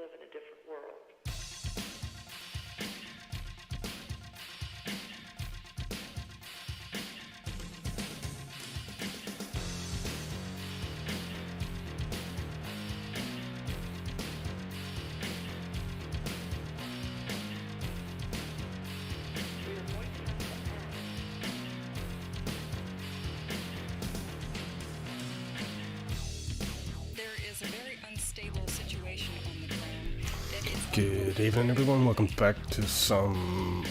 live in a different world. We are going to have to act. There is a very unstable situation on the ground that is Good evening, everyone. Welcome back to some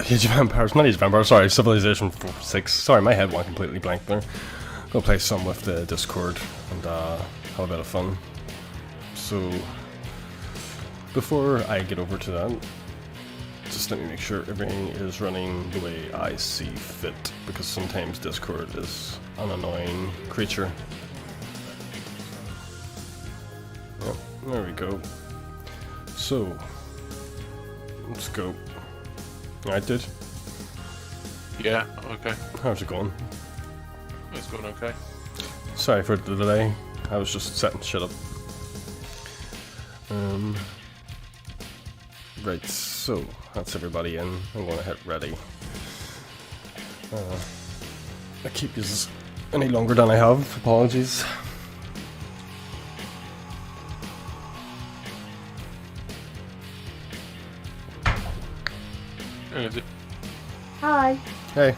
Age of Empires. Not Age of Empires, sorry, Civilization 6. Sorry, my head went completely blank there. Gonna play some with the Discord and have a bit of fun. So, before I get over to that, just let me make sure everything is running the way I see fit, because sometimes Discord is an annoying creature. Yep, there we go. So, let's go. Alright, dude. Yeah, okay. How's it going? It's going okay. Sorry for the delay. I was just setting shit up. Right, so that's everybody in. I'm gonna hit ready. I keep this any longer than I have. Apologies. Is it? Hi. Hey.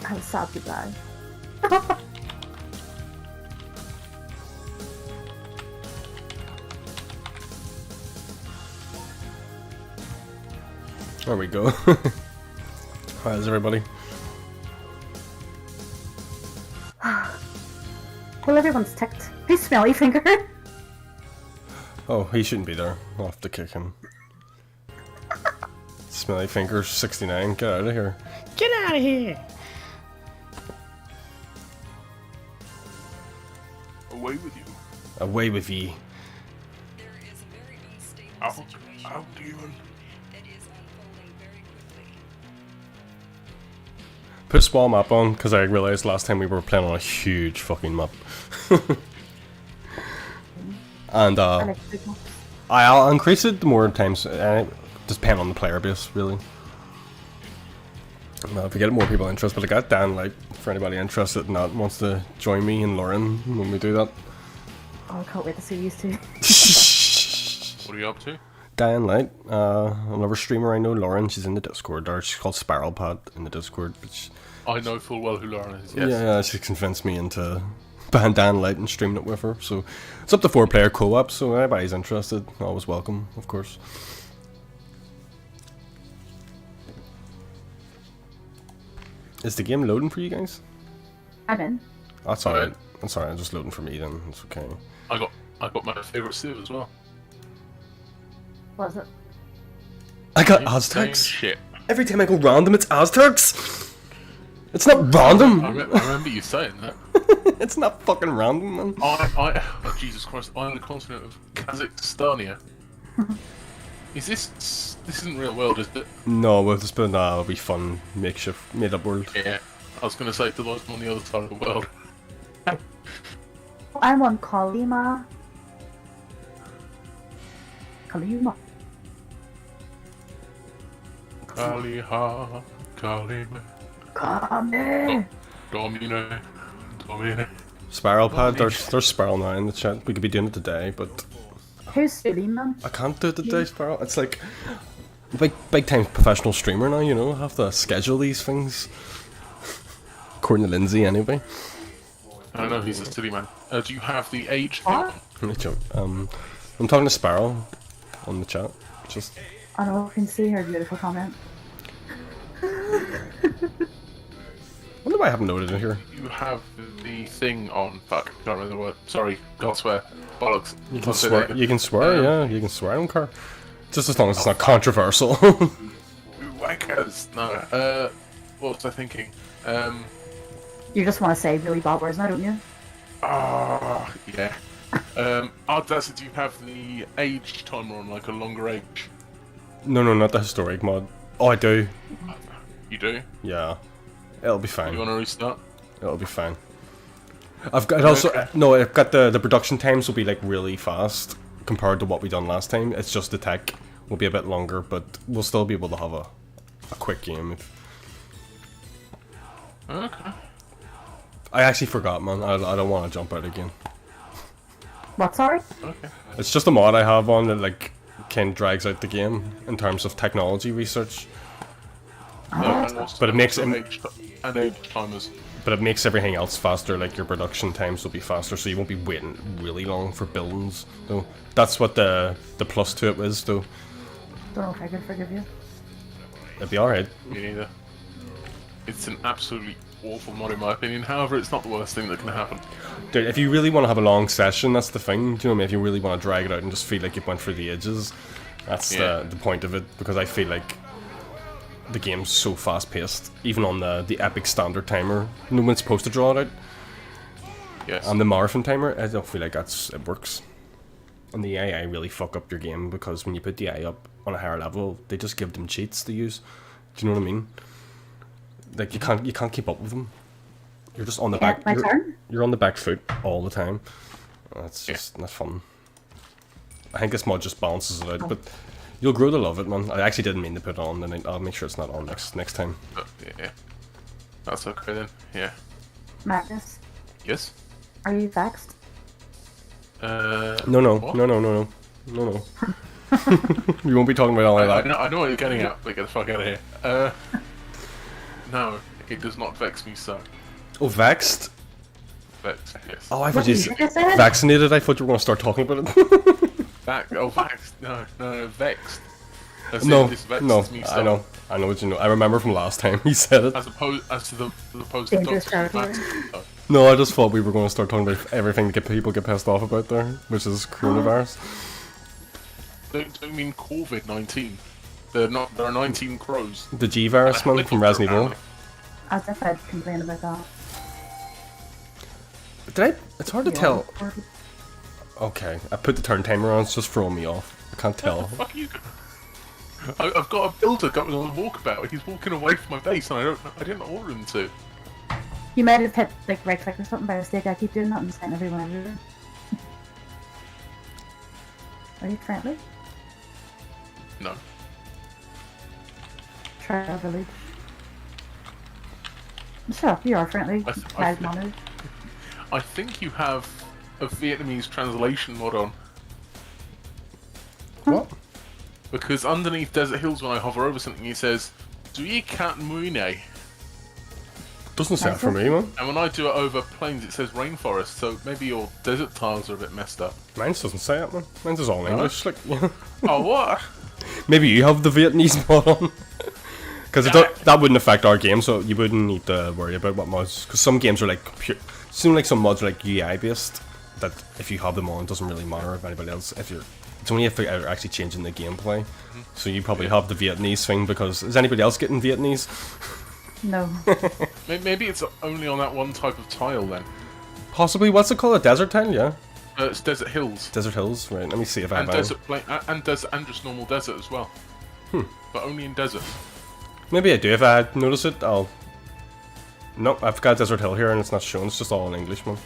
I was sad goodbye. There we go. How's everybody? Well, everyone's ticked. Hey, smelly finger. Oh, he shouldn't be there. I'll have to kick him. Smelly Fingers 69, get out of here. Get out of here! Away with you. Away with ye. there is a very unstable Out, situation out, demon. that is unfolding very quickly. Put small map on, because I realized last time we were playing on a huge fucking map. And I like big ones. I'll increase it the more times, just depend on the player base, really. If we get more people interested, but I got Dan, like, for anybody interested in that, wants to join me and Lauren when we do that. Oh, I can't wait to see these two. What are you up to? Dan Light, another streamer I know, Lauren, she's in the Discord there. She's called Spiral Pad in the Discord. But I know full well who Lauren is, yes. yeah, she convinced me into buying Dan Light and streaming it with her. So it's up to 4-player co-op, so anybody's interested, always welcome, of course. Is the game loading for you guys? I'm in. That's alright. That's alright, just loading for me then. It's okay. I got my favourite suit as well. What is it? I got Same Aztecs. shit. Every time I go random, it's Aztecs. It's not random. I remember you saying that. It's not fucking random, man. Oh, Jesus Christ, I'm on the continent of Kazakhstania. This isn't real world, is it? No, we'll just been a wee fun makeshift made up world. Yeah. I was going to say to those on the other side of the world. I'm on Kalima. Kalima. Kaliha, Kalime, Kame. Domine. Spiral Pad, there's Spiral now in the chat. We could be doing it today, but Who's Suleiman? I can't do it today, Spiral. It's like big time professional streamer now, you know. I have to schedule these things. According to Lindsay, anyway. I know he's a silly man. Do you have the age? What? No joke. I'm talking to Spiral on the chat. Just I know, I can see her beautiful comment. wonder why I haven't noted in here. You have the thing on. Fuck, can't remember the word. Sorry, God swear. Bollocks. You can I'll say swear. that. You can swear. Yeah, you can swear. I don't care. Just as long as it's not controversial. Wankers. No. What was I thinking? You just want to say really bad words now, don't you? Yeah. Does do you have the age timer on, like a longer age? No, not the historic mod. Oh, I do. You do? Yeah. It'll be You fine. want to restart? It'll be fine. I've got also Okay. no. I've got the production times will be like really fast compared to what we done last time. It's just the tech will be a bit longer, but we'll still be able to have a quick game. Okay. I actually forgot, man. I don't want to jump out again. What, sorry? Okay. It's just a mod I have on that like kind of drags out the game in terms of technology research, And also, But it makes and it- age timers. but it makes everything else faster. Like your production times will be faster, so you won't be waiting really long for buildings. Though that's what the plus to it is. Though Don't know if I can forgive you. it'd be alright. Me neither. It's an absolutely awful mod in my opinion. However, it's not the worst thing that can happen. Dude, if you really want to have a long session, that's the thing. Do you know what I mean? If you really want to drag it out and just feel like you've went through the edges, that's Yeah. the point of it. Because I feel like the game's so fast paced, even on the epic standard timer. No one's supposed to draw it out. Yes. On the marathon timer, I don't feel like it works. And the AI really fuck up your game because when you put the AI up on a higher level, they just give them cheats to use. Do you know what I mean? Like you can't keep up with them. You're just on the back. My you're, turn? you're on the back foot all the time. That's just not fun. I think this mod just balances it out, but you'll grow to love it, man. I actually didn't mean to put it on, and I'll make sure it's not on next time. But, yeah. That's okay then. Yeah. Magnus, Yes. are you vexed? No. What? No. We won't be talking about all of that. I know what you're getting at, but get the fuck out of here. No, it does not vex me so. Oh, vexed? Vex, yes. Oh, I What thought you did you just say? vaccinated. I thought you were going to start talking about it. Vexed. No, vexed. As in, No, this vexes no, me I so. know what you know. I remember from last time he said it. As opposed to the Dangerous territory. No, I just thought we were going to start talking about everything that people get pissed off about there, which is coronavirus. Don't mean COVID-19. There are 19 crows. The G virus, man, from Resident Evil. As if I'd complain about that. Did I? It's hard to Yeah. tell. Okay, I put the turn timer on. It's just throwing me off. I can't tell. Fuck you. I've got a builder going on a walkabout. He's walking away from my base, and I didn't order him to. You might have hit like right click or something by mistake. I keep doing that and sending everyone everywhere. Are you friendly? No. Try our village. Shut up, you are friendly. Bad manners. I think you have a Vietnamese translation mod on. What? Because underneath Desert Hills, when I hover over something, it says, "Do you cat muine?" Doesn't say it for me, man. And when I do it over plains, it says rainforest. So maybe your desert tiles are a bit messed up. Mine doesn't say it, man. Mine's is all English. Like, yeah. Oh, what? Maybe you have the Vietnamese mod on. Because that wouldn't affect our game, so you wouldn't need to worry about what mods. Because some games are like pure. Seem like some mods are like UI based. That if you have them on, it doesn't really matter if anybody else. It's only if they're actually changing the gameplay. So you probably have the Vietnamese thing because is anybody else getting Vietnamese? No. Maybe it's only on that one type of tile then. Possibly. What's it called? A desert tile? Yeah. It's Desert Hills. Desert Hills. Right. Let me see if I And have. desert plain, and just normal desert as well. But only in desert. Maybe I do. If I notice it, I'll. Nope. I've got Desert Hill here, and it's not shown. It's just all in English, man.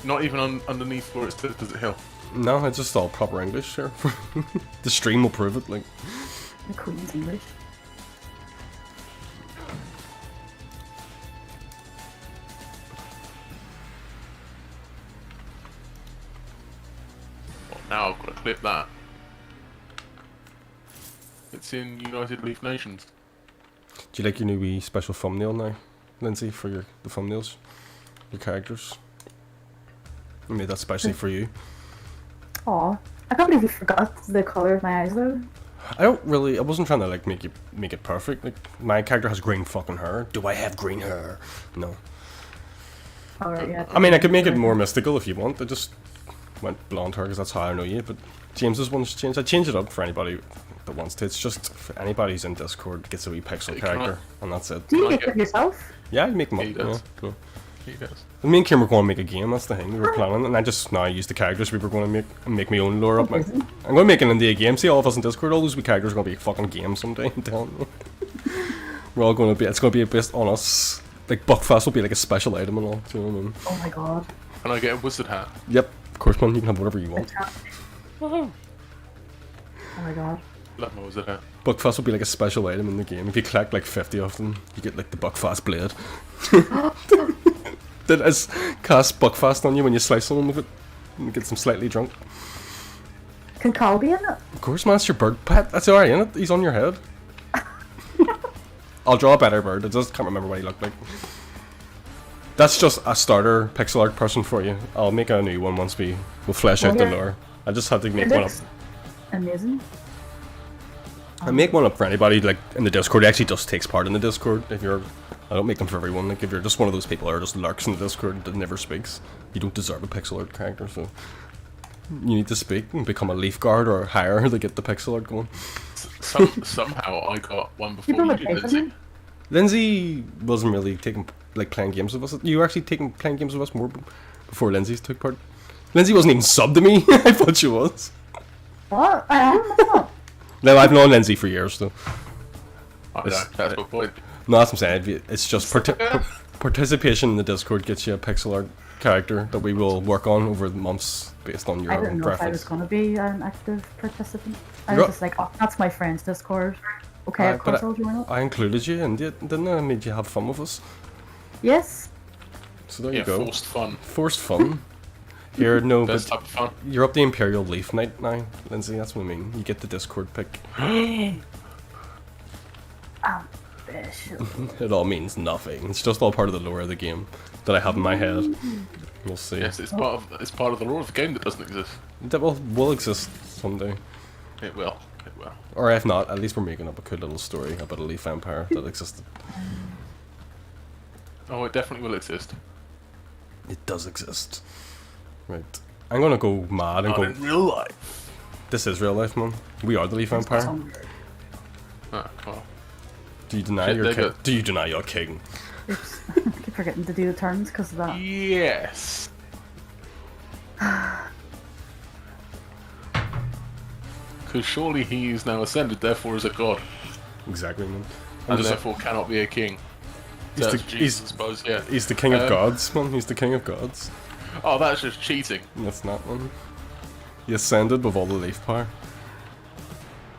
Not even underneath where it says Desert Hill. No, it's just all proper English here. The stream will prove it. Like. The Queen's English. Well, now I've got to clip that. It's in United Leaf Nations. Do you like your new wee special thumbnail now, Lindsay, for the thumbnails? Your characters? I made that specially for you. Aw. I can't believe you forgot the colour of my eyes though. I wasn't trying to like make it perfect. Like my character has green fucking hair. Do I have green hair? No. Alright, yeah. I mean, I could make it more mystical if you want. I just went blonde hair because that's how I know you. But James's one's changed. I changed it up for anybody that wants to. It's just for anybody who's in Discord gets a wee pixel Can I- character, and that's it. Do you Like make it. it yourself? Yeah, you make them up. He does. Yeah. He does. Me and Kim were going to make a game. That's the thing we were planning, and I just now used the characters we were going to make my own lore up. I'm going to make an indie game. See all of us in Discord. All those wee characters are going to be a fucking game someday. I'm telling you. We're all going to be. It's going to be based on us like Buckfast will be like a special item and all. Do you know what I mean? Oh my god. Can I get a wizard hat? Yep, of course, man. You can have whatever you want. Oh my god. Love my wizard hat. Buckfast will be like a special item in the game. If you collect like 50 of them, you get like the Buckfast blade. That is cast Buckfast on you when you slice someone with it. And get them slightly drunk. Can Carl be in it? Of course, man, it's your bird pet. That's alright, isn't it? He's on your head. I'll draw a better bird. I just can't remember what he looked like. That's just a starter pixel art person for you. I'll make a new one once we'll flesh out the Okay. lore. I just had to make It one up. looks amazing. I make one up for anybody like in the Discord. It actually just takes part in the Discord. If you're, I don't make them for everyone. Like if you're just one of those people who are just lurks in the Discord that never speaks, you don't deserve a pixel art character. So you need to speak and become a leaf guard or higher to get the pixel art going. Somehow I got one You before don't you look did, nice, Lindsay. Lindsay wasn't really taking like playing games with us. You were actually playing games with us more before Lindsay took part. Lindsay wasn't even subbed to me. I thought she was. What? I am not. No, I've known Lindsay for years though. I know, It's- that's my point. No, that's what I'm saying. It's just participation in the Discord gets you a pixel art character that we will work on over the months based on your I didn't know if I was preference. going to be an active participant. I You're was up- just like, oh, that's my friend's Discord. Okay, of But course I'll join it. I included you and didn't I? Made you have fun with us. Yes. So there Yeah, you go. forced fun. Forced fun. Here, no, Best but type of fun. you're up the Imperial Leaf Knight now, Lindsay. That's what I mean. You get the Discord pick. It all means nothing. It's just all part of the lore of the game that I have in my head. We'll see. Yes, it's part of the lore of the game that doesn't exist. That will exist someday. It will. It will. Or if not, at least we're making up a cool little story about a Leaf Empire that existed. Oh, it definitely will exist. It does exist. Right. I'm gonna go mad and Not go. in real life. This is real life, man. We are the Leaf Empire. Ah, well. Do you deny Shit, your they king? got- Do you deny your king? Oops. I keep forgetting to do the turns because of that. Yes. Because surely he is now ascended, therefore is a god, Exactly, man. I'm and just- therefore cannot be a king. He's That's the- Jesus, he's- I suppose, yeah. He's the king of Um, gods, man. He's the king of gods. Oh, that's just cheating. That's not, man. He ascended with all the leaf power.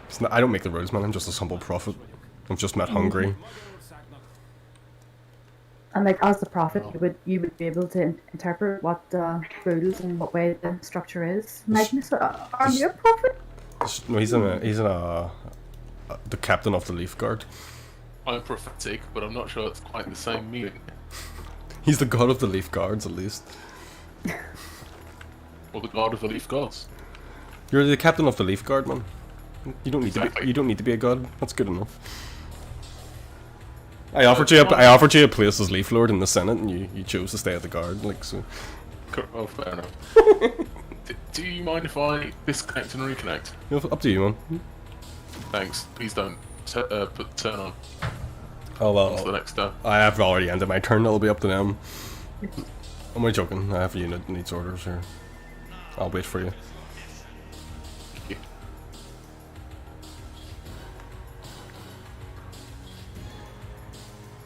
It's not, I don't make the rules, man. I'm just a humble prophet. I've just met hungry. And like as the prophet, you would be able to interpret what the rules and what way the structure is. Magnus, are you a prophet? No, he's the captain of the Leaf Guard. I'm prophetic, but I'm not sure it's quite the same meaning. He's the god of the Leaf Guards, at least. Or the god of the leaf gods. You're the captain of the Leaf Guard, man. You don't need to be. Exactly. You don't need to be a god. That's good enough. I offered you a place as Leaf Lord in the Senate, and you chose to stay at the guard. Like so. Oh, fair enough. Do you mind if I disconnect and reconnect? You know, up to you, man. Thanks. Please don't put turn on. Oh What's the well. next step? I have already ended my turn. It'll be up to them. I'm only joking. I have a unit that needs orders here. I'll wait for you.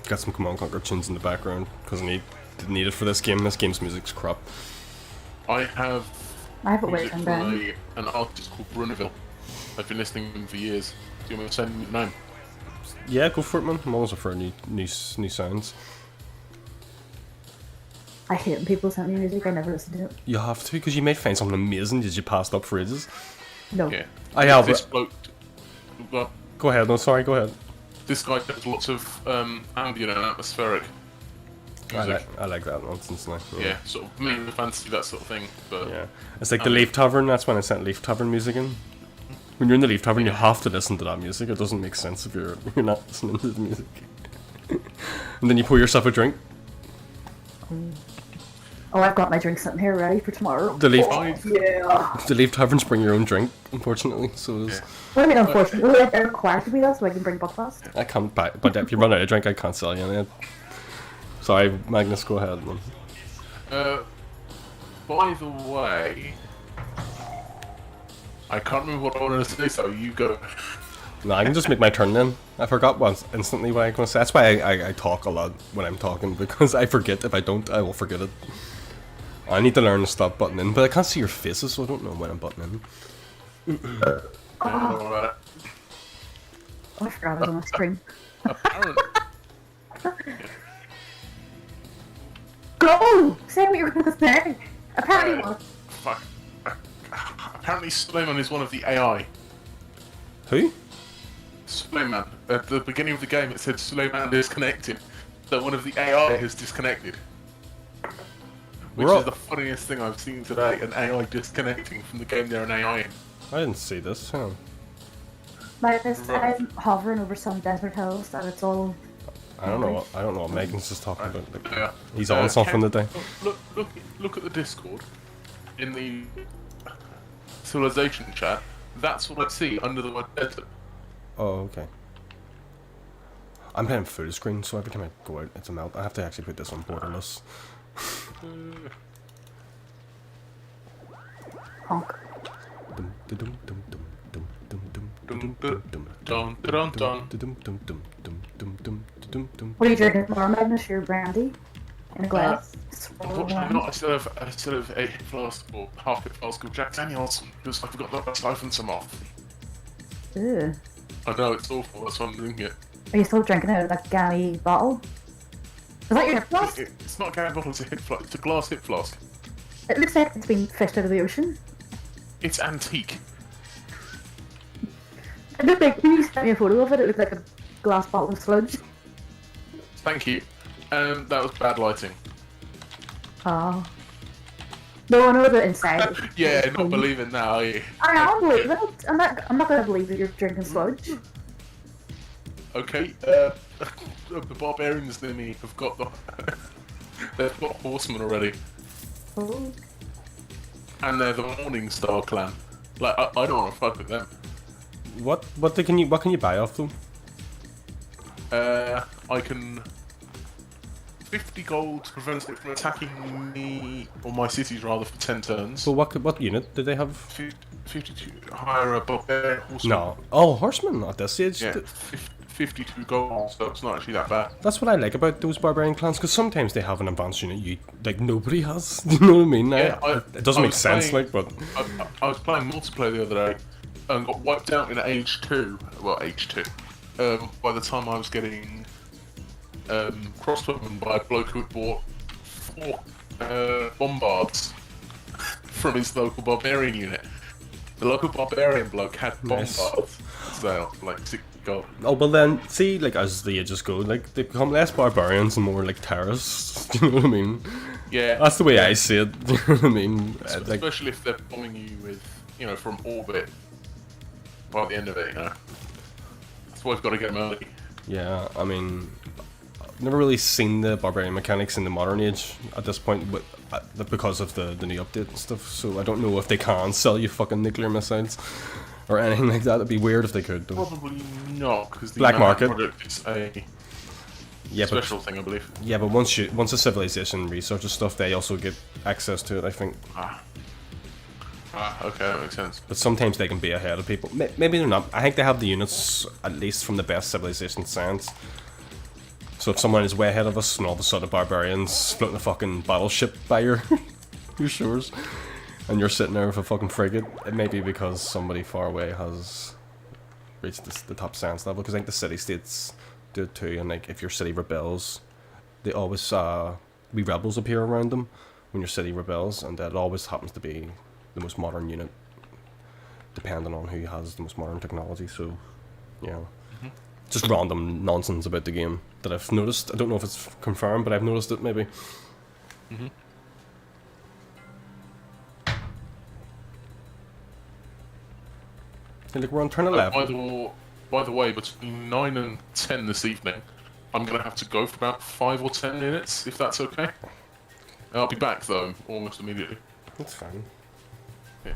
Got some Command Conquer tunes in the background because I need it for this game. This game's music's crap. I have I have it way music turned from down. an artist called Bruneville. I've been listening to him for years. Do you want me to send him the name? Yeah, go for it, man. I'm always up for new sounds. I hate when people send me music. I never listen to it. You have to because you might find something amazing that you passed up for ages. No. Yeah. I have This it. bloke. Well, Go ahead. No, sorry. Go ahead. this guy does lots of ambient and atmospheric music. I like that nonsense now. Yeah, sort of me and fancy that sort of thing. But Yeah. It's like the Leaf Tavern. That's when I sent Leaf Tavern music in. When you're in the Leaf Tavern, you have to listen to that music. It doesn't make sense if you're not listening to the music. And then you pour yourself a drink. Oh, I've got my drink sitting here ready for tomorrow. The Leaf, Yeah. the Leaf Taverns bring your own drink, unfortunately. So it is. Yeah. What do you mean, unfortunately? They're required to be that so I can bring Buckfast. I can't buy, but if you run out of drink, I can't sell you any. Sorry, Magnus, go ahead, man. by the way, I can't remember what I wanted to say, so you go. No, I can just make my turn then. I forgot once instantly what I was going to say. That's why I talk a lot when I'm talking, because I forget. If I don't, I will forget it. I need to learn to stop buttoning, but I can't see your faces, so I don't know when I'm buttoning. I don't know about it. Oh, I forgot I was on the screen. Apparently, Go! Say what you were gonna say. Apparently what? fuck. Apparently, Suleiman is one of the AI. Who? Suleiman. At the beginning of the game, it said Suleiman disconnected. So one of the AI has disconnected. Which We're all- is the funniest thing I've seen today, an AI disconnecting from the game they're an AI in. I didn't see this. Hang on. Like this, I'm hovering over some desert hills and it's all... I don't know. I don't know what Megan's just talking about. Like, Yeah. he's on something Ken, today. Look at the Discord. In the civilization chat, that's what I see under the word desert. Oh, okay. I'm playing full screen, so every time I go out, it's a melt. I have to actually put this on borderless. honk. Dum, dum, dum, dum, dum, dum, dum, Dun, dum, dun, dum, dun, dun, dun. dum, dum, dum, dum, dum, dum, dum, dum. What are you drinking tomorrow, Magnus? Your brandy? In a glass? Unfortunately not. I still have a flask or half a flask of Jack Daniels because I forgot that I siphoned some off. Ew. I know it's awful. That's why I'm drinking it. Are you still drinking out of that gammy bottle? Is that your hip flask? It's not a can bottle. It's a hip flask. It's a glass hip flask. It looks like it's been fished out of the ocean. It's antique. It looked like, when you sent me a photo of it, it looked like a glass bottle of sludge. Thank you. That was bad lighting. Oh. No, I know that inside. Yeah, not believing that, are you? I am believing it. I'm not gonna believe that you're drinking sludge. Okay, the barbarians near me have got the... they've got horsemen already. Oh. And they're the Morning Star clan. Like, I don't want to fuck with them. What can you buy off them? I can... 50 gold prevents it from attacking me, or my cities rather, for 10 turns. So what unit did they have? 52, hire a barbarian horseman. No. Oh, horsemen at this stage. Yeah, 52 gold, so it's not actually that bad. That's what I like about those barbarian clans, because sometimes they have an advanced unit you like nobody has. You know what I mean? Yeah, it doesn't I make was sense, playing- like, but I was playing multiplayer the other day and got wiped out in Age 2. Well, Age 2. By the time I was getting crossbowmen by a bloke who had bought 4 bombards from his local barbarian unit. The local barbarian bloke had Nice. bombards. So, like 60 gold. oh well then see, like as the ages go, like they become less barbarians and more like terrorists. Do you know what I mean? Yeah. That's the way I see it. Do you know what I mean? Like, Especially if they're bombing you with, from orbit by the end of it, That's why we've got to get them early. yeah, I mean, I've never really seen the barbarian mechanics in the modern age at this point, but because of the new update and stuff. So I don't know if they can sell you fucking nuclear missiles or anything like that. It'd be weird if they could. Though. Probably not, because the Black market. product is a Yeah, but special thing, I believe. yeah, but once a civilization researches stuff, they also get access to it. I think. Okay, that makes sense. But sometimes they can be ahead of people. Maybe they're not. I think they have the units, at least from the best civilization science. So if someone is way ahead of us and all of a sudden barbarians floating a fucking battleship by your shores, and you're sitting there with a fucking frigate, it may be because somebody far away has reached the top science level. Because I think the city-states do it too, and like if your city rebels, they always wee rebels appear around them when your city rebels, and that always happens to be the most modern unit, depending on who has the most modern technology. So, yeah, just random nonsense about the game that I've noticed. I don't know if it's confirmed, but I've noticed it maybe. Hey, look, we're on turn 11. By the way, between 9 and 10 this evening, I'm going to have to go for about 5 or 10 minutes, if that's okay. I'll be back, though, almost immediately. That's fine. Yeah.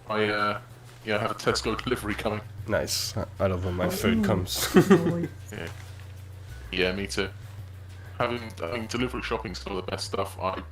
I have a Tesco delivery coming. Nice. I love when my food comes. Yeah. Yeah, me too. Having delivery shopping some of the best stuff. I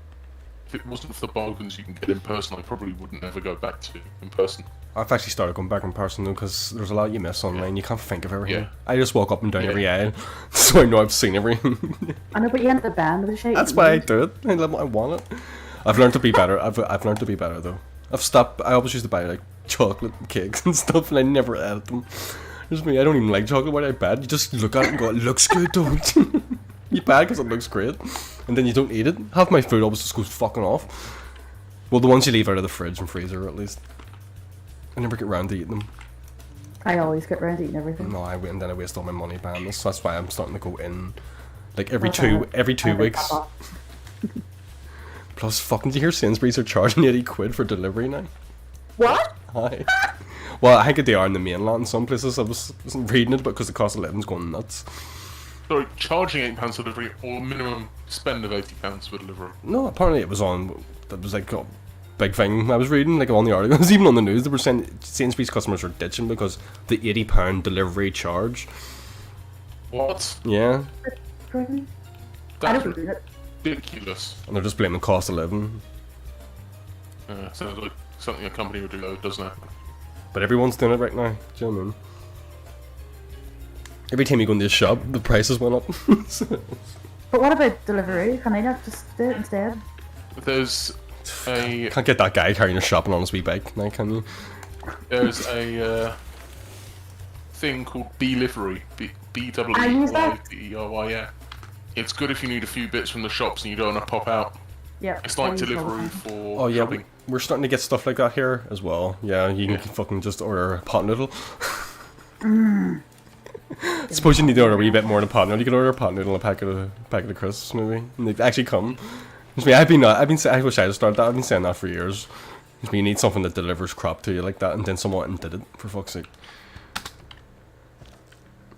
if it wasn't for the bargains you can get in person, I probably wouldn't ever go back to in person. I've actually started going back in person though, because there's a lot you miss online. You can't think of everything. Yeah. I just walk up and down Yeah. every aisle, so I know I've seen everything. I know, but you end up banned with the shit. That's why I do it. I want it. I've learned to be better. I've learned to be better though. I've stopped. I always used to buy like chocolate cakes and stuff, and I never ate them. Just me. I don't even like chocolate. Why do I buy it? You just look at it and go, it looks good, don't you? You buy it because it looks great, and then you don't eat it. Half my food always just goes fucking off. Well, the ones you leave out of the fridge and freezer at least. I never get round to eating them. I always get round to eating everything. No, and then I waste all my money buying this. That's why I'm starting to go in, like every Okay. two weeks. Top off. Plus, fucking, do you hear Sainsbury's are charging 80 quid for delivery now? What? Hi. Well, I think they are in the mainland in some places. I wasn't reading it, but because the cost of living's going nuts. Sorry, charging £8 for delivery or minimum spend of £80 for delivery. No, apparently it was on. That was like a big thing I was reading, like on the articles, even on the news. They were saying Sainsbury's customers are ditching because the £80 delivery charge. What? Yeah, Pregnant? I That's don't do it. ridiculous. and they're just blaming the cost of living. Sounds like something a company would do, though, doesn't it? But everyone's doing it right now. Do you know what I mean? Every time you go into the shop, the prices went up. But what about delivery? Can I not just do it instead? There's a Can't get that guy carrying your shopping on his wee bike now, can you? thing called Delivery. I use that. B-W-I-D-E-R-Y, yeah. It's good if you need a few bits from the shops and you don't want to pop out. Yeah. It's I like use all the delivery time. for Oh yeah, shopping. we're starting to get stuff like that here as well. Yeah, you can fucking just order a pot noodle. I suppose you need to order a wee bit more than a pot noodle. You can order a pot noodle and a packet of crisps maybe, and they actually come. Just me, I wish I had started that. I've been saying that for years. Just me, you need something that delivers crap to you like that, and then someone went and did it, for fuck's sake.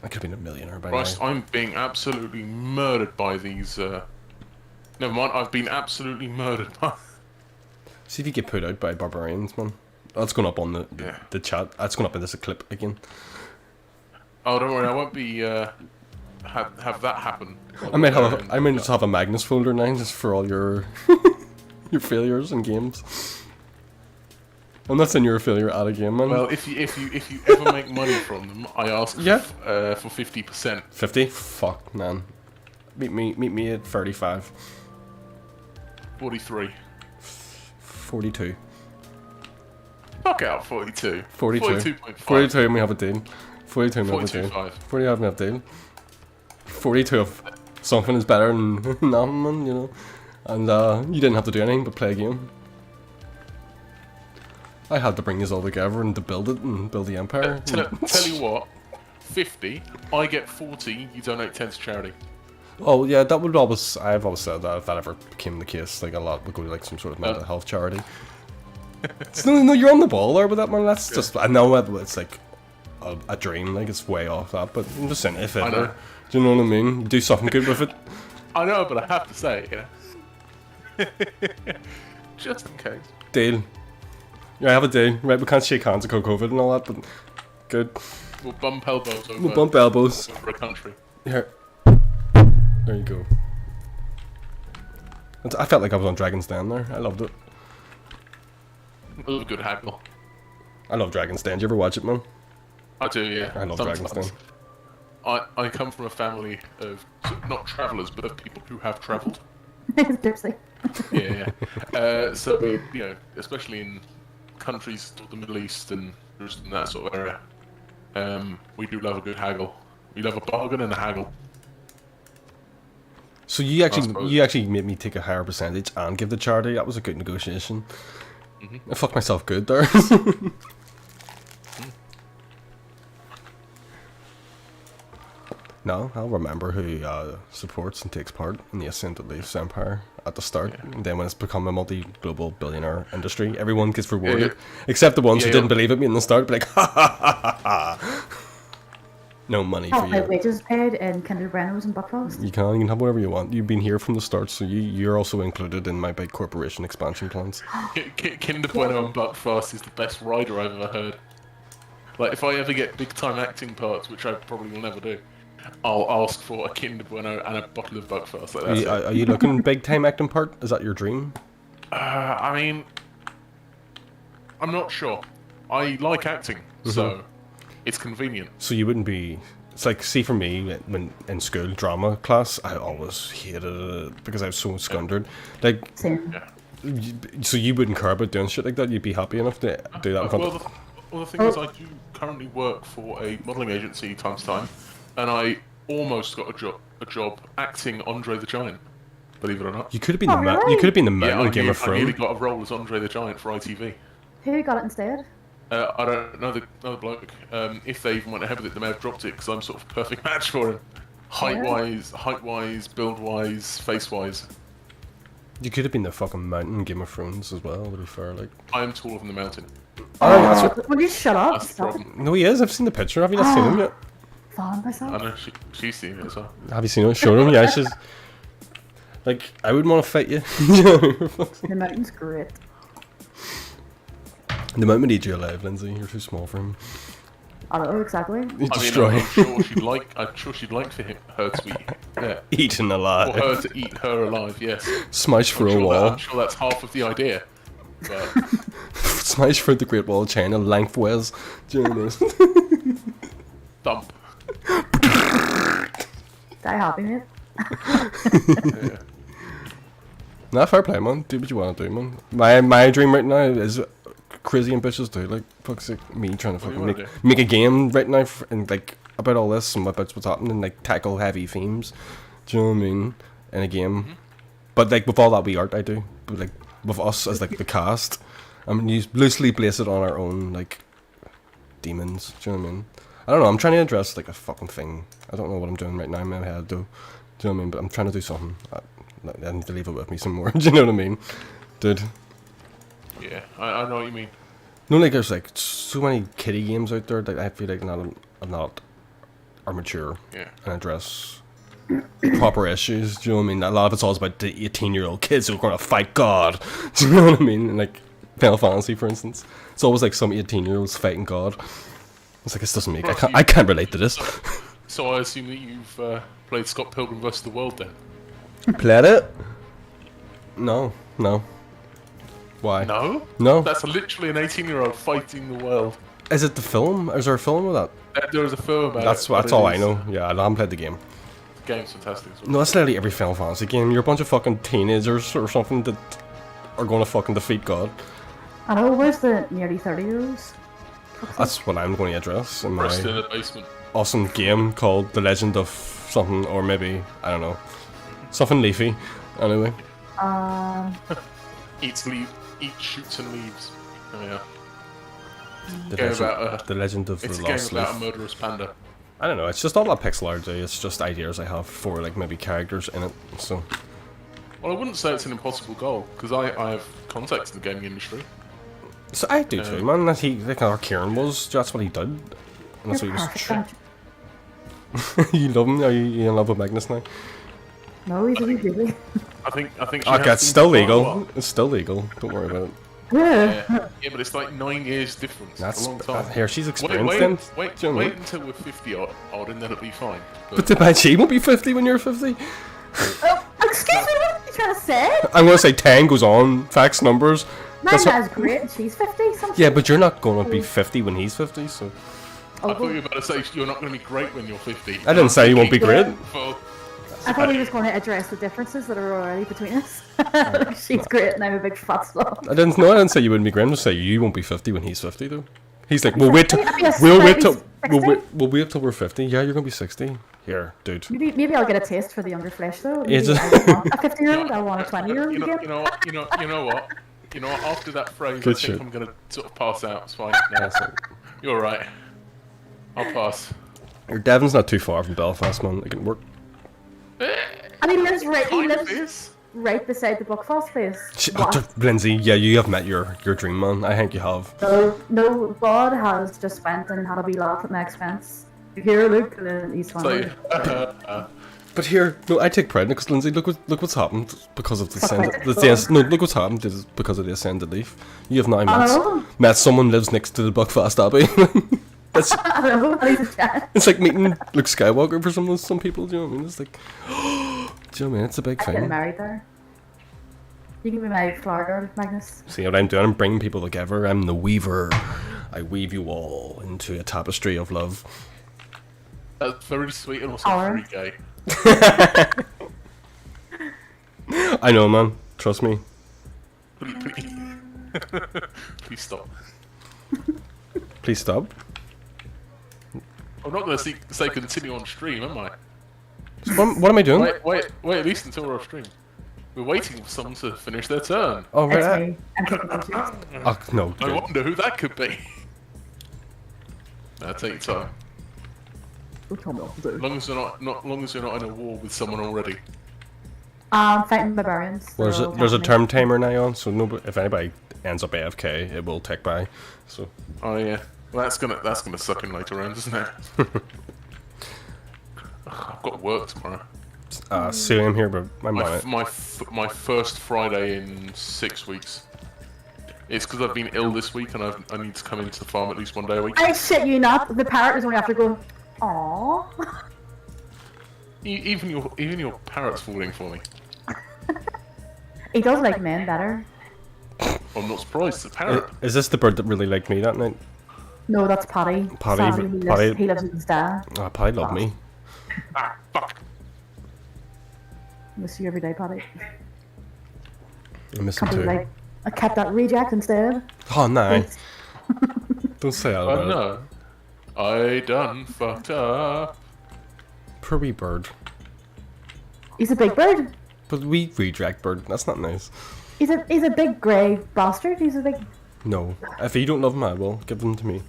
I could have been a millionaire by Christ, now. I'm being absolutely murdered by these. Never mind, I've been absolutely murdered by. See if you get put out by barbarians, man. That's going up on the Yeah. chat. That's going up in this clip again. Oh, don't worry, I won't be have that happen. I might just have a Magnus folder now just for all your your failures in games. I'm not saying you're a failure at a game, man. Well, if you ever make money from them, I ask Yeah. for 50%. 50? Fuck, man. Meet me at 35. 43. 42. Fuck out, 42. 42. 42.5. 42 and we have a deal. 42 and we have a deal. 42.5. 40 and we have a deal. 42 of something is better than nothing, man, you know. And you didn't have to do anything but play a game. I had to bring this all together and to build it and build the empire. Tell you what, 50, I get 40, you donate 10 to charity. Oh yeah, that would always. I've always said that if that ever became the case, like a lot would go to like some sort of mental health charity. No, you're on the ball there with that, man. That's just. I know it's like a dream, like it's way off that, but I'm just saying if I ever. know. Do you know what I mean? Do something good with it. I know, but I have to say it, you know. Just in case. Deal. Yeah, I have a deal. Right, we can't shake hands because COVID and all that, but good. We'll bump elbows over, We'll bump elbows. over a country. Here. There you go. I felt like I was on Dragon's Den there. I loved it. A little good haggle. I love Dragon's Den. Did you ever watch it, man? I do, yeah. I love Sometimes. Dragon's Den. I come from a family of, not travellers, but of people who have travelled. It's tipsy. Yeah, yeah. So, you know, especially in countries of the Middle East and that sort of area, we do love a good haggle. We love a bargain and a haggle. So you suppose. actually made me take a higher percentage and give the charity. That was a good negotiation. I fucked myself good there. No, I'll remember who supports and takes part in the ascent of the empire at the start. And then when it's become a multi-global billionaire industry, everyone gets rewarded. Except the ones who didn't believe it in the start, be like, ha ha ha ha ha. No money for Have my you. wages paid in Kinder Brenno's and Buckfast. You can have whatever you want. You've been here from the start, so you're also included in my big corporation expansion plans. Kinder Bueno and Buckfast is the best rider I've ever heard. Like, if I ever get big time acting parts, which I probably will never do, I'll ask for a Kinder Bueno and a bottle of Buckfast. Like, that's it. Are you looking big time acting part? Is that your dream? I mean, I'm not sure. I like acting, so it's convenient. So you wouldn't be. It's like, see, for me, when in school drama class, I always hated it because I was so scundered. Like, Same. so you wouldn't care about doing shit like that? You'd be happy enough to do that in front of. Well, the thing is, I do currently work for a modelling agency time to time, and I almost got a job acting Andre the Giant. Believe it or not. You could have been Oh, the man. really? You could have been the man Yeah, in Game of I nearly Thrones. got a role as Andre the Giant for ITV. Who got it instead? I don't know the bloke. If they even went ahead with it, they may have dropped it because I'm sort of a perfect match for him. Height-wise, build-wise, face-wise. You could have been the fucking mountain in Game of Thrones as well. To be fair, like. I am taller than the mountain. Oh, that's what. Will you shut up? That's the Stop it. problem. No, he is. I've seen the picture. Have you not seen him yet? Fan I myself. know she's seen it as well. Have you seen it? Show him. Yeah, she's. Like, I wouldn't want to fight you. The mountain's great. The moment need you alive, Lindsay. You're too small for him. I don't know exactly. You I mean, destroy I'm him. sure she'd like for her to eat, Eaten or alive. her to eat her alive. Yes. Smash through a wall. I'm sure that's half of the idea. But Smash through the Great Wall of China lengthways. Do you know what I mean? thump. Die happy, mate. Yeah. Nah, fair play, man. Do what you want to do, man. My dream right now is crazy ambitious, dude. Like, fuck's sake, me trying to What do fucking you make, wanna make a game right now and like about all this and about what's happening, like tackle heavy themes. Do you know what I mean? In a game, but like with all that wee art I do, but like with us as like the cast, I mean, you loosely place it on our own like demons. Do you know what I mean? I don't know. I'm trying to address like a fucking thing. I don't know what I'm doing right now in my head, though. Do you know what I mean? But I'm trying to do something. I need to leave it with me some more. Do you know what I mean, dude? Yeah, I know what you mean. No, like there's like so many kiddie games out there that I feel like not are mature Yeah. and address proper issues. Do you know what I mean? A lot of it's all about the 18-year-old kids who are going to fight God. Do you know what I mean? And, like Final Fantasy, for instance, it's always like some 18-year-olds fighting God. It's like this doesn't make. I can't relate to this. So I assume that you've played Scott Pilgrim vs. the World then? Played it? No. Why? No? No. That's literally an 18-year-old fighting the world. Is it the film? Is there a film of that? There is a film about That's it. but that's it all I is- know. Yeah, I haven't played the game. The game's fantastic. So. No, that's literally every Final Fantasy game. You're a bunch of fucking teenagers or something that are going to fucking defeat God. I know, where's the nearly 30-year-olds? That's what I'm going to address in Pressed in my the basement. awesome game called The Legend of something, or maybe, I don't know, something leafy. Anyway, Eats shoots and leaves. Oh yeah. The Game Legend, about the Legend of It's the a game Lost about a Leaf. murderous panda. I don't know, it's just all that pixel art, dude. It's just ideas I have for, like, maybe characters in it, so... Well, I wouldn't say it's an impossible goal because I have contacts in the gaming industry. So I do too, man. That he, like our Kieran was, that's what he did. And that's You're what perfect, he aren't was... you? You love him? Are you in love with Magnus now? No, he's a wee baby. I think. She Okay, has it's been still for quite a legal. while. It's still legal. Don't worry about it. Yeah. Yeah, but it's like 9 years difference. That's It's a long time. here. She's Wait, experienced then. wait, Do you know what I wait mean? until we're 50 odd, and then it'll be fine. But the bad she won't be 50 when you're 50. Oh, excuse me, what are you trying to say? I'm gonna say 10 goes on. Facts, numbers. My That's dad's great and she's 50 something. Yeah, but you're not gonna be 50 when he's 50. So Oh, I thought you were about to say you're not going to be great when you're 50. I didn't say you won't be great. Well, I thought he was going to address the differences that are already between us. She's great and I'm a big fat slob. I didn't say you wouldn't be great. I'm just saying you won't be 50 when he's 50 though. He's like, we'll wait till I'll be a we'll wait till slightly 60. we'll wait till we're 50. Yeah, you're gonna be 60. Here, dude. Maybe I'll get a taste for the younger flesh though. Yeah, Maybe just- I don't want a 50-year-old, I want a 20-year-old you know, again. you know what? You know what? You know what? After that phrase, Good I think shit. I'm going to sort of pass out. It's fine. No, you're right. I'll pass. Your Devon's not too far from Belfast, man. It can work. And he lives Kind of right is. beside the Buckfast place. What? Lindsay, yeah, you have met your dream man. I think you have. No, God has just went and had a wee laugh at my expense. Here, look, and then he's So, fine. But here, no, I take pride in it because Lindsay, look what's happened because of the Fuck ascended. right. No, look what's happened is because of the ascended leaf. You have now know. met someone lives next to the Buckfast Abbey. I don't know, and he's a chat. It's like meeting Luke Skywalker for some people. Do you know what I mean? It's like, do you know what I mean? It's a big Getting thing. married there. You can be my flower girl, Magnus. See what I'm doing? I'm bringing people together. I'm the weaver. I weave you all into a tapestry of love. That's very sweet and also Our- very gay. I know, man. Trust me. Please stop. Please stop. I'm not going to say continue on stream, am I? So what am I doing? Wait at least until we're off stream. We're waiting for someone to finish their turn. Oh, It's right. me. I'm kicking you. Oh, no. I good. wonder who that could be. Nah, take your time. Don't tell me what to do. As long as you're not in a war with someone already. Fighting barbarians. Well, They're all there's a attacking me. term timer now on, so if anybody ends up AFK, it will tick by. So Oh yeah. Well, that's gonna suck in later rounds, isn't it? I've got work tomorrow. see, I'm here, but I'm on My, it. my first Friday in 6 weeks. It's because I've been ill this week and I need to come into the farm at least one day a week. I shit you not. The parrot was only after going, aww. Even your parrot's falling for me. He does like men better. I'm not surprised. The parrot. Is this the bird that really liked me that night? No, that's Paddy. Paddy- Sadly, Paddy- he lives with his dad. Oh, Paddy loved me. Ah, fuck. Miss you every day, Paddy. I miss him Can't believe too. I kept that reject instead. Oh, no. Don't say that I about it. know. I done fucked up. Poor wee bird. He's a big bird. But we redirect bird. That's not nice. He's a big grey bastard. He's a big. No. If you don't love him, I will. Give them to me.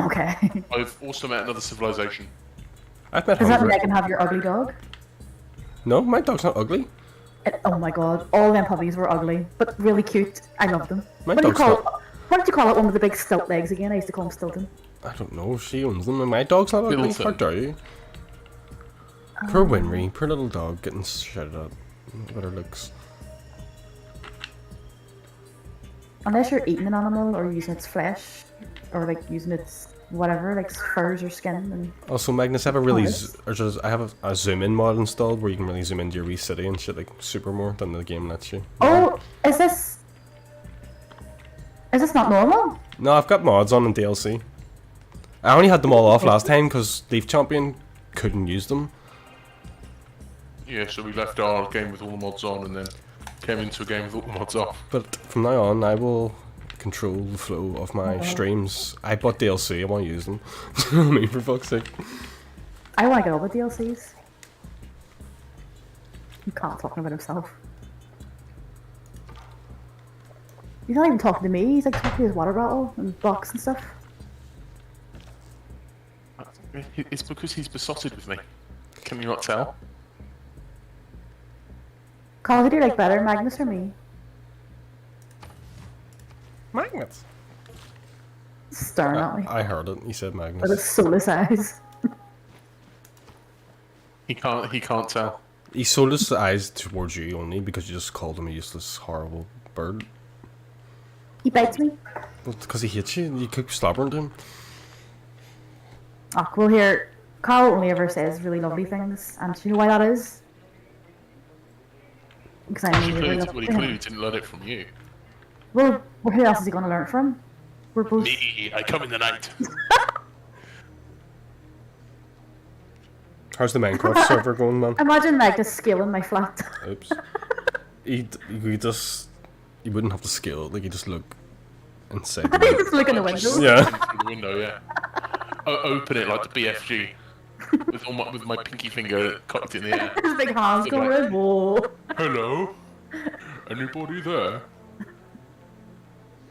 Okay. I've also met another civilization. I've met Does that mean I Hungry. can have your ugly dog? No, my dog's not ugly. Oh my god, all them puppies were ugly, but really cute. I loved them. My What do you dog's call not- What did you call it? One with the big stilt legs again? I used to call him Stilton. I don't know. She owns them, and my dog's not ugly. Middleton. How dare you? Poor Winry. Poor little dog getting shouted at. Look at her looks. Unless you're eating an animal or using its flesh, or like using its whatever, like furs or skin. And Also, Magnus, I have a really Nice. I have a zoom in mod installed where you can really zoom into your wee city and shit like super more than the game lets you. oh, is this not normal? No, I've got mods on in DLC. I only had them all off last time because Leaf Champion couldn't use them. Yeah, so we left our game with all the mods on and then came into a game with all the mods off. But from now on, I will control the flow of my streams. I bought DLC. I want to use them. I mean, for fuck's sake. I want to get all the DLCs. He can't talking about himself. He's not even talking to me. He's like talking to his water bottle and box and stuff. It's because he's besotted with me. Can you not tell? Carl, who do you like better, Magnus or me? Magnets. Staring at me I heard it. He said with Magnus. his soulless eyes. He can't tell. He sold his eyes towards you only because you just called him a useless, horrible bird. He bites me. Because he hates you. You keep slobbering to him. Oh, well here, Carl only ever says really lovely things, and do you know why that is? Because I'm He really clearly, lovely. well, he clearly didn't learn it from you. Well, who else is he going to learn it from? We're both. Me, I come in the night. How's the Minecraft server going, man? Imagine like just scaling my flat. Oops. You wouldn't have to scale it. Like, you just look inside. the Just look in the window. Yeah. Through the window, yeah. Open it like the BFG. with my pinky finger cocked in the air. His big hands going around. Whoa. Hello? Anybody there?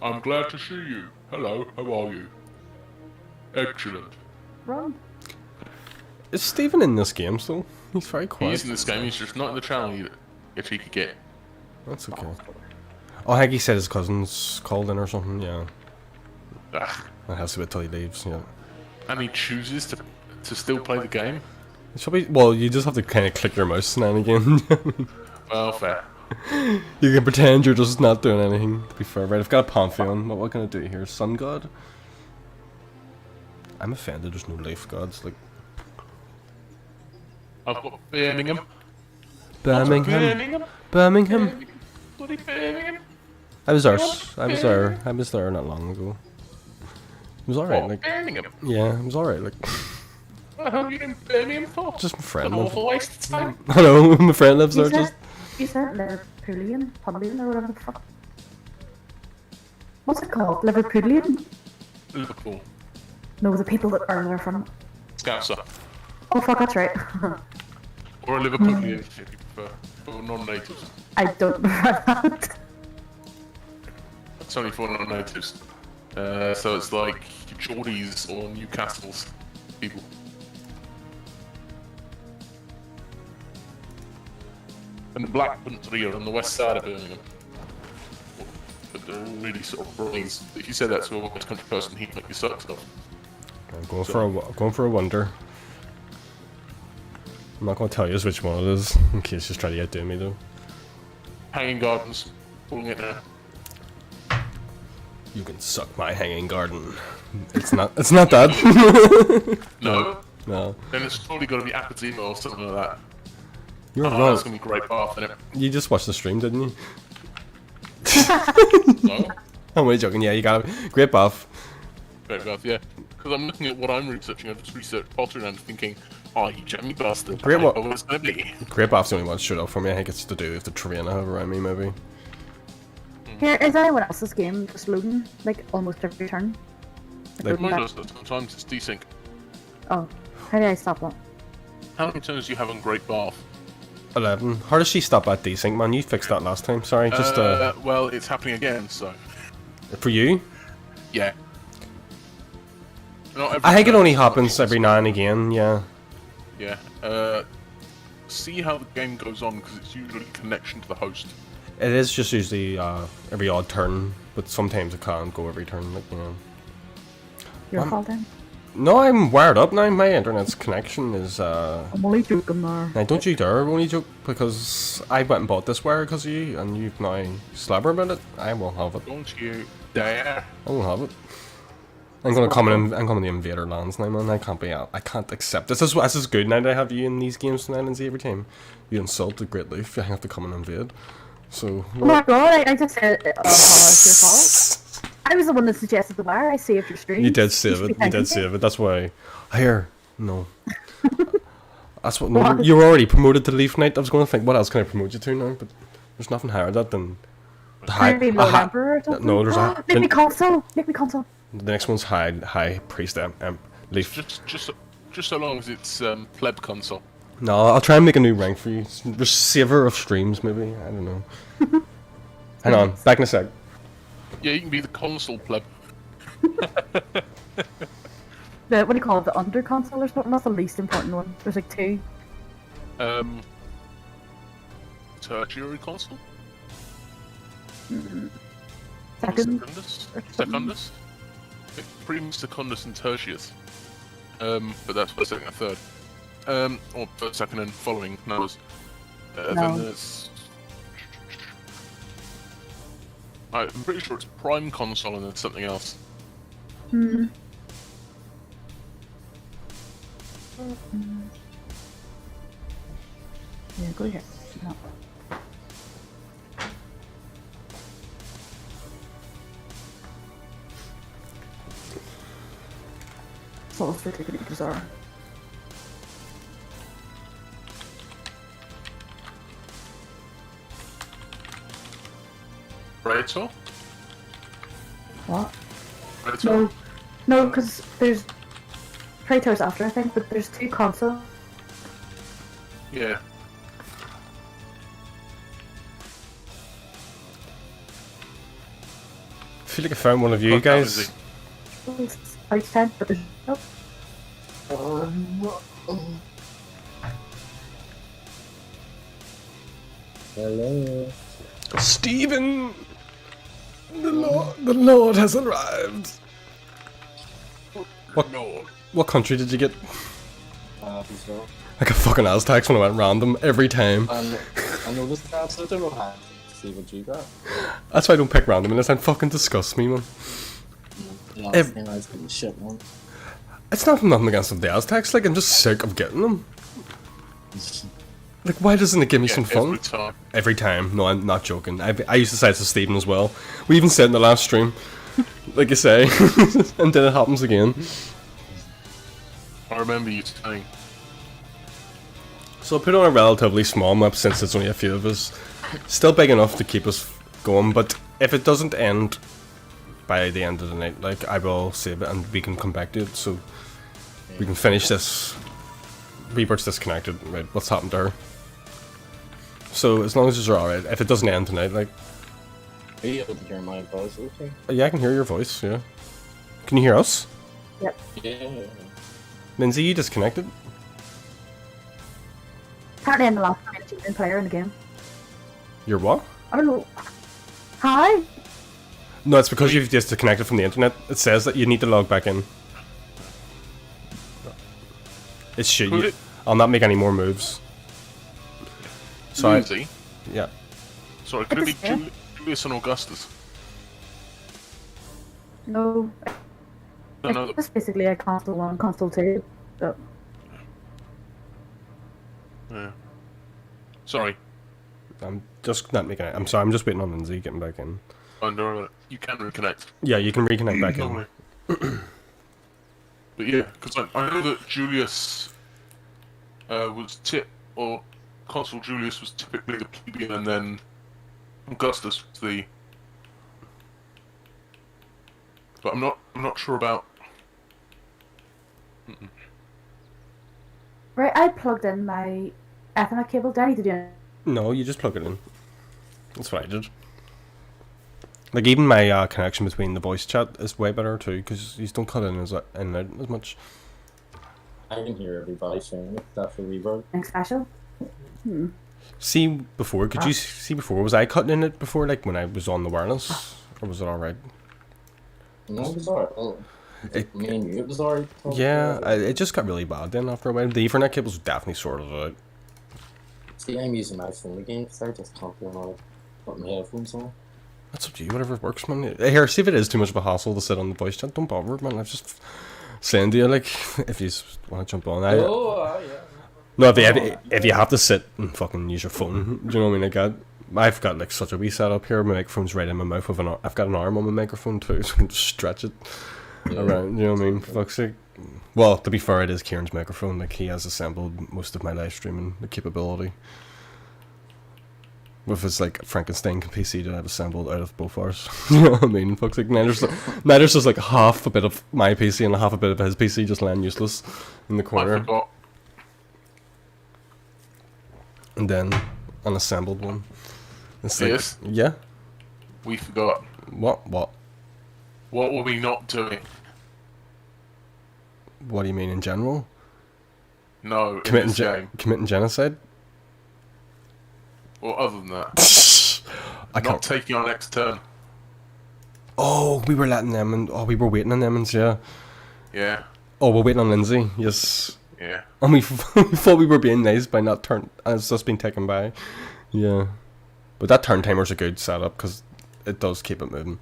I'm glad to see you. Hello, how are you? Excellent. Run. Is Stephen in this game still? He's very He quiet. is in this game, he's just not in the channel yet. If he could get. That's okay. Oh, Haggy said his cousin's called in or something. Yeah. Ah. That has to wait till he leaves. Yeah. And he chooses to still play the game? It's probably, well, you just have to kind of click your mouse now and again. Well, fair. You can pretend you're just not doing anything, to be fair. Right, I've got a Pantheon. What can I do here? Sun God? I'm offended there's no life gods. Like, I've got Birmingham. Birmingham. Birmingham. Bloody Birmingham. I was there. I was there not long ago. It was alright. What, Like, Birmingham? yeah, it was alright. Like, What the hell are you in Birmingham for? just my friend. An awful waste of time. I know my friend lives there. Just You said Liverpoolian, Pudlian, or whatever the fuck. What's it called? Liverpoolian? Liverpool. No, the people that are there from. Scouser. Oh fuck, that's right. Or a Liverpoolian if you prefer. For non-natives. I don't remember that. It's only for non-natives. So it's like Geordies or Newcastle's people. And the Black Country are on the west side of Birmingham. But they're all really sort of Broadleys. If you said that to a West Country person, he'd make you socks off. I'm going for a wonder. I'm not going to tell you which one it is in case you try to outdo me though. Hanging Gardens, pulling it now. You can suck my hanging garden. It's not. It's not that. No. No. Then it's probably got to be Apatema or something like that. You're Oh, wrong. that's going to be great bath, isn't it? You just watched the stream, didn't you? No? I'm only joking. Yeah, you got it. Great buff. Great bath, yeah. Because I'm looking at what I'm researching. I've just researched Potter and I'm thinking, oh, you jammy bastard. Great I know what- what it's going to be. Great buff's the only one that stood up for me. I think it's to do with the terrain I have around me, maybe. Here, is anyone else's game just loading, like, almost every turn? Like, loading Mine back- does that. Sometimes it's desync. Oh, how do I stop that? How many turns do you have on Great Bath? 11. How does she stop at desync, man? You fixed that last time. Sorry, just Well, it's happening again, so for you. yeah. Not every I think it turn, only but happens every now and again. Yeah. Yeah. See how the game goes on because it's usually connection to the host. It is just usually every odd turn, but sometimes it can't go every turn. Like, you know. Your fault then? No, I'm wired up now. My internet's connection is. I'm only joking there. Now, don't you dare only joke because I went and bought this wire because of you, and you've now slabber about it. I won't have it. Don't you dare! I won't have it. I'm gonna come in. I'm coming to Invader Lands now, man. I can't be out. I can't accept this. This is good now that I have you in these games tonight and see every time you insult the Great Leaf, I have to come and invade. So. Oh my god, I just said, it's your fault. I was the one that suggested the wire. I saved your stream. You did save should it. be You thanking did me. save it. That's why. Here, no. That's what. No, you were already promoted to Leaf Knight. I was going to think, what else can I promote you to now? But there's nothing higher than that than the Maybe Lord Emperor or something. No, there's a. Make me console. Make me console. The next one's high priest Leaf. Just so long as it's pleb console. No, I'll try and make a new rank for you. Just saver of streams, maybe. I don't know. Hang on, back in a sec. Yeah, you can be the console pleb. What do you call it? The under console or something? That's the least important one. There's like two. Tertiary console. Second. Secundus. or something. Secundus. Primus, secundus, and tertius. But that's for second and third. Or first, second, and following numbers. No. Then there's. I'm pretty sure it's prime console and then something else. Hmm. Yeah, go here. No. So let's take it bizarre. Rachel? What? Rachel? No, no, because there's Praetor's after I think, but there's two console. Yeah. I feel like I found one of you Fuck, that guys. was Out 10, but there's nope. Hello. Stephen! The Lord has arrived. What country did you get? Brazil. Like a fucking Aztecs when I went random every time. And I noticed that, so I don't know how to see what you got. That's why I don't pick random unless it fucking disgusts me, man. Last Ev- thing I was getting shit one. It's not nothing against the Aztecs, like I'm just sick of getting them. Like, why doesn't it give me Yeah, some fun? every time. Every time. No, I'm not joking. I used to say it to Stephen as well. We even said in the last stream, like I say, and then it happens again. I remember you saying. So I put on a relatively small map since it's only a few of us. Still big enough to keep us going, but if it doesn't end by the end of the night, like, I will save it and we can come back to it, so we can finish this. Reaper's disconnected, right? What's happened to her? So as long as you're alright, if it doesn't end tonight, like, Are you able to hear my voice okay? yeah, I can hear your voice. Yeah, can you hear us? Yep. Yeah. Lindsay, you disconnected? Apparently I'm the last Argentinian player in the game. You're what? I don't know. Hi? No, it's because you've disconnected from the internet. It says that you need to log back in. It's shit. Could it- I'll not make any more moves. So Lindsay? yeah. Sorry, could it be What is it? Julius and Augustus? No. No, no, It's just basically a console 1, console 2. So, yeah. Sorry. I'm just not making it. I'm sorry. I'm just waiting on Lindsay getting back in. Oh, no, you can reconnect. Yeah, you can reconnect back in. Normally. But yeah, because I know that Julius was or Consul Julius was typically the plebeian, and then Augustus was the. But I'm not sure about. right, I plugged in my Ethernet cable. Do I need to do it? No, you just plug it in. That's what I did. Like, even my connection between the voice chat is way better too, because you don't cut in in and out as much. I can hear everybody saying it. That's for reverb. Anything special? See before? Could you see before? Was I cutting in it before, like when I was on the wireless, or was it all right? No, it was alright. Well, me and you, it was alright. Yeah, it just got really bad then after a while. The Ethernet cables definitely sorted it out. See, I'm using my phone again because I just can't put my headphones on. That's up to you, whatever works, man. Here, see if it is too much of a hassle to sit on the voice chat. Don't bother, man. I'm just saying to you, like, if you want to jump on. Yeah. No, if you have to sit and fucking use your phone, do you know what I mean? Like, I've got like such a wee setup here. My microphone's right in my mouth. I've got an arm on my microphone too, so I can just stretch it around. You know what I mean? For fuck's sake. Well, to be fair, it is Kieran's microphone. Like, he has assembled most of my live streaming capability with his like Frankenstein PC that I've assembled out of both ours. You know what I mean? Fuck's sake. Neither's just like half a bit of my PC and half a bit of his PC just lying useless in the I corner. forgot. And then an assembled one. It's like, Yes. yeah. We forgot. What? What were we not doing? What do you mean in general? No, in this game. Committing genocide? Or other than that. I Not can't. taking our next turn. Oh, we were letting them in. Oh, we were waiting on them, yeah. Yeah. Oh, we're waiting on Lindsay. Yes. Yeah. And we thought we were being nice by not as just being taken by. Yeah. But that turn timer's a good setup because it does keep it moving.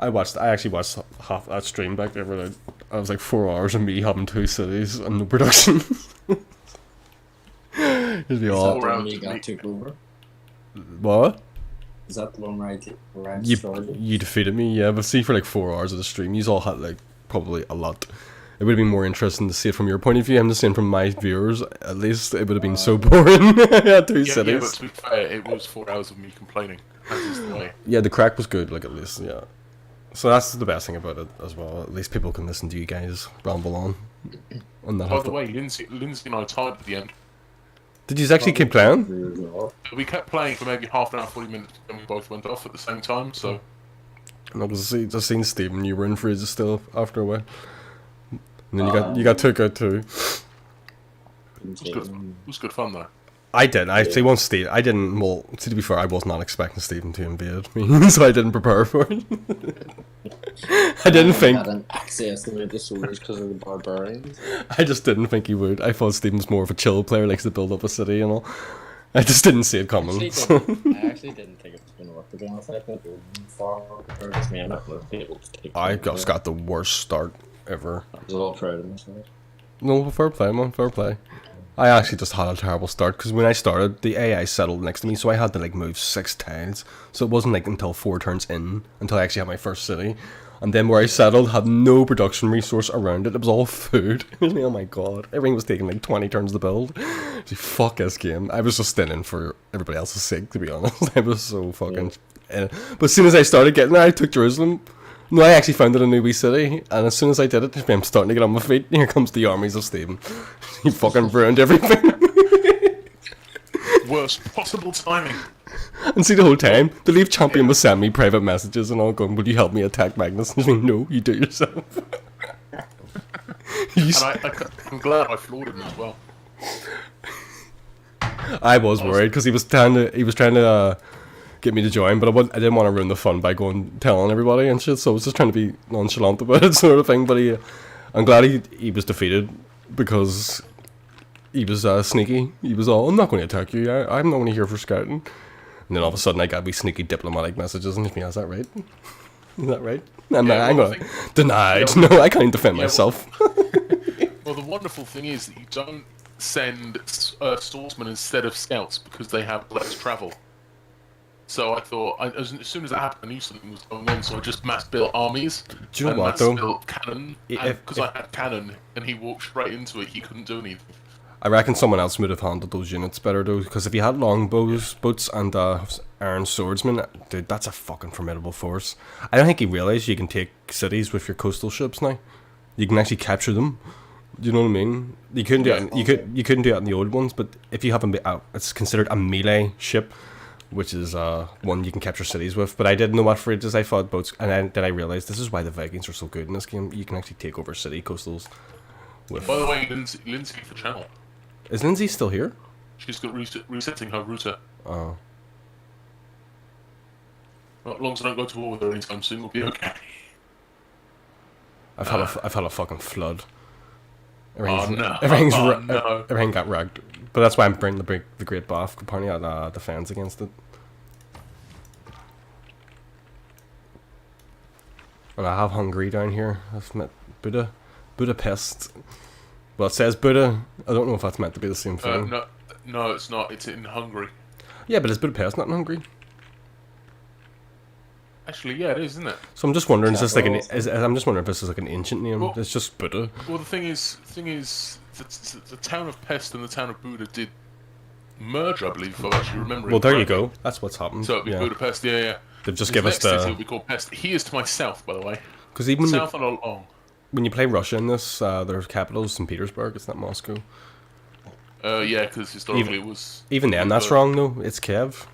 I actually watched half that stream back there where I was like 4 hours of me having 2 cities and no production. It'd be Is that all. the one around you got me. took over? What? Is that the one where I You started? you defeated me, yeah. But see, for like 4 hours of the stream, you all had like probably a lot. It would have been more interesting to see it from your point of view. I'm just saying from my viewers, at least it would have been so boring. Yeah, 2 Yeah, cities. but to be fair, it was 4 hours of me complaining. That is the way. Yeah, the crack was good, like, at least, yeah. So that's the best thing about it as well. At least people can listen to you guys ramble on. And not By have the to... way, Lindsay and I tied at the end. Did you actually keep playing? We kept playing for maybe half an hour, 40 minutes, and we both went off at the same time, so... No, because I just seen Stephen, you were in freezes still after a while. And then you got took out too. It was good fun, though. I did. I actually once Steve. I didn't. Well, to be fair, I was not expecting Stephen to invade me, so I didn't prepare for it. I didn't think. I hadn't access to the soldiers because of the barbarians. I just didn't think he would. I thought Stephen's more of a chill player, likes to build up a city and all. I just didn't see it coming. I actually didn't think it was going to work, to be honest. I thought it was far or just me. I'm not going to be able to take I it. just got the worst start ever. I was all proud of myself. No, fair play, man. Fair play. I actually just had a terrible start because when I started, the AI settled next to me, so I had to like move 6 tiles. So it wasn't like until 4 turns in until I actually had my first city, and then where I settled had no production resource around it. It was all food. Oh my god, everything was taking like 20 turns to build. Fuck this game. I was just in for everybody else's sake, to be honest. I was so fucking. But as soon as I started getting there, I took Jerusalem. No, I actually founded a new wee city, and as soon as I did it, I'm starting to get on my feet. Here comes the armies of Stephen. He fucking ruined everything. Worst possible timing. And see, the whole time, the Leaf champion was sending me private messages and all going, "Will you help me attack Magnus?" And I mean, "No, you do it yourself." And I'm glad I floored him as well. I was worried because he was trying to get me to join, but I didn't want to ruin the fun by going telling everybody and shit. So I was just trying to be nonchalant about it, sort of thing. But I'm glad he was defeated because he was sneaky. He was all, "I'm not going to attack you. I'm only here for scouting." And then all of a sudden, I got these sneaky diplomatic messages, and me, "Is that right? Is that right?" I'm going denied. Yeah, No, I can't defend myself. Well, the wonderful thing is that you don't send swordsmen instead of scouts because they have less travel. So I thought, as soon as that happened, I knew something was going on, so I just mass built armies. Do you know and what, mass though? built cannon. Because I had cannon, and he walked straight into it, he couldn't do anything. I reckon someone else would have handled those units better, though, because if you had longbows, boats, and iron swordsmen, dude, that's a fucking formidable force. I don't think you realise you can take cities with your coastal ships now. You can actually capture them. Do you know what I mean? You couldn't do it. You couldn't do it in the old ones, but if you have it's considered a melee ship, which is one you can capture cities with. But I didn't know what for ages. I thought boats, and then I realised this is why the Vikings are so good in this game. You can actually take over city coastals. With. By the way, Lindsay for channel. Is Lindsay still here? She's got resetting her router. Oh. Well, as long as I don't go to war with her anytime soon, we'll be okay. I've had a fucking flood. No. Everything got wrecked. But that's why I'm bringing the Great Bath. Apparently, I defends against it. And I have Hungary down here. I've met Budapest. Well, it says Buddha. I don't know if that's meant to be the same thing. No, it's not. It's in Hungary. Yeah, but is Budapest not in Hungary? Actually, yeah, it is, isn't it? So I'm just wondering, I'm just wondering if this is like an ancient name. Well, it's just Buddha. Well, the thing is, the town of Pest and the town of Buda did merge, I believe, if I actually remember. Well, there you go. That's what's happened. So it'd be Budapest, yeah. They've just given us the. Next city will be called Pest. He is to my south, by the way. Because even south and along. When you play Russia in this, their capital is St. Petersburg. It's not Moscow. Yeah, because historically it was. Even then, that's wrong though. It's Kiev.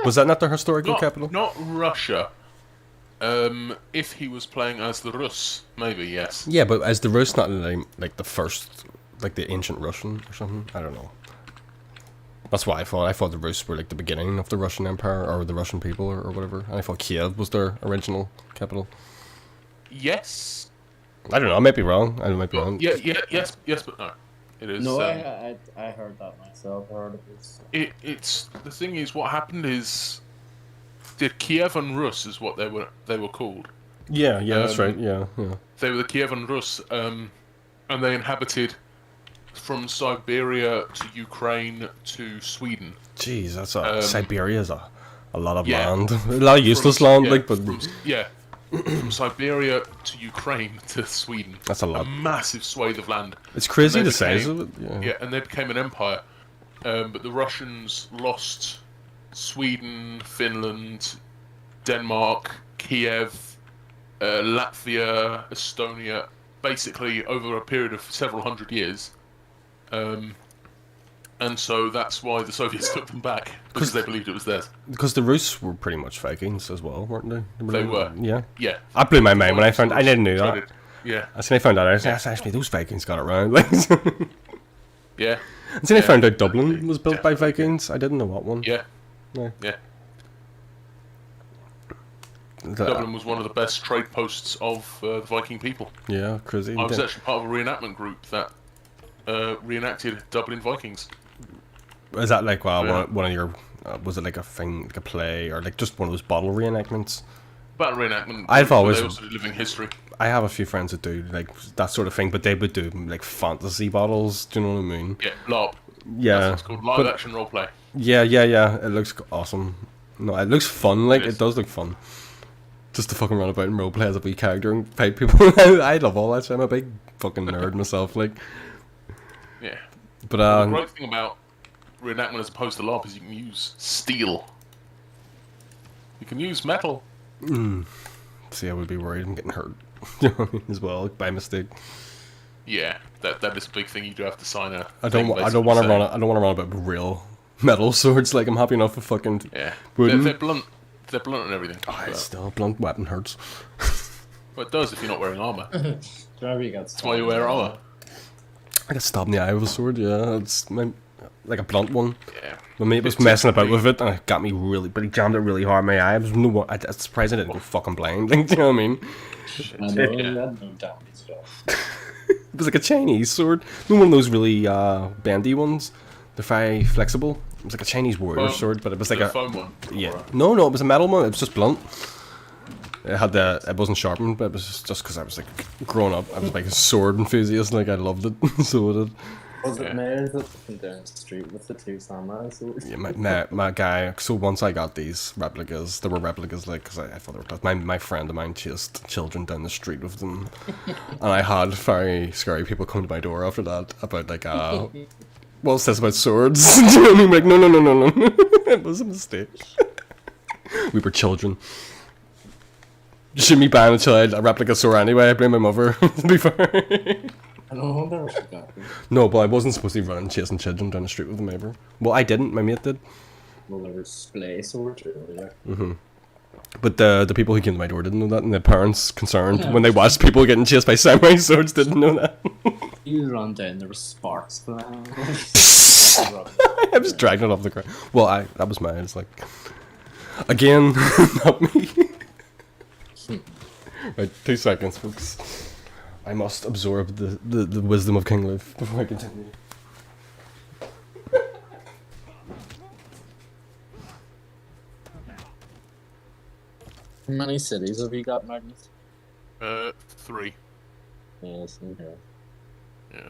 Was that not the historical capital? Not Russia. If he was playing as the Rus, maybe yes. Yeah, but as the Rus, not like the first, like the ancient Russian or something. I don't know. That's what I thought. I thought the Rus were like the beginning of the Russian Empire or the Russian people or whatever. And I thought Kiev was their original capital. Yes. I don't know. I might be wrong. I might be wrong. Yes, but no. It is. No, I heard that myself. I heard it was. It's the thing is, what happened is, the Kievan Rus is what they were called. Yeah, that's right. Yeah. They were the Kievan Rus, and they inhabited from Siberia to Ukraine to Sweden. Jeez, that's Siberia is a lot of land, a lot of useless land, from Siberia to Ukraine to Sweden. That's a lot. A massive swathe of land. It's crazy the size of it. Yeah, and they became an empire. But the Russians lost Sweden, Finland, Denmark, Kiev, Latvia, Estonia, basically over a period of several hundred years. And so that's why the Soviets took them back, because they believed it was theirs. Because the Rus were pretty much Vikings as well, weren't they? They were. Yeah. Yeah. I blew my mind when I found. I didn't know that. Yeah. As soon as I found out, I was like, actually, those Vikings got it right. Like, yeah. As soon as I found out Dublin was built by Vikings, I didn't know what one. Yeah. Yeah. Dublin was one of the best trade posts of the Viking people. Yeah, crazy. I was actually part of a reenactment group that reenacted Dublin Vikings. Is that like one of your? Was it like a thing, like a play, or like just one of those bottle reenactments? Battle reenactment. I've always. They also did living history. I have a few friends that do like that sort of thing, but they would do like fantasy battles. Do you know what I mean? Yeah, LARP. Yeah, That's what it's called. Live action roleplay. yeah. It looks awesome. No, it looks fun. Like It is. it does look fun. Just to fucking run about and roleplay as a wee character and fight people. I love all that shit. I'm a big fucking nerd myself. Like, Yeah. but The great thing about reenactment as opposed to LARP is you can use steel. You can use metal. see, I would be worried I'm getting hurt. You know what I mean? As well, like, by mistake. Yeah, that is a big thing. You do have to sign a. I don't want to run. I don't want to run about with real metal swords. Like I'm happy enough with fucking. Yeah, wooden. they're blunt. They're blunt and everything. Oh, but- it's still a blunt weapon hurts. Well, it does if you're not wearing armor. Whenever you got That's why you wear armor. I got stabbed in the eye with a sword. Yeah, it's like a blunt one. Yeah. My mate was It's messing about typically- with it, and it got me really. But he jammed it really hard in my eye. I was I'm surprised I didn't go fucking blind. Like, do you know what I mean? I know, Yeah. you had no damage at all. It was like a Chinese sword. You know, one of those really bendy ones. They're very flexible. It was like a Chinese warrior Foam. sword, but it was like The a foam one. yeah. No, it was a metal one. It was just blunt. It wasn't sharpened, but it was just because I was like growing up. I was like a sword enthusiast. Like I loved it, so I did. Was Yeah. it Mayor that went down the street with the two samurai swords? Yeah, my guy. So once I got these replicas, there were replicas like because I thought they were tough. My friend of mine chased children down the street with them, and I had very scary people come to my door after that about like what's this about swords? Do you know what I mean? Like no, it was a mistake. We were children. You shouldn't be buying a child a replica sword anyway. I blame my mother. To be fair. I don't wonder what you got. No, but I wasn't supposed to be running chasing children down the street with them ever. Well, I didn't. My mate did. Well, there was splay swords earlier. But the people who came to my door didn't know that, and the parents concerned when they watched people getting chased by samurai swords didn't know that. You run down, there were sparks flying. I was dragging it off the ground. Well, that was mine. It's like, again, not me. Right, 2 seconds, folks. I must absorb the wisdom of King Leif before I continue. How many cities have you got, Magnus? 3. Yes, okay. Yeah.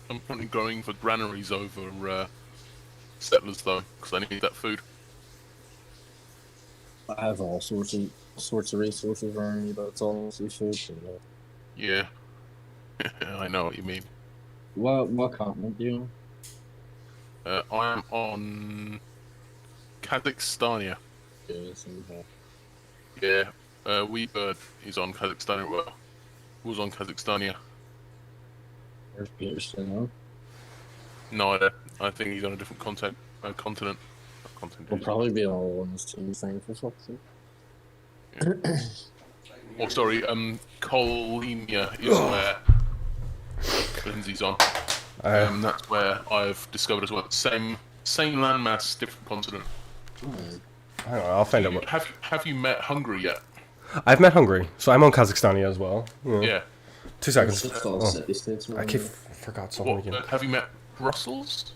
I'm currently going for granaries over settlers though, because I need that food. I have all sorts of resources around me, but it's all mostly food. So, Yeah. I know what you mean. what continent do you know? I am on Kazakhstania. Yes, okay. Yeah. Weebird is on Kazakhstania. Well, was on Kazakhstania. Where's Peterson, no? No idea. I think he's on a different continent. We'll probably be all on this team thing for fuck's sake. Oh, sorry. Kolemia is where Lindsay's on. That's where I've discovered as well. Same landmass, different continent. I don't know. I'll find out what. Have you met Hungary yet? I've met Hungary, so I'm on Kazakhstania as well. Yeah. 2 It's seconds. just all Oh, city states. I forgot something What? again. Have you met Brussels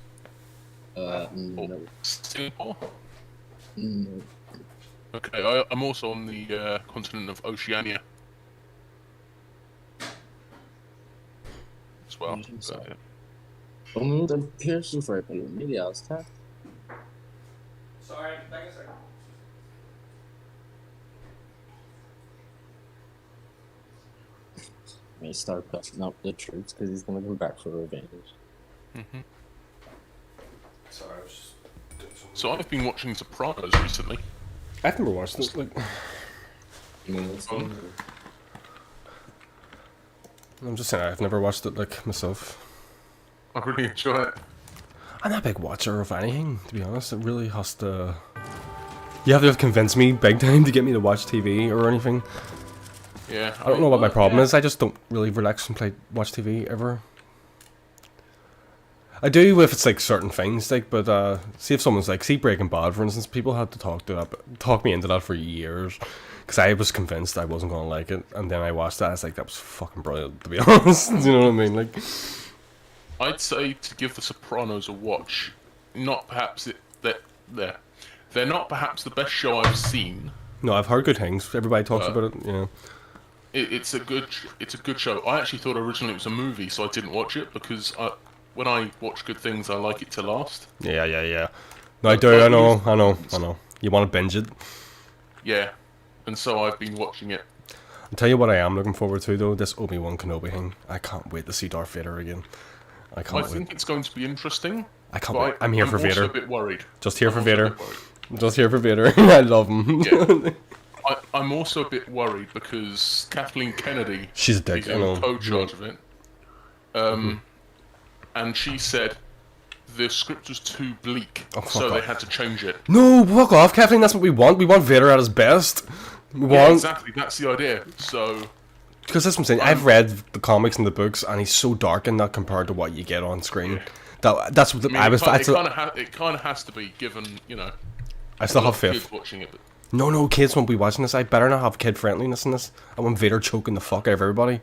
or No. Singapore? No. Okay, I'm also on the continent of Oceania as well. Interesting. But, Oh no, the Pearson's right below me, the Aztec. Sorry, back a second. May start putting up the troops because he's gonna come back for revenge. Sorry, I was just doing something. so I've been watching Sopranos recently. I've never watched this. Like, I'm just saying, I've never watched it like myself. I really enjoy it. I'm not a big watcher of anything, to be honest. It really has to. You have to convince me big time to get me to watch TV or anything. Yeah. I don't know what my problem is. I just don't really relax and watch TV ever. I do if it's like certain things, like, but see if someone's like, see Breaking Bad, for instance, people had to talk me into that for years, because I was convinced I wasn't gonna like it, and then I watched that. I was like, that was fucking brilliant, to be honest. You know what I mean? Like, I'd say to give The Sopranos a watch. Not perhaps they're not perhaps the best show I've seen, No, I've heard good things. Everybody talks about it. Yeah. It's a good show. I actually thought originally it was a movie, so I didn't watch it because when I watch good things, I like it to last. Yeah. No, I do. I know. You want to binge it? Yeah, and so I've been watching it. I'll tell you what I am looking forward to though. This Obi-Wan Kenobi thing. I can't wait to see Darth Vader again. I can't I wait. think it's going to be interesting. I can't but wait. I'm here for Vader. I'm also a bit worried. Just here for I'm also a Vader. bit worried. Just here for Vader. I love him. Yeah. I'm also a bit worried because Kathleen Kennedy She's a dick. is I in know. co-charge of it. And she said the script was too bleak, Oh, fuck so they off. had to change it. No, fuck off, Kathleen. That's what we want. We want Vader at his best. We Yeah, want exactly. That's the idea. So because that's what I'm saying. I've read the comics and the books, and he's so dark in that compared to what you get on screen. That's what I was. It kind of has to be given. I still a lot have of faith. kids watching it. But No, kids won't be watching this. I better not have kid friendliness in this. I want Vader choking the fuck out of everybody.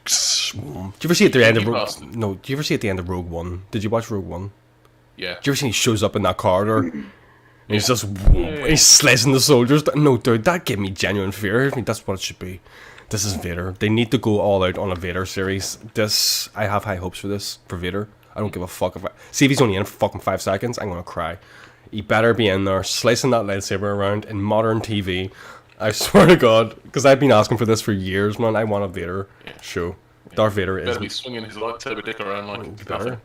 Do you ever see at the end of You Rogue? bastard. No, do you ever see at the end of Rogue One? Did you watch Rogue One? yeah, Do you ever see he shows up in that corridor? And he's just he's slicing the soldiers. No, dude, that gave me genuine fear. I mean, that's what it should be. This is Vader. They need to go all out on a Vader series. I have high hopes for this for Vader. I don't give a fuck see if he's only in for fucking 5 seconds. I'm gonna cry. He better be in there slicing that lightsaber around in modern TV. I swear to God, because I've been asking for this for years, man. I want a Vader show. Darth Vader is better be swinging his lightsaber dick around like better.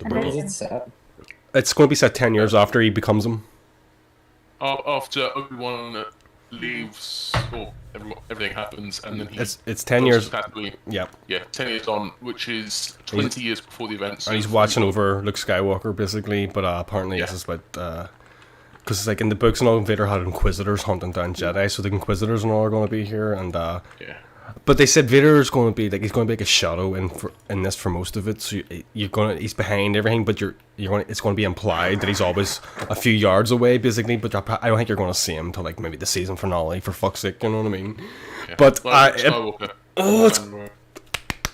nothing. And Is then- it set? It's going to be set 10 years after he becomes him. After Obi-Wan leaves, or everything happens, and then he It's 10 years. has to be, Yeah. 10 years on, which is 20 years before the events. And he's of- watching over Luke Skywalker, basically, but apparently Yeah. this is what... Because it's like in the books and all, Vader had Inquisitors hunting down Jedi, so the Inquisitors and all are going to be here, and... Yeah. But they said Vader is going to be like he's going to be like a shadow in this for most of it. So he's behind everything, but it's going to be implied that he's always a few yards away, basically. But I don't think you're going to see him till like maybe the season finale, for fuck's sake. You know what I mean? Yeah. But Like Skywalker.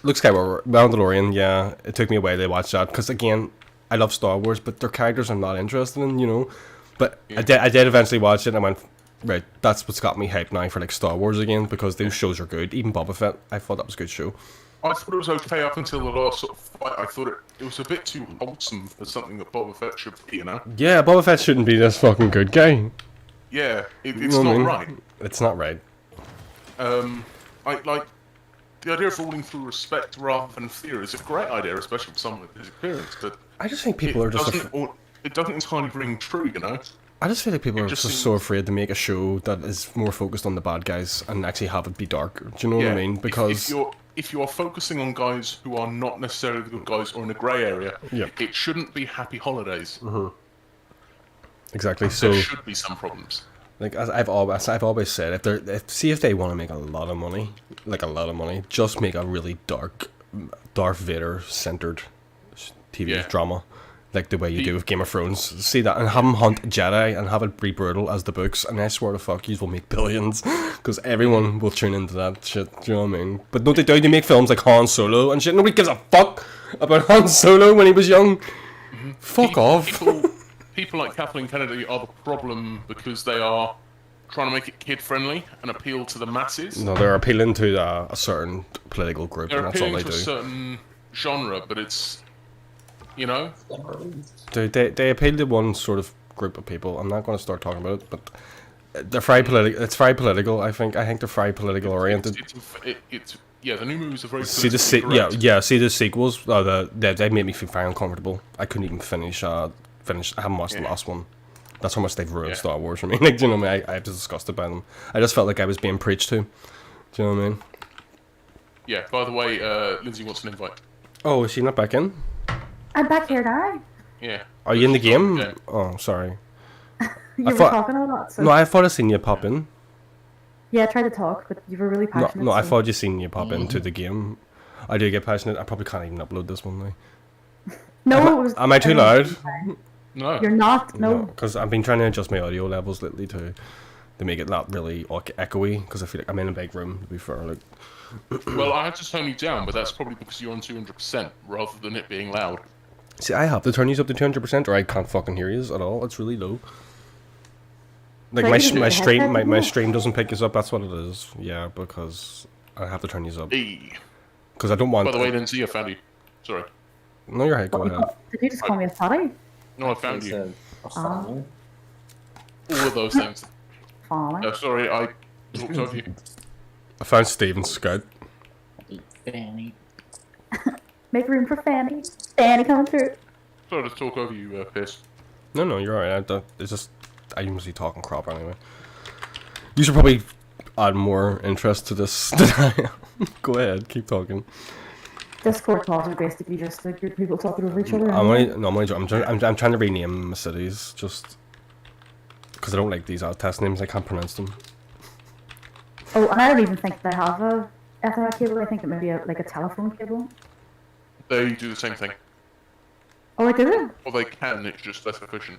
Luke Skywalker, Mandalorian, yeah, it took me a while to watch that because again, I love Star Wars, but their characters I'm not interested in, you know. But I did eventually watch it, and I went, right, that's what's got me hyped now for like Star Wars again because those shows are good. Even Boba Fett, I thought that was a good show. I thought it was okay up until the last sort of fight. I thought it was a bit too wholesome for something that Boba Fett should be, Yeah, Boba Fett shouldn't be this fucking good guy. Yeah, it's You know what I not mean? right. It's not right. I like the idea of ruling through respect rather than fear is a great idea, especially for someone with his experience. But I just think people are just. it doesn't entirely ring true, I just feel like people are just just seems- so afraid to make a show that is more focused on the bad guys and actually have it be dark. Do you know what I mean? Because if you're focusing on guys who are not necessarily the good guys or in a grey area, Yeah. it shouldn't be happy holidays. exactly. So There should be some problems. like as I've always said, if they want to make a lot of money, just make a really dark, Darth Vader centered TV Yeah. drama. Like the way you do with Game of Thrones. See that and have him hunt Jedi and have it be brutal as the books. And I swear to fuck, you will make billions because everyone will tune into that shit. Do you know what I mean? But don't they do? They make films like Han Solo and shit. Nobody gives a fuck about Han Solo when he was young. Fuck off. People like Kathleen Kennedy are the problem because they are trying to make it kid friendly and appeal to the masses. No, they're appealing to a certain political group, They're and that's all appealing they to a do. certain genre, but it's They appeal to one sort of group of people. I'm not going to start talking about it, but they're very political. It's very political. I think they're very political oriented. Yeah, the new movies are very See the politically correct. yeah. See the sequels. They made me feel very uncomfortable. I couldn't even finish. I haven't watched the last one. That's how much they've ruined Yeah. Star Wars for me. Like, do you know what I mean? I'm just disgusted by them. I just felt like I was being preached to. Do you know what I mean? Yeah, by the way, Lindsay wants an invite. Oh, is she not back in? I'm back here now. Yeah. Are you in the game? Yeah. Oh, sorry. You were thought- talking a lot, so No, I thought I seen you pop in. yeah, I tried to talk, but you were really No, passionate. no, I so- thought you seen you pop into the game. I do get passionate. I probably can't even upload this one now. No, it was. Am I too loud? No. You're not. No. Because I've been trying to adjust my audio levels lately to make it not really echoey. Because I feel like I'm in a big room. To be fair, like Well, I had to turn you down, but that's probably because you're on 200% rather than it being loud. see, I have to turn these up to 200%, or I can't fucking hear you at all. It's really low. Like But my you can do my the stream headset, my yeah. stream doesn't pick us up. That's what it is. Yeah, because I have to turn these up Hey. because I don't want. By the way, Lindsay, I found you. Sorry. No, you're right. Go ahead. Did you just call me a fatty? No, I found He you. said, a farmer? All of those things. Farmer. Sorry, I talked over you. I found Steven Scout. Fanny. Make room for Fanny. Fanny coming through. Sorry to talk over you, Pierce. No, you're alright. It's just I usually talking crap anyway. You should probably add more interest to this than I am. Go ahead, keep talking. Discord calls are basically just like your people talking over each other. I'm trying to rename my cities just because I don't like these test names. I can't pronounce them. Oh, and I don't even think they have a Ethernet cable. I think it may be like a telephone cable. They do the same thing. Oh, I do. Or they can, it's just less efficient.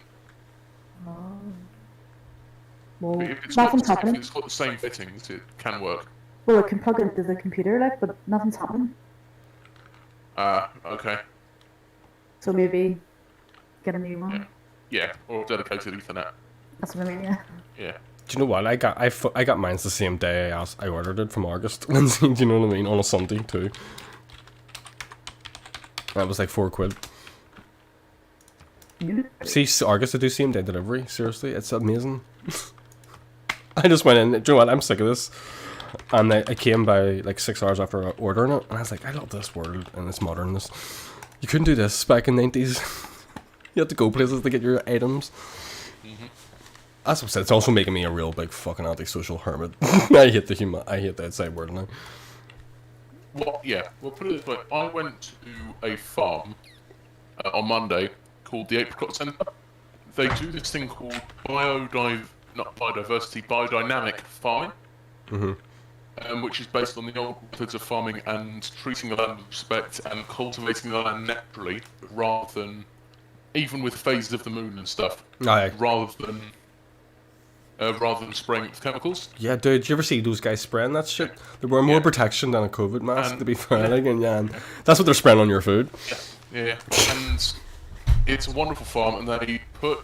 Well, If it's got, nothing's if happening. it's got the same fittings, it can work. Well, it can plug into the computer, like, but nothing's happening. Okay. So maybe get a new one. Yeah, or dedicated Ethernet. That's what I mean. Yeah. Yeah. Do you know what? I got mine's the same day I ordered it from August. Do you know what I mean? On a Sunday too. That was like £4. See, Argus to do same day delivery. Seriously, it's amazing. I just went in. Do you know what? I'm sick of this. And I came by like 6 hours after ordering it, and I was like, I love this world and its modernness. You couldn't do this back in the 90s. You had to go places to get your items. That's what I said. It's also making me a real big fucking antisocial hermit. I hate the outside world now. Well, yeah. Well, put it this way. I went to a farm on Monday called the Apricot Centre. They do this thing called biodynamic farming, which is based on the old methods of farming and treating the land with respect and cultivating the land naturally, rather than even with phases of the moon and stuff, Aye. rather than spraying it with chemicals. Yeah, dude, did you ever see those guys spraying that shit? They wear more protection than a COVID mask, And- to be fair. Like, and that's what they're spraying on your food. Yeah, and it's a wonderful farm, and they put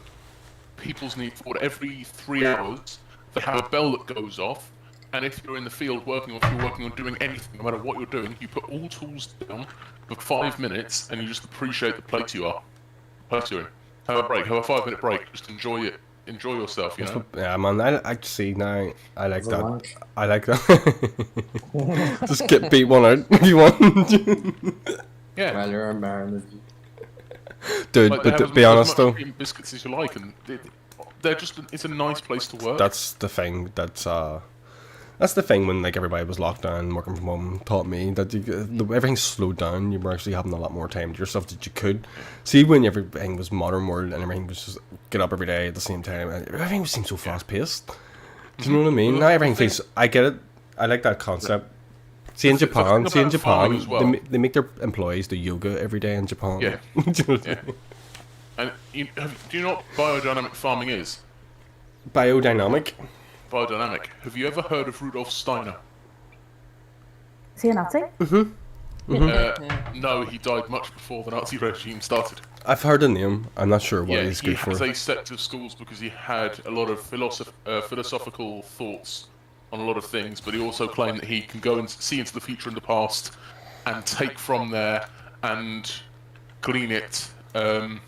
people's needs forward every 3 hours. They have a bell that goes off, and if you're in the field working, or if you're working on doing anything, no matter what you're doing, you put all tools down for 5 minutes, and you just appreciate the place you're in. Have a break, have a 5-minute break, just enjoy it. Enjoy yourself, you know? Yeah, man, I see now. I like As a that. lunch. I like that. Just get beat one out if you want. Yeah. While you're in Maryland. Dude, Like, they but have to as be honest much though, cream biscuits as you like, and they're just, it's a nice place to work. that's the thing. That's the thing when like everybody was locked down, working from home, taught me that everything's slowed down. You were actually having a lot more time to yourself that you could. See, when everything was modern world and everything was just get up every day at the same time, and everything seems so fast paced. Do you know what I mean? Now everything feels. I get it. I like that concept. See in The Japan, thing about farming as well. they make their employees do yoga every day in Japan. Yeah. Do you know what I Yeah. mean? And do you know what biodynamic farming is? Biodynamic. Biodynamic. Have you ever heard of Rudolf Steiner? Is he a Nazi? No, he died much before the Nazi regime started. I've heard the name. I'm not sure what Yeah, he's he good has for. a set of schools because he had a lot of philosophical thoughts on a lot of things, but he also claimed that he can go and see into the future and the past and take from there and glean it, and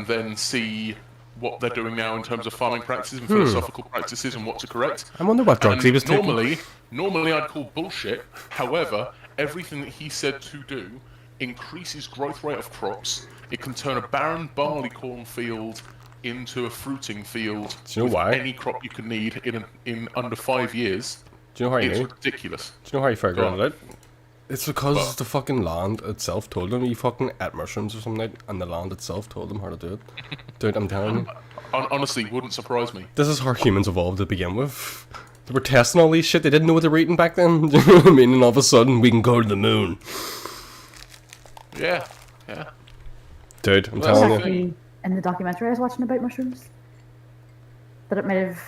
then see what they're doing now in terms of farming practices and philosophical practices and what to correct. I wonder what drugs And he was taking. normally I'd call bullshit. However, everything that he said to do increases growth rate of crops. It can turn a barren barley corn field into a fruiting field Do you know with why? any crop you can need in under 5 years. Do you know how he It's knew? ridiculous. Do you know how he figured Go on. it out? It's because What? the fucking land itself told him he fucking ate mushrooms or something, and the land itself told him how to do it. Dude, I'm telling you. Honestly, wouldn't surprise me. This is how humans evolved to begin with. They were testing all these shit, they didn't know what they were eating back then. Do you know what I mean? And all of a sudden, we can go to the moon. Yeah. Dude, I'm Well, telling that's you. the Actually, in the documentary I was watching about mushrooms, that it might have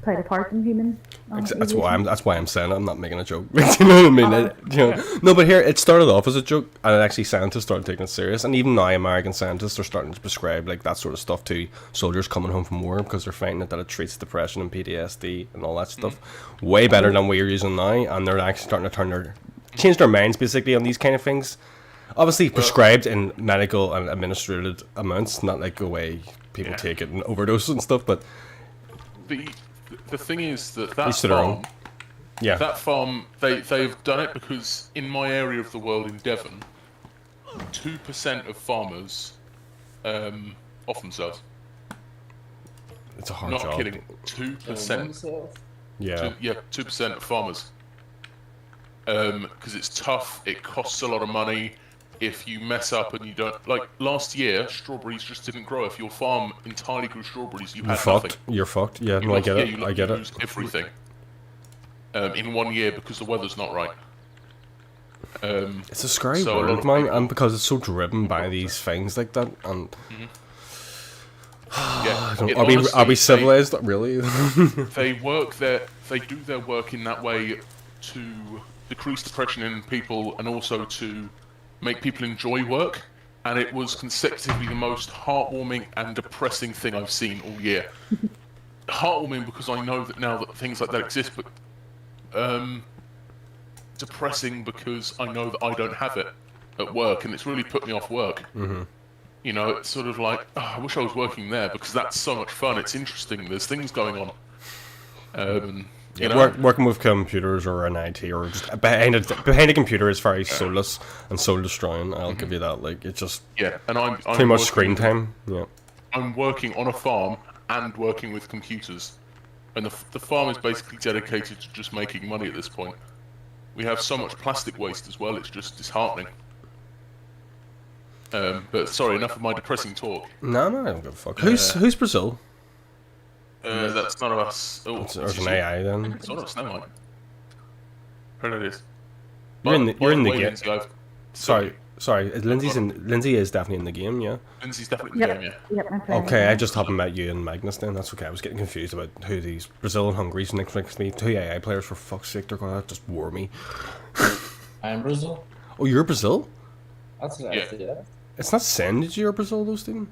played a part in human. That's why I'm saying it. I'm not making a joke. Do you know what I mean? No, but here it started off as a joke, and actually scientists started taking it serious. And even now, American scientists are starting to prescribe like that sort of stuff to soldiers coming home from war because they're finding that it treats depression and PTSD and all that stuff way better than we're using now. And they're actually starting to change their minds basically on these kind of things. Obviously prescribed in medical and administrated amounts, not like the way people take it and overdose and stuff. But the thing is that each to their own. that farm, they've done it because in my area of the world in Devon, 2% of farmers off themselves. It's a hard Not job. kidding. 2%. Yeah. 2% of farmers. Because it's tough. It costs a lot of money. If you mess up and you don't, like last year, strawberries just didn't grow. If your farm entirely grew strawberries, you You're had fucked. nothing. You're fucked. Yeah, You no, I lost- get yeah, it. you I get lose it. everything. In 1 year because the weather's not right. It's a scary So a lot world, of man, people- and because it's so driven by these things like that. And Yeah, are we honestly, civilized? Really? They do their work in that way to decrease depression in people and also to make people enjoy work. And it was consecutively the most heartwarming and depressing thing I've seen all year. Heartwarming because I know that now that things like that exist, but depressing because I know that I don't have it at work, and it's really put me off work. You know, it's sort of like, oh, I wish I was working there because that's so much fun. It's interesting. There's things going on. You know, Working with computers or an IT or just behind a computer is very soulless and soul destroying. I'll give you that. Like it's just yeah, and I'm too much working- screen time. Yeah. I'm working on a farm and working with computers, and the farm is basically dedicated to just making money at this point. We have so much plastic waste as well. It's just disheartening. But sorry, enough of my depressing talk. No, I don't give a fuck. Who's Brazil? That's none of us. Oh, It's an AI then. It's not us, never mind. Where it is. You're in the way, game. Lindsay, Sorry. Lindsay is definitely in the game. Yeah. Lindsay's definitely in the Yep. game, yeah. Yep, I'm playing. Okay, I just haven't met you and Magnus then. That's okay. I was getting confused about who these Brazil and Hungary's next to me. 2 AI players, for fuck's sake. They're gonna just war me. I am Brazil. Oh, you're Brazil? That's Yeah. actually yeah. It's not saying that you're Brazil though, Stephen.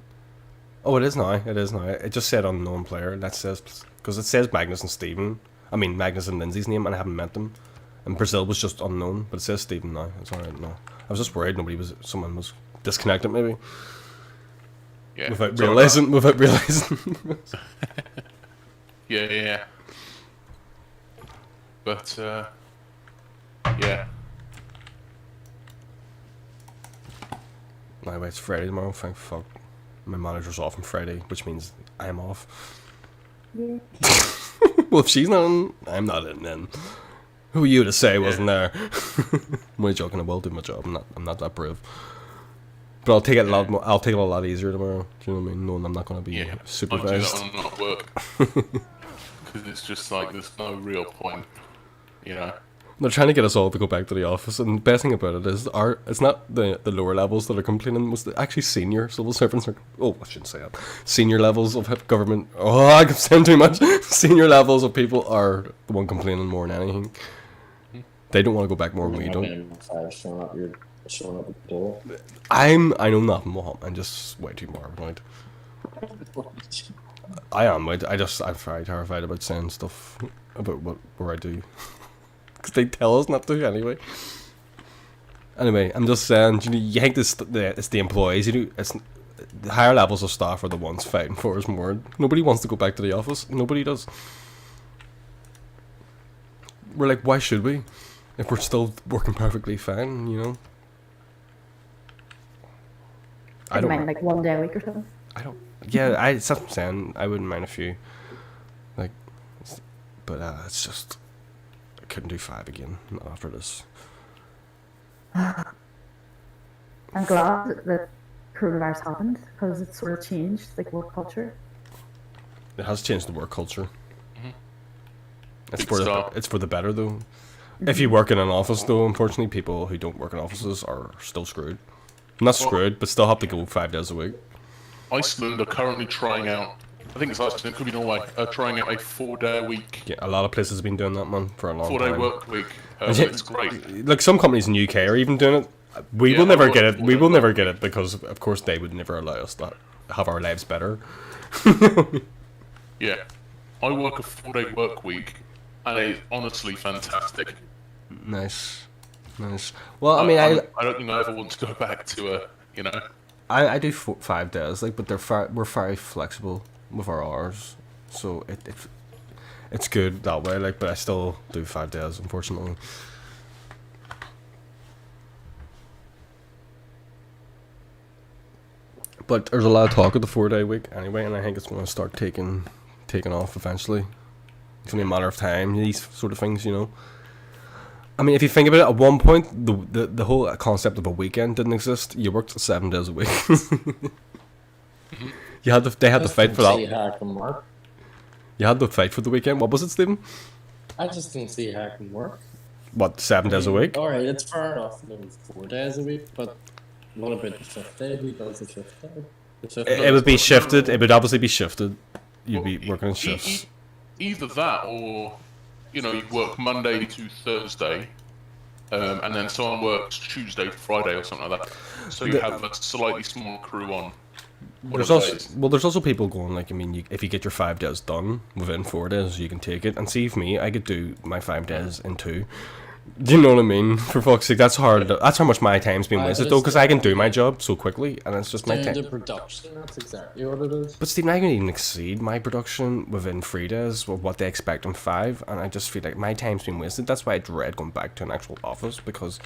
Oh, it is now. It is now. It just said unknown player. And that says because it says Magnus and Stephen. I mean Magnus and Lindsay's name, and I haven't met them. And Brazil was just unknown, but it says Stephen now. It's alright now. I was just worried someone was disconnected maybe Yeah. without Sorry realizing. Yeah. But, yeah. Anyway, it's Friday tomorrow. Thank fuck. My manager's off on Friday, which means I'm off. Yeah. Well, if she's not in, I'm not in then. Who are you to say wasn't there? I'm only joking. I will do my job. I'm not that brave. But I'll take it a lot more. I'll take it a lot easier tomorrow. Do you know what I mean? Knowing I'm not going to be Yeah. I do supervised. that when I'm not at work. Because it's just like, there's no real point, you know? They're trying to get us all to go back to the office, and the best thing about it is it's not the lower levels that are complaining. It's actually senior civil servants are. Oh, I shouldn't say that. Senior levels of government. Oh, I'm saying too much. Senior levels of people are the one complaining more than anything. They don't want to go back more than we don't. Showing up at the door. I know nothing will happen. I'm just way too paranoid. I am. I'm very terrified about saying stuff about where I do. Because they tell us not to anyway. Anyway, I'm just saying, you think it's the employees, it's the higher levels of staff are the ones fighting for us more. Nobody wants to go back to the office. Nobody does. We're like, why should we? If we're still working perfectly fine, you know? I don't mind like 1 day a week or something. Yeah, that's what I'm saying. I wouldn't mind a few. Like, but it's just, I couldn't do 5 again, not after this. I'm glad that coronavirus happened because it's sort of changed like work culture. It has changed the work culture. It's Big for start. it's for the better though. If you work in an office though, unfortunately, people who don't work in offices are still screwed. Not screwed, but still have to go 5 days a week. Iceland are currently trying out I think it's Iceland, it could be Norway, trying out a 4-day-a-week, Yeah, a lot of places have been doing that, man, for a long 4-day time. work week. Yeah. It's great. Like some companies in UK are even doing it. We Yeah, will never I get work it. We for will them. never get it because, of course, they would never allow us to have our lives better. Yeah. I work a 4-day work week, and it's honestly fantastic. Nice, nice. Well, I mean, I don't think I ever want to go back to a, you know. I do 5 days, like, but we're very flexible with our hours, so it's good that way. Like, but I still do 5 days, unfortunately. But there's a lot of talk of the 4-day week anyway, and I think it's going to start taking off eventually. It's only a matter of time. These sort of things, you know. I mean, if you think about it, at one point the whole concept of a weekend didn't exist. You worked 7 days a week. They had to fight for See that. how it can work. You had to fight for the weekend. What was it, Stephen? I just didn't see how it can work. What, 7 days a week? Alright, it's fair enough that it's 4 days a week, but what about the 5th day? Who does the 5th day? The 5th It would be shifted. It would obviously be shifted. You'd be working in shifts. Either that, or you know, you work Monday to Thursday, and then someone works Tuesday to Friday or something like that. So you have a slightly smaller crew on. one There's of the also days. there's also people going like, I mean, if you get your 5 days done within 4 days, you can take it. And see, for me, I could do my 5 days in 2. Do you know what I mean? For fuck's sake, that's hard. That's how much my time's been wasted though, because I can do my job so quickly, and it's just my Down to time. production, that's exactly what it is. But Stephen, I can even exceed my production within 3 days of what they expect in 5, and I just feel like my time's been wasted. That's why I dread going back to an actual office, because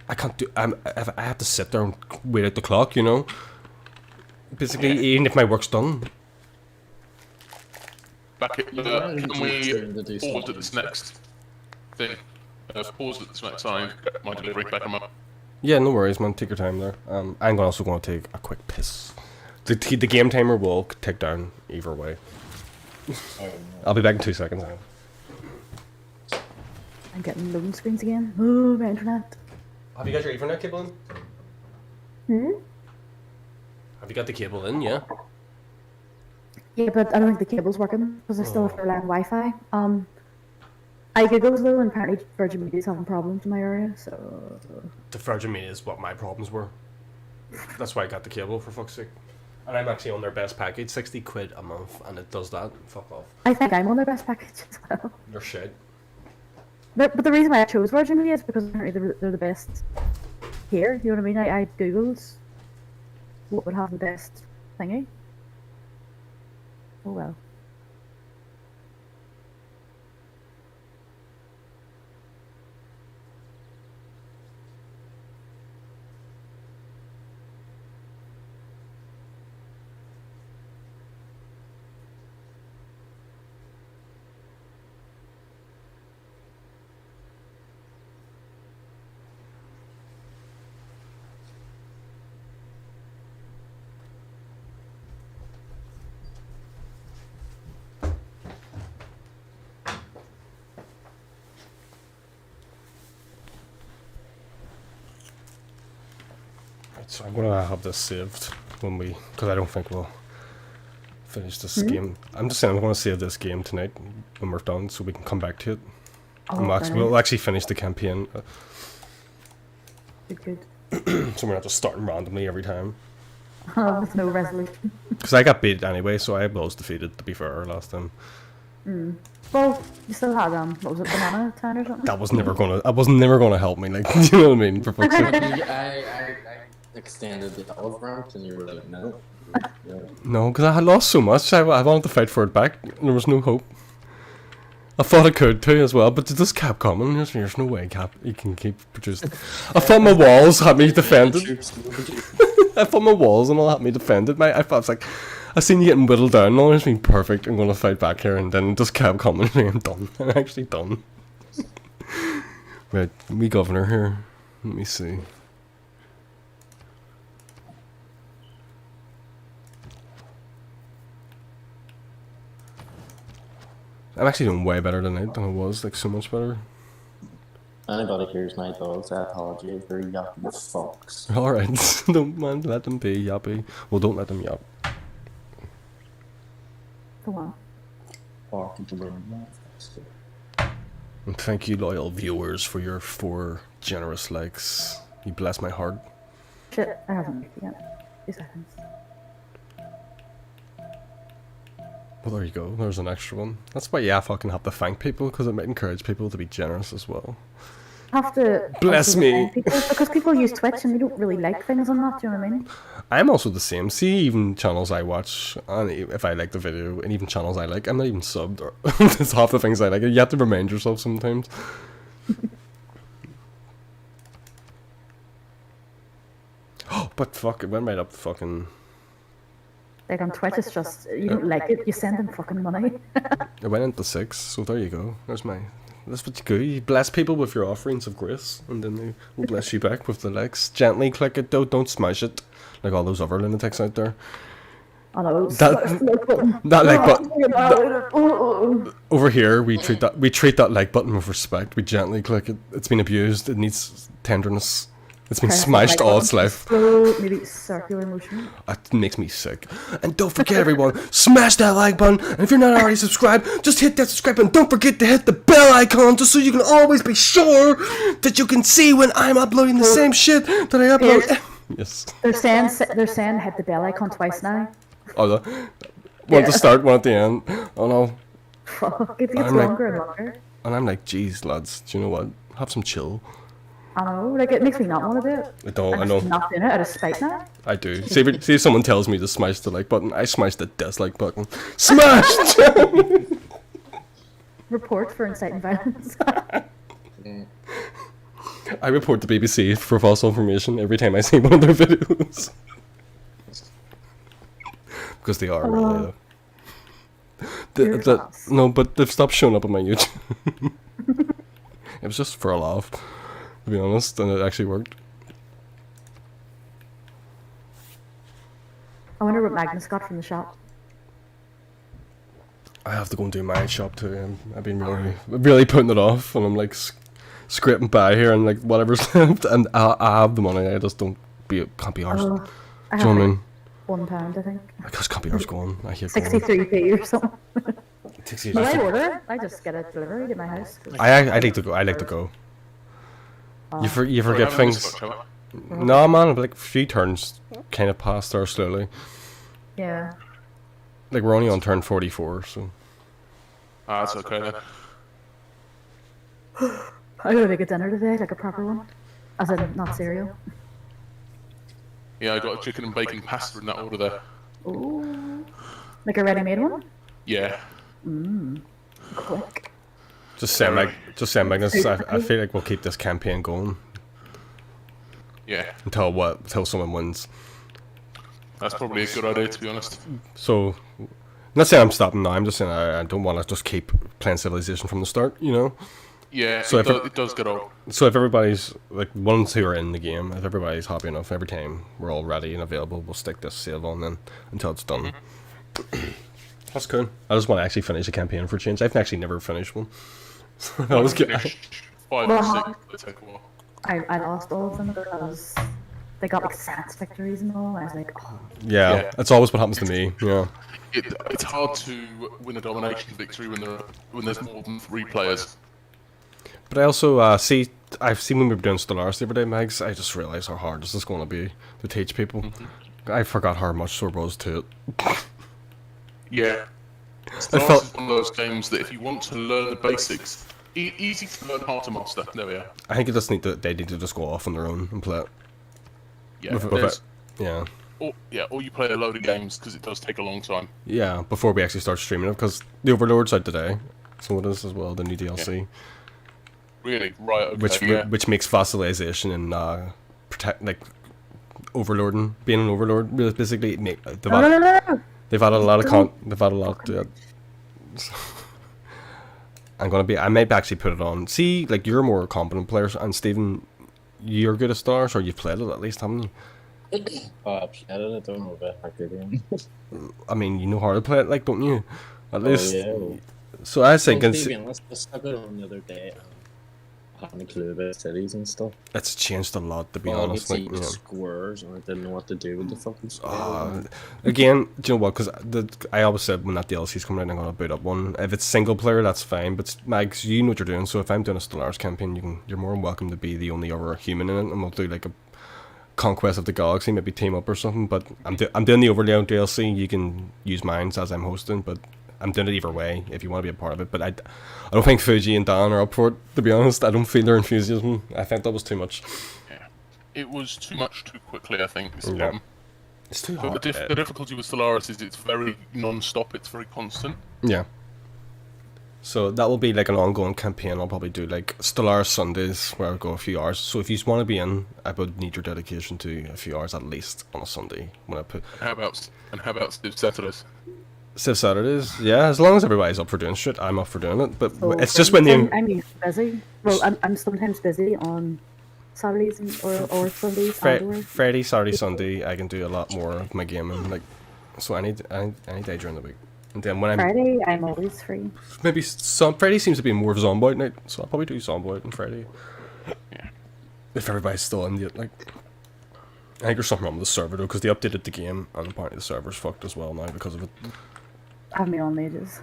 I can't do. I have to sit there and wait out the clock, you know. Basically, even if my work's done. Back at, Yeah, can we to do pause something. at this next thing? Pause at this next time. Get my delivery back. I'm up. Yeah, no worries, man. Take your time there. I'm also going to take a quick piss. The game timer will tick down either way. I'll be back in 2 seconds. I'm getting loading screens again. Oh, my internet. Have you got your Ethernet cable in? Have you got the cable in? Yeah. Yeah, but I don't think the cable's working because I still have to rely on Wi-Fi. I Googled though, and apparently Virgin Media is having problems in my area, so... The Virgin Media is what my problems were. That's why I got the cable, for fuck's sake. And I'm actually on their best package, 60 quid a month, and it does that. Fuck off. I think I'm on their best package as well. You're shit. But the reason why I chose Virgin Media is because apparently they're the best here, you know what I mean? I Googled what would have the best thingy. Oh well. Right, so I'm gonna have this saved when because I don't think we'll finish this game. I'm just saying I'm gonna save this game tonight when we're done, so we can come back to it. Oh, And brilliant. we'll actually finish the campaign, Good. so we're not just starting randomly every time. With no resolution. Because I got beat anyway, so I was defeated, to be fair, last time. Well, you still had what was it, Banana Town or something? That was never gonna help me, like, you know what I mean? For fuck's sake. I extended the olive branch and you were like, no. No. No, because I had lost so much, I wanted to fight for it back, and there was no hope. I thought I could too as well, but it just kept coming. There's no way you can keep producing. I thought my walls had me defended. I thought my walls and all had me defended. I thought, I was like, I seen you getting whittled down and all, it's been perfect, I'm going to fight back here, and then it just kept coming, and I'm done. I'm actually done. Right, me governor here. Let me see. I'm actually doing way better tonight than I was, like so much better. Anybody hears my dogs, I apologize, they're yuppie fucks. Alright, don't mind, let them be yappy. Well, don't let them yap. Go on. Park into room. And thank you, loyal viewers, for your 4 generous likes. You bless my heart. Shit, I haven't made it yet. 2 seconds. Well, there you go. There's an extra one. That's why, yeah, I fucking have to thank people, because it might encourage people to be generous as well. Have to Bless also me. defend people, because people use Twitch and they don't really like things on that. Do you know what I mean? I'm also the same. See, even channels I watch, and if I like the video, and even channels I like, I'm not even subbed. Or it's half the things I like. You have to remind yourself sometimes. Oh, but fuck, it went right up the fucking... Like on Twitch, it's just you don't like it, you send them fucking money. It went into 6, so there you go. There's my... That's what you do. You bless people with your offerings of grace, and then they will bless you back with the likes. Gently click it, though. Don't smash it, like all those other lunatics out there. I know. That like button. Over here, we treat that like button with respect. We gently click it. It's been abused. It needs tenderness. It's been smashed all its life. Slow, maybe circular motion. It makes me sick. And don't forget, everyone, smash that like button. And if you're not already subscribed, just hit that subscribe button. Don't forget to hit the bell icon, just so you can always be sure that you can see when I'm uploading the same shit that I upload. Yes. They're saying hit the bell icon twice now. Oh, one at the start, one at the end. Oh no. Fuck, it gets I'm like- longer and longer. And I'm like, geez, lads, do you know what? Have some chill. I know, like it makes me not want to do it. I don't, I I'm know. just not doing it out of spite now. I do. See if someone tells me to smash the like button, I smash the dislike button. Smashed! Report for inciting violence. I report the BBC for false information every time I see one of their videos. Because they are really. You're class. No, but they've stopped showing up on my YouTube. It was just for a laugh, to be honest, and it actually worked. I wonder what Magnus got from the shop. I have to go and do my shop too. I've been really putting it off, and I'm like scraping by here and like whatever's left, and I have the money. I just can't be arsed. Oh, I Do you know what I have mean? £1, I think. I just can't be arsed going. I hate going. 63p or something. It takes you When I just- order, I just get it delivered to my house. I like to go. I like to go. You Sorry, forget I haven't missed things. much, have I? No, man, but like a few turns kind of passed there slowly. Yeah. Like we're only on turn 44, so Ah, that's okay then. I'm gonna make a dinner today, like a proper one. As in, not cereal. Yeah, I got a chicken and bacon pasta in that order there. Ooh. Like a ready-made one? Yeah. Quick. just send Magnus. I feel like we'll keep this campaign going Yeah. until someone wins. That's probably a good idea, to be honest. So, not saying I'm stopping now. I'm just saying I don't want to just keep playing Civilization from the start. You know. Yeah, So it does get old. So if everybody's like ones who are in the game, if everybody's happy enough, every time we're all ready and available, we'll stick this save on then until it's done. That's cool. I just want to actually finish a campaign for a change. I've actually never finished one. I always get. Finished 5 or 6, they take a while. I lost all of them because they got like stats victories and all. And I was like, oh, Yeah, Yeah. that's always what happens to me. Yeah. It's hard to win a domination victory when there's more than 3 players. But I also I've seen when we were doing Stellaris the other day, Megs, I just realised how hard this is going to be to teach people. I forgot how much there was to it. Yeah. I Stellaris felt- is one of those games that if you want to learn the basics, easy to learn how to master. There we are. I think they need to just go off on their own and play it. Yeah. With there's- it. Yeah. or you play a load of games because it does take a long time. Yeah, before we actually start streaming it, because the Overlord's out today. So it is as well, the new DLC. Really? Right, okay. Which makes fossilization and overlording, being an overlord, really basically they've no, no, no, no. added a lot of they've added a lot to it. I might actually put it on. See, like you're a more competent player, and Stephen, you're good at stars, or you've played it at least, haven't you? I've played it, I don't know about how good I am. I mean, you know how to play it, like, don't you? At Oh, least. yeah. Well, So I was thinking. Steven, let's stuck it on the other day. having a clue about cities and stuff. It's changed a lot, to be All I could honest. see Like, was you know. squares, and I didn't know what to do with the fucking squares. Again, do you know what? Because I always said when that DLC's coming out, I'm gonna boot up one. If it's single player, that's fine. But Mags, you know what you're doing. So if I'm doing a Stellaris campaign, you're more than welcome to be the only other human in it, and we'll do like a Conquest of the Galaxy, maybe team up or something. But I'm doing the Overlord DLC. You can use mine as I'm hosting, but I'm doing it either way if you want to be a part of it. But I don't think Fuji and Dan are up for it. To be honest, I don't feel their enthusiasm. I think that was too much. Yeah. It was too much too quickly, I think. Is the Yeah. problem. It's too But hard. the difficulty with Stellaris is it's very non-stop. It's very constant. Yeah. So that will be like an ongoing campaign. I'll probably do like Stellaris Sundays where I'll go a few hours. So if you want to be in, I would need your dedication to a few hours at least on a Sunday when I put How about Steve Saturdays? Civ Saturdays. Yeah, as long as everybody's up for doing shit, I'm up for doing it. But So it's for just when me, the I'm usually busy. Well, I'm sometimes busy on Saturdays or Sundays. and/or- Friday, Saturday, Sunday, I can do a lot more of my gaming. Like, so any day during the week. And then when I'm Friday, I'm always free. maybe some Friday seems to be more of Zomboid night, so I'll probably do Zomboid on Friday. Yeah. If everybody's still in yet, like. I think there's something wrong with the server though, because they updated the game, and apparently the server's fucked as well now because of it. I haven't been on ages.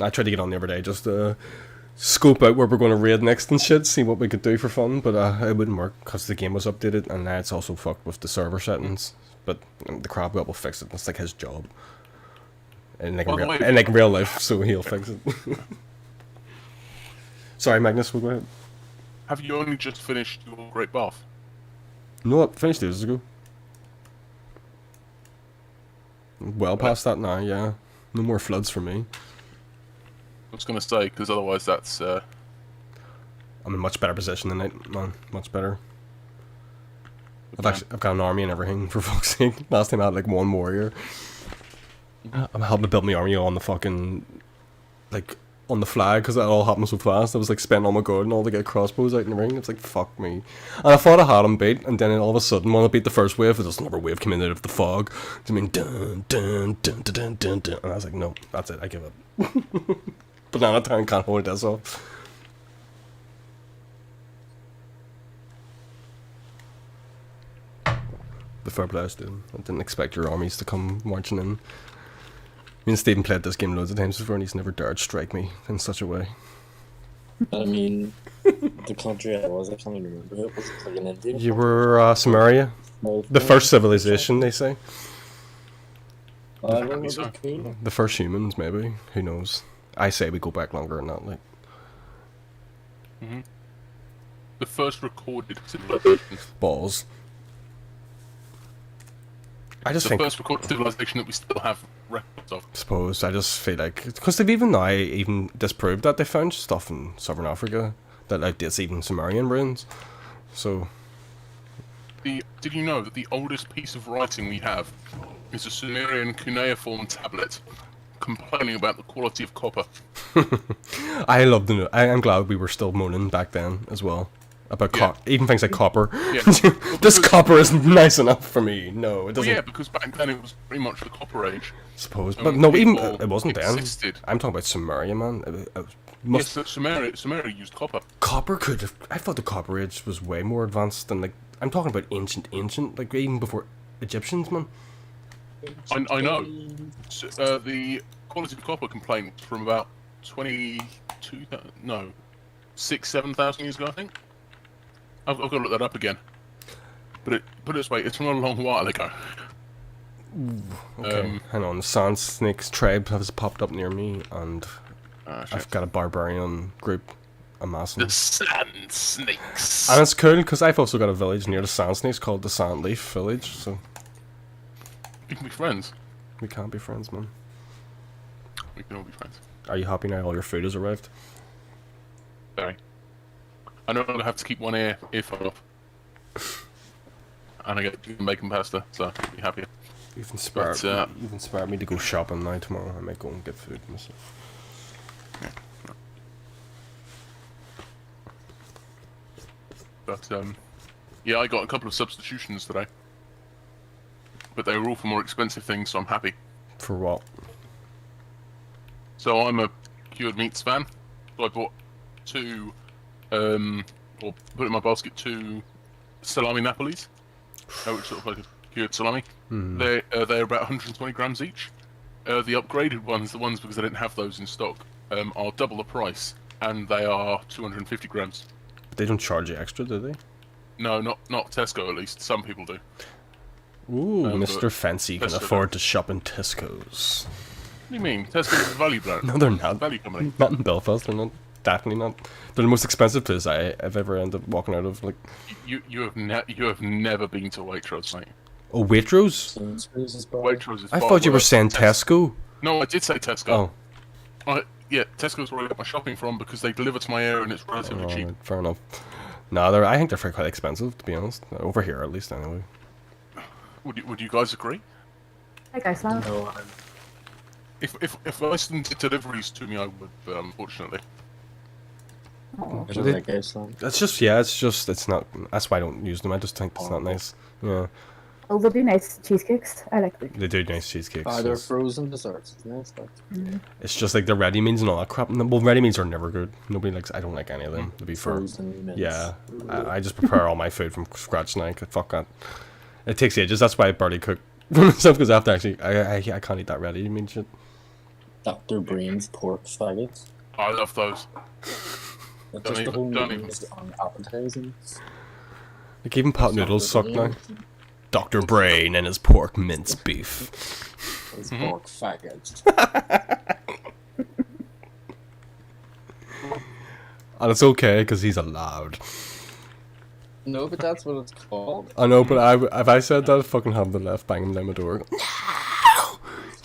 I tried to get on the other day just to scope out where we're going to raid next and shit, see what we could do for fun, but it wouldn't work because the game was updated, and now it's also fucked with the server settings. But the crab will fix it. It's like his job. And like, By the way- in like real life, so he'll fix it. Sorry, Magnus, we'll go ahead. Have you only just finished your Great Bath? No, I finished ages ago. Well past that now, yeah. No more floods for me. I was going to say, because otherwise that's... I'm in a much better position than it, man. Much better. I've got an army and everything, for fuck's sake. Last time I had like one warrior. I'm helping build my army on the fucking, like, on the flag, because that all happened so fast. I was like spending all my gold and all to get crossbows out in the ring. It's like, fuck me. And I thought I had him beat, and then all of a sudden, when I beat the first wave, there's another wave coming out of the fog. I mean, dun dun dun dun dun dun dun. And I was like, no, that's it, I give up. Banana Town can't hold this off. The fair play, dude. I didn't expect your armies to come marching in. Me and Stephen played this game loads of times before, and he's never dared strike me in such a way. I mean, the country I was, I can't even remember who it was. It was like an Indian. You were Samaria, the first civilization, they say. I remember so. cool. The first humans, maybe. Who knows? I say we go back longer than that. Like, the first recorded civilization. balls. I just The think. first recorded civilization that we still have records of. Suppose I just feel like because they've even now even disproved that they found stuff in Southern Africa that like it's even Sumerian ruins. So Did you know that the oldest piece of writing we have is a Sumerian cuneiform tablet complaining about the quality of copper? I love the. I'm glad we were still moaning back then as well about Yeah. even things like copper. Yeah. This copper isn't nice enough for me. No, it Well, doesn't. yeah, because back then it was pretty much the Copper Age. Suppose, So but no, even people it wasn't then. existed. I'm talking about Sumeria, man. It Yes, must so Sumeria used copper. copper could have. I thought the Copper Age was way more advanced than like. I'm talking about ancient, like even before Egyptians, man. I know. So, the quality of copper complaint from about 7,000 years ago, I think. I've got to look that up again. But put it this way, it's from a long while ago. Okay, hang on. The Sand Snakes tribe has popped up near me, and Shit. I've got a barbarian group amassing. The Sand Snakes. And it's cool because I've also got a village near the Sand Snakes called the Sand Leaf Village, so We can be friends. we can't be friends, man. We can all be friends. Are you happy now all your food has arrived? Sorry. I no longer have to keep one earphone off. And I get bacon pasta, so I'll be happier. You've inspired, But, you've inspired me to go shopping now tomorrow. I might go and get food myself. But, yeah, I got a couple of substitutions today. But they were all for more expensive things, so I'm happy. For what? So I'm a cured meats fan. So I bought 2 or put in my basket 2 salami Napolis, which sort of like a cured salami. They're about 120 grams each. The upgraded ones, the ones because they didn't have those in stock, are double the price, and they are 250 grams. But they don't charge you extra, do they? No, not Tesco at least. Some people do. Ooh, but Mr. Fancy can Tesco afford to shop in Tesco's. What do you mean? Tesco's a value brand. No, they're not. Value company. Not in Belfast, they're not. Definitely not. They're the most expensive place I've ever ended up walking out of. Like, You have never been to Waitrose, mate. oh, Waitrose? Sainsbury's is better. Waitrose is I far thought you were worse saying than Tesco. No, I did say Tesco. Oh, Yeah, Tesco's where I get my shopping from because they deliver to my area and it's relatively cheap. right, fair enough. No, I think they're quite expensive, to be honest. Over here, at least, anyway. Would you guys agree? Like Iceland. No, If Iceland did deliveries to me, I would, unfortunately. Oh. I don't like Iceland. It's not. That's why I don't use them. I just think it's not nice. Yeah, Oh, they do nice cheesecakes. I like them. they do nice cheesecakes. They're It's, frozen desserts. Nice, but it's just like the ready meals and all that crap. Well, ready meals are never good. Nobody likes. I don't like any of them. To be fair. frozen mints. Yeah, I just prepare all my food from scratch now. Fuck that. It takes ages. That's why I barely cook for myself because I have to actually. I can't eat that ready meal shit. Dr. Brain's pork faggots. I love those. It's Don't just the even- whole don't menu even- is unappetizing. Like even pot noodles suck Yeah, now. Dr. Brain and his pork mince beef. It's pork faggots. And it's okay because he's allowed. No, but that's what it's called. I know, but if I said that, I'd fucking have the left banging down my door. No!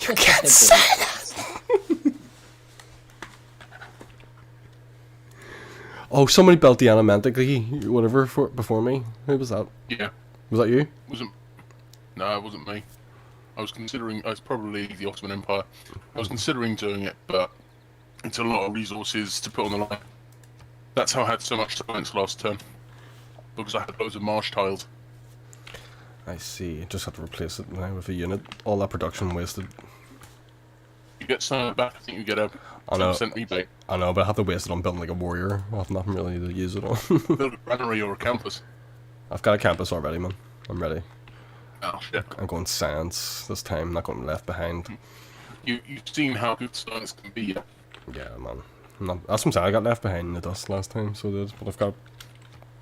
You can't say that! Oh, somebody built the Animantic, whatever, before me. Who was that? Yeah, Was that you? No, it wasn't me. I was considering. It's probably the Ottoman Empire. I was considering doing it, but it's a lot of resources to put on the line. That's how I had so much science last turn, because I had loads of marsh tiles. I see. Just have to replace it now with a unit. All that production wasted. You get some back. I think you get a I know. 10% rebate. I know, but I have to waste it on building like a warrior. I have nothing really to use it on. Build a granary or a campus. I've got a campus already, man. I'm ready. Oh shit! I'm going science this time, not going left behind. You've seen how good science can be. Yeah? Yeah, man. That's what I'm saying. I got left behind in the dust last time, so did. But I've got a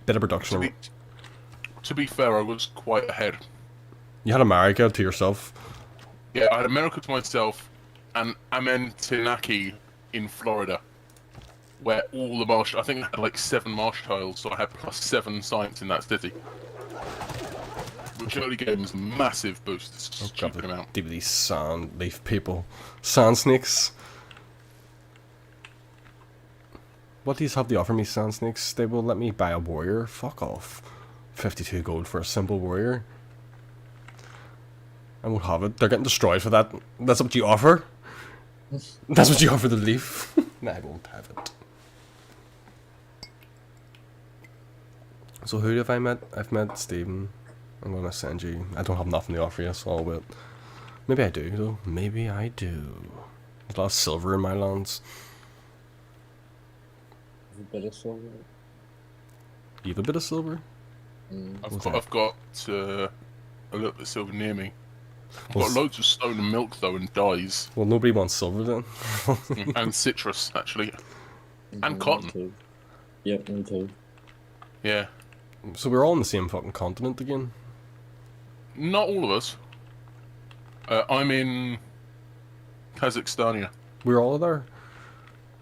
bit of production. To be fair, I was quite ahead. You had America to yourself. Yeah, I had America to myself, and Amentinaki in Florida, where all the marsh. I think I had like 7 marsh tiles, so I had +7 science in that city, which early game was a massive boost. It's a stupid amount. Deep with these sand leaf people. Sand snakes. What do you have to offer me, sand snakes? They will let me buy a warrior? Fuck off. 52 gold for a simple warrior. I won't have it. They're getting destroyed for that. That's what you offer? That's what you offer the leaf? Nah, I won't have it. So who have I met? I've met Stephen. I'm gonna send you. I don't have nothing to offer you, so I'll wait. Maybe I do, though. Maybe I do. There's a lot of silver in my lands. A bit of silver. You have a bit of silver? I've got a little bit of silver near me. I've Well, got loads of stone and milk though, and dyes, Well, nobody wants silver then. and citrus actually, and Me cotton. too. Yep, me too. Yeah, So we're all on the same fucking continent again. not all of us. I'm in Kazakhstan. We're all there.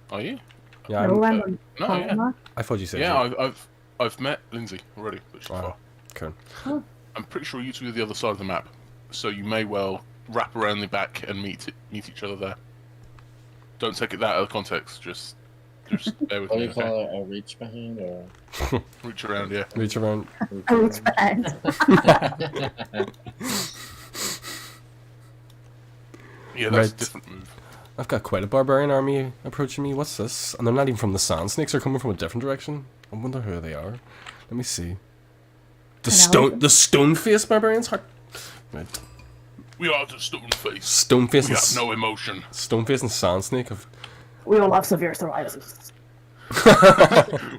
Are you? Yeah, No, I'm, I'm on no, Panama. I thought you said Yeah, you. I've met Lindsay already, but she's Wow. far. Okay. I'm pretty sure you two are the other side of the map, so you may well wrap around the back and meet each other there. Don't take it that out of context. Just bear with What do me. you call Okay? it? A reach behind or? Reach around, yeah. Reach around. Oh, it's fine. Yeah, that's Right. a different move. I've got quite a barbarian army approaching me. What's this? And they're not even from the sand snakes. They're coming from a different direction. I wonder who they are. Let me see. The stone face barbarians. Right. We are the stone face. Stone face We and have no emotion. stone face and sand snake. We all have severe psoriasis.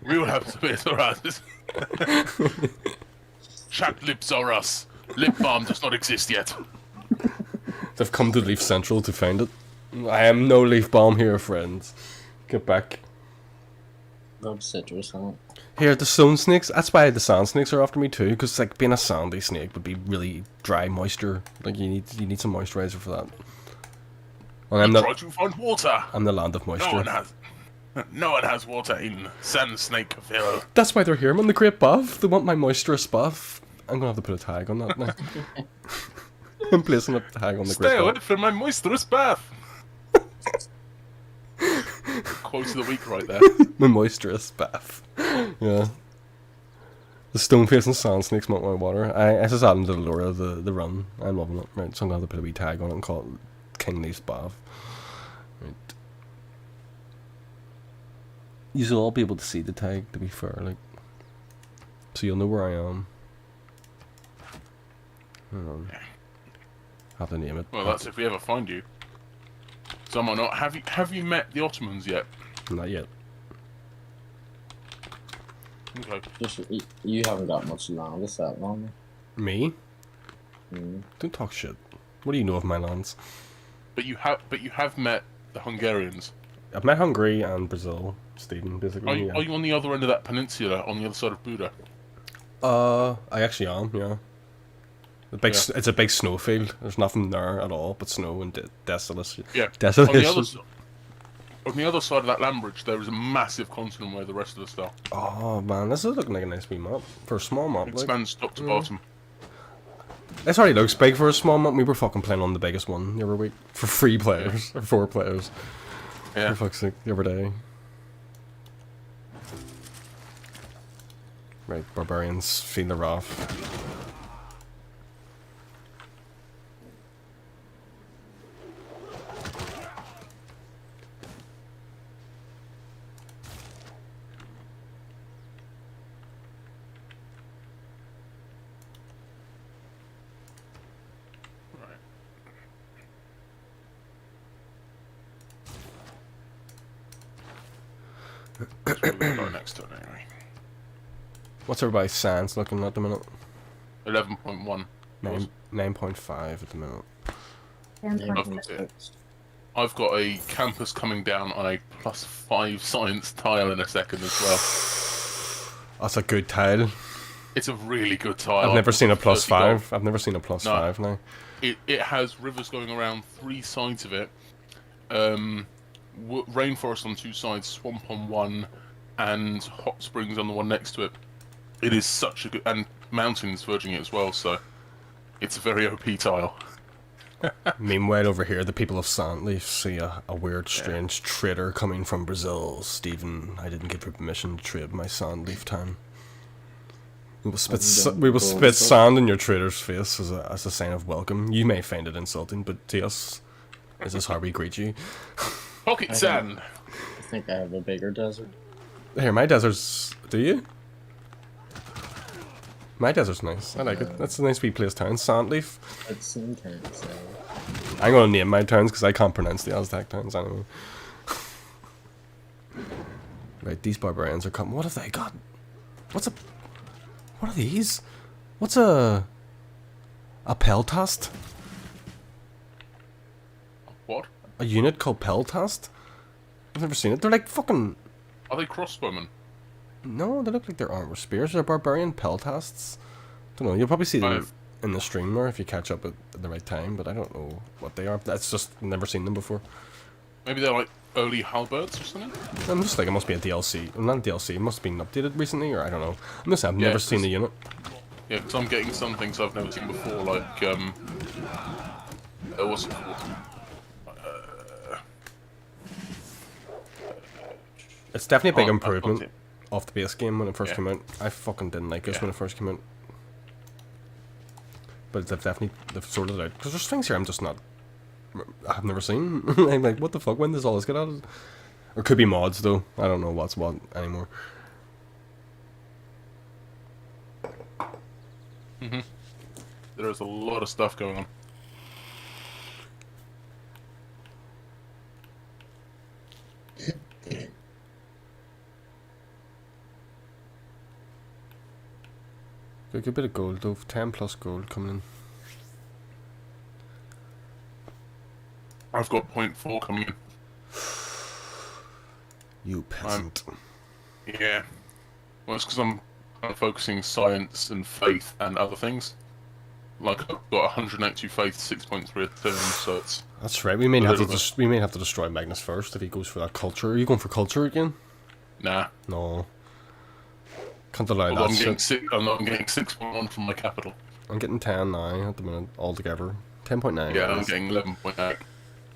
We will have to be around. Chapped lips are us. Lip balm does not exist yet. They've come to Leaf Central to find it. I am no leaf balm here, friends. Get back. Rub citrus on it. Here, the stone snakes. That's why the sand snakes are after me too. Because like being a sandy snake would be really dry moisture. Like you need some moisturizer for that. And Try to find water. I'm the land of moisture. No one has water in Sand Snakeville. That's why they're here. I'm on the Great Bath. They want my moisturous bath. I'm gonna have to put a tag on that now. I'm placing a tag on the Stay Great away Bath. from my moisturous bath. Quote of the week right there. My moisturous bath. Yeah. The stone face and sand snakes want my water. I just added to the lore of the run. I'm loving it. Right, so I'm gonna have to put a wee tag on it and call it King Leaf's Bath. Right. You'll all be able to see the tag, to be fair, like. So you'll know where I am. Have to name it. Well, that's if we ever find you. Some or not. Have you met the Ottomans yet? Not yet. Okay. You haven't got much land, is that long? Me? Mm. Don't talk shit. What do you know of my lands? But you have met the Hungarians. I've met Hungary and Brazil, Stephen, basically. Are you on the other end of that peninsula, on the other side of Buda? I actually am, yeah. It's a big snowfield. There's nothing there at all but snow and desolation. Yeah. Desolation. On the other side of that land bridge, there is a massive continent where the rest of the stuff Oh man, this is looking like a nice wee map. For a small map, like. expands top to bottom. This already looks big for a small map. We were fucking playing on the biggest one the other week. For 3 players, or 4 players. Yeah. For fuck's sake, the other day. Right, barbarians, feed the wrath. That's where we'll go next to it anyway. What's everybody's sans looking at the minute? 11.1. 9.5 at the minute. 10.6. I've got a campus coming down on a +5 science tile in a second as well. That's a good tile. It's a really good tile. I've never seen a +5. +5. I've never seen a +5 now. It has rivers going around 3 sides of it. Rainforest on 2 sides, swamp on 1, and hot springs on the one next to it. It is such a good, and mountains verging it as well. So it's a very OP tile. Meanwhile, over here, the people of Sandleaf see a weird, strange trader coming from Brazil. Stephen, I didn't give you permission to trade my Sandleaf town. We will spit sand in your trader's face as a sign of welcome. You may find it insulting, but to us, this is how we greet you. Pocket sand. I think I have a bigger desert. Here, my desert's... Do you? My desert's nice. I like it. That's a nice wee place town. Sandleaf. It's some kind of say. I'm gonna name my towns because I can't pronounce the Aztec towns anyway. Right, these barbarians are coming. What have they got? What are these? What's a Peltast? What? A unit called Peltast? I've never seen it. They're like fucking... Are they crossbowmen? No, they look like they're armed with spears. They're barbarian Peltasts. Don't know. You'll probably see them in the stream more if you catch up at the right time, but I don't know what they are. That's just never seen them before. Maybe they're like early halberds or something? I'm just like, it must be a DLC. Well, not a DLC, it must have been updated recently, or I don't know. I'm just saying, I've never seen the unit. Yeah, because I'm getting some things I've never seen before, like, what's it called? It's definitely a big Oh, improvement okay. off the base game when it first came out. I fucking didn't like this when it first came out. But they've sorted it out. Because there's things here I've never seen. I'm like, what the fuck, when does all this get added? Or could be mods though. I don't know what's what anymore. There's a lot of stuff going on. Got a good bit of gold though. 10 plus gold coming in. I've got 0.4 coming in. You peasant. Yeah. Well, it's because I'm focusing science and faith and other things. Like, I've got 182 faith, 6.3 a turn, so it's... That's right. We may have to. little bit. We may have to destroy Magnus first if he goes for that culture. Are you going for culture again? Nah. No. Can't allow Although that shit. I'm getting 6.1 from my capital. I'm getting 10 now at the minute altogether. 10.9. Yeah, I'm getting 11.8.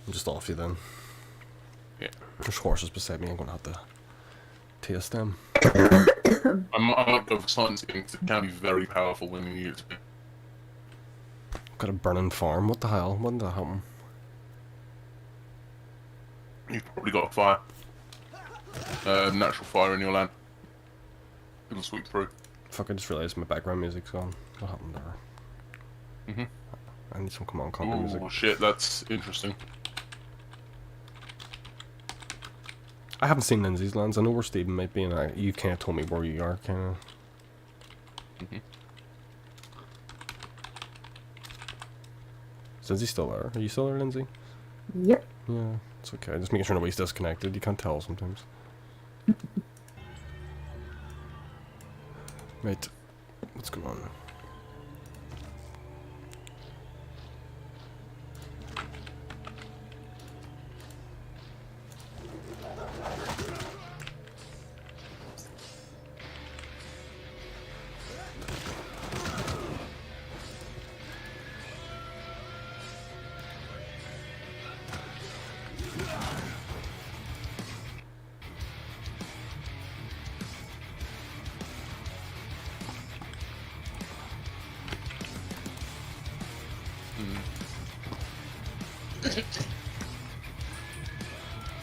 I'm just off you then. Yeah. There's horses beside me. I'm gonna have to taste them. I might go for science again because it can be very powerful when you need it to be. Got a burning farm. What the hell? When did that happen? You've probably got a fire. Natural fire in your land. It'll sweep through. Fuck! I just realised my background music's gone. What happened there? Mhm. I need some Command Conquer music. Oh shit, that's interesting. I haven't seen Lindsay's lands. I know where Stephen might be, and you kind of told me where you are, kind of. Mhm. Is Lindsay still there? Are you still there, Lindsay? Yep. Yeah, it's okay. Just making sure nobody's disconnected. You can't tell sometimes. Right. What's going on?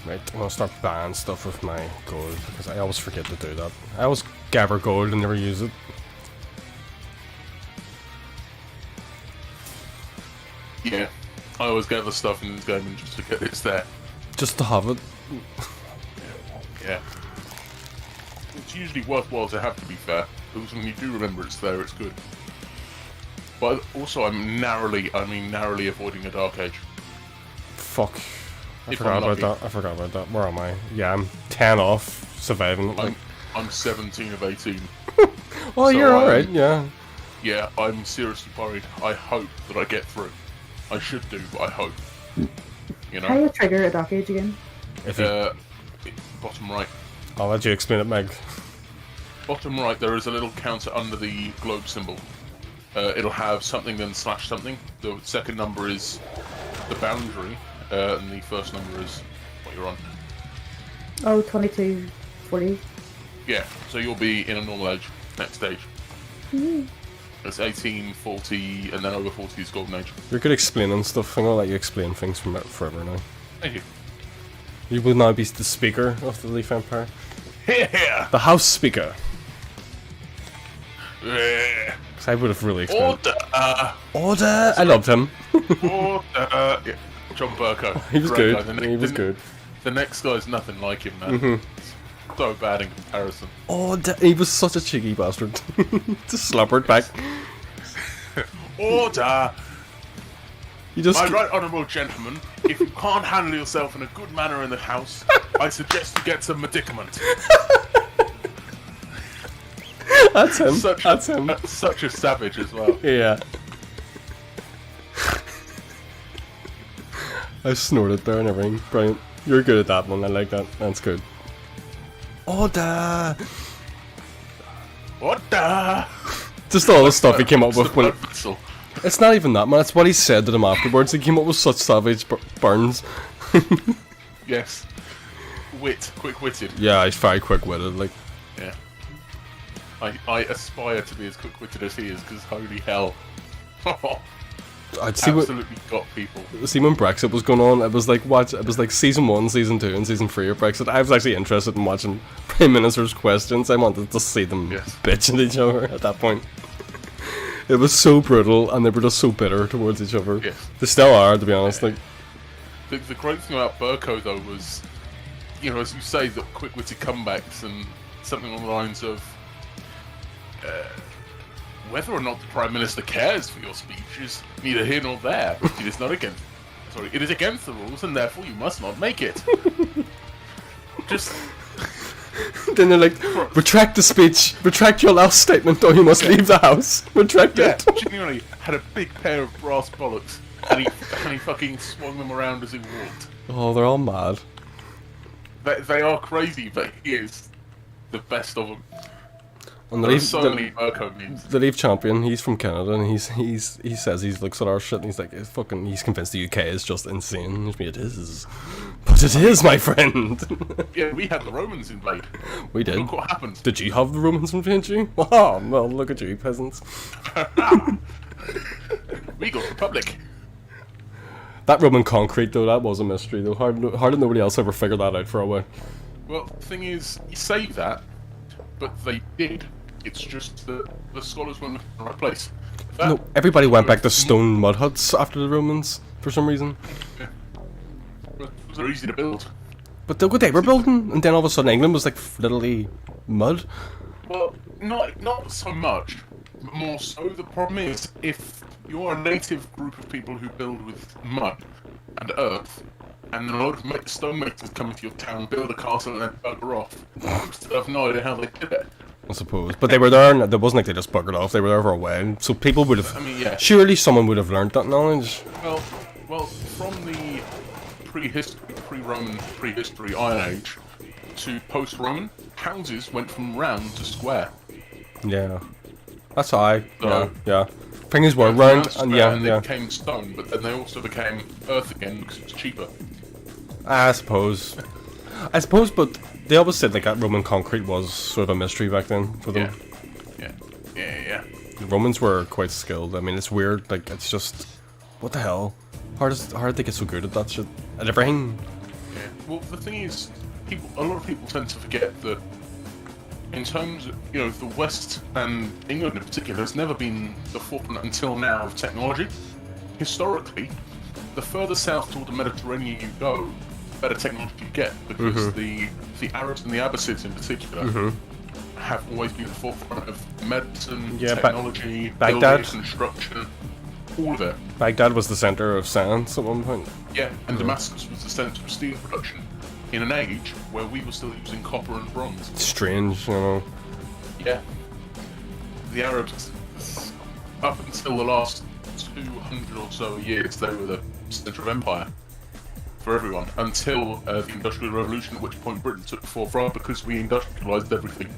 Right, I'm gonna start buying stuff with my gold because I always forget to do that. I always gather gold and never use it. Yeah. I always gather stuff in this game and just forget it's there. Just to have it. Yeah. It's usually worthwhile to have, to be fair, because when you do remember it's there, it's good. But also, I'm narrowly avoiding a Dark Age. Fuck. I If forgot I'm about lucky. that. I forgot about that. Where am I? Yeah, I'm 10 off surviving. Like, I'm 17 of 18. oh, so you're alright, yeah. Yeah, I'm seriously worried. I hope that I get through. I should do, but I hope. You How do know? you trigger a Dark Age again? If you, Bottom right. I'll let you explain it, Meg. Bottom right, there is a little counter under the globe symbol. It'll have something, then slash something. The second number is the boundary, and the first number is what you're on. Oh, 22, 40. Yeah, so you'll be in a normal age next stage. It's 18, 40, and then over 40 is golden age. You're good explaining stuff. I'm gonna let you explain things from forever now. Thank you. You will now be the speaker of the Leaf Empire. Yeah. The House Speaker. Yeah. 'Cause I would have really explained. Order. Order! I loved him. Order. Yeah. John Burko. He was Great good. guy. He was good. The next guy's nothing like him, man. So bad in comparison. Order! He was such a cheeky bastard. Just slobbered back. Order. You just. My right honourable gentlemen, if you can't handle yourself in a good manner in the house, I suggest you get some medicament. That's him. That's him. Such a savage as well. Yeah. I snorted there and everything. Brilliant. You're good at that one. I like that. That's good. Order! Order. Just all the stuff he came up with. When Blood vessel. it's not even that, man. It's what he said to them afterwards. He came up with such savage burns. Yes. Quick-witted. Yeah, he's very quick-witted. Like, Yeah. I aspire to be as quick-witted as he is, because holy hell. I'd see what. Absolutely got people. See, when Brexit was going on, it was like it was like season 1, season 2, and season 3 of Brexit. I was actually interested in watching Prime Minister's questions. I wanted to see them Yes. bitch at each other at that point. It was so brutal, and they were just so bitter towards each other. Yes. They still are, to be honest. Like, The great thing about Burko, though, was, you know, as you say, the quick-witted comebacks and something on the lines of, Whether or not the Prime Minister cares for your speech is neither here nor there. It is not against. Sorry, it is against the rules, and therefore you must not make it. Just Then they're like, retract the speech, retract your last statement, or you must leave the house. Retract yeah, it. genuinely had a big pair of brass bollocks, and he fucking swung them around as he walked. Oh, they're all mad. They are crazy, but he is the best of them. And There are so many Urko memes. the Leaf champion, he's from Canada, and he says he looks at our shit and he's like, he's convinced the UK is just insane. It is, but it is, my friend. Yeah, we had the Romans invade. We did. Look what happened. Did you have the Romans invade you? Wow, well, look at you, peasants. We got Republic. That Roman concrete, though, that was a mystery, though. Hard did nobody else ever figure that out for a while. Well, the thing is, you say that, but they did. It's just that the scholars weren't in the right place. That, No, everybody went back to stone mud huts after the Romans, for some reason. They're easy to build. But look what they were building, and then all of a sudden England was like literally mud. Well, not so much, but more so. The problem is, if you're a native group of people who build with mud and earth, and then a lot of stonemakers come into your town, build a castle, and then bugger off, I still have no idea how they did it. I suppose. But they were there, and it wasn't like they just buggered off, they were there for a while. So people would have. I mean, yeah. Surely someone would have learned that knowledge. Well, from the pre-Roman, prehistory Iron Age to post-Roman, houses went from round to square. Yeah. That's how I. So- Yeah. Things were Round round, to and square, yeah, and yeah. they became stone, but then they also became earth again because it was cheaper. I suppose. But they always said like that Roman concrete was sort of a mystery back then for them. Yeah. The Romans were quite skilled. I mean, it's weird. Like, it's just. What the hell? How did they get so good at that shit? At everything? Yeah. Well, the thing is, a lot of people tend to forget that in terms of, the West and England in particular has never been the forefront until now of technology. Historically, the further south toward the Mediterranean you go, the better technology you get, because the Arabs and the Abbasids in particular have always been the forefront of medicine, Yeah, technology, Baghdad. building, construction, all of it. Baghdad was the center of science at one point. Yeah, and Damascus was the centre of steel production in an age where we were still using copper and bronze. Strange, you know. Yeah. The Arabs, up until the last 200 or so years, they were the centre of empire for everyone, until the Industrial Revolution, at which point Britain took the forefront because we industrialised everything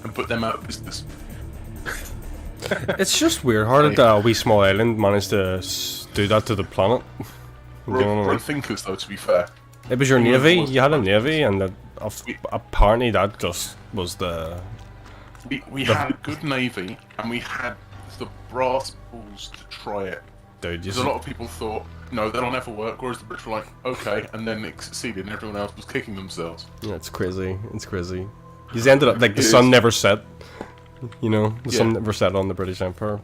and put them out of business. It's just weird. How did a wee small island manage to do that to the planet? You know what I mean? We're thinkers, though, to be fair. It was your England navy. was- You had a navy, and apparently that just was the. We had a good navy, and we had the brass balls to try it. Dude, Because a lot of people thought, no, that'll never work, whereas the British were like, okay, and then it succeeded, and everyone else was kicking themselves. Yeah, it's crazy. It's crazy. He's ended up like the It sun is. never set. You know, the sun Yeah. never set on the British Empire.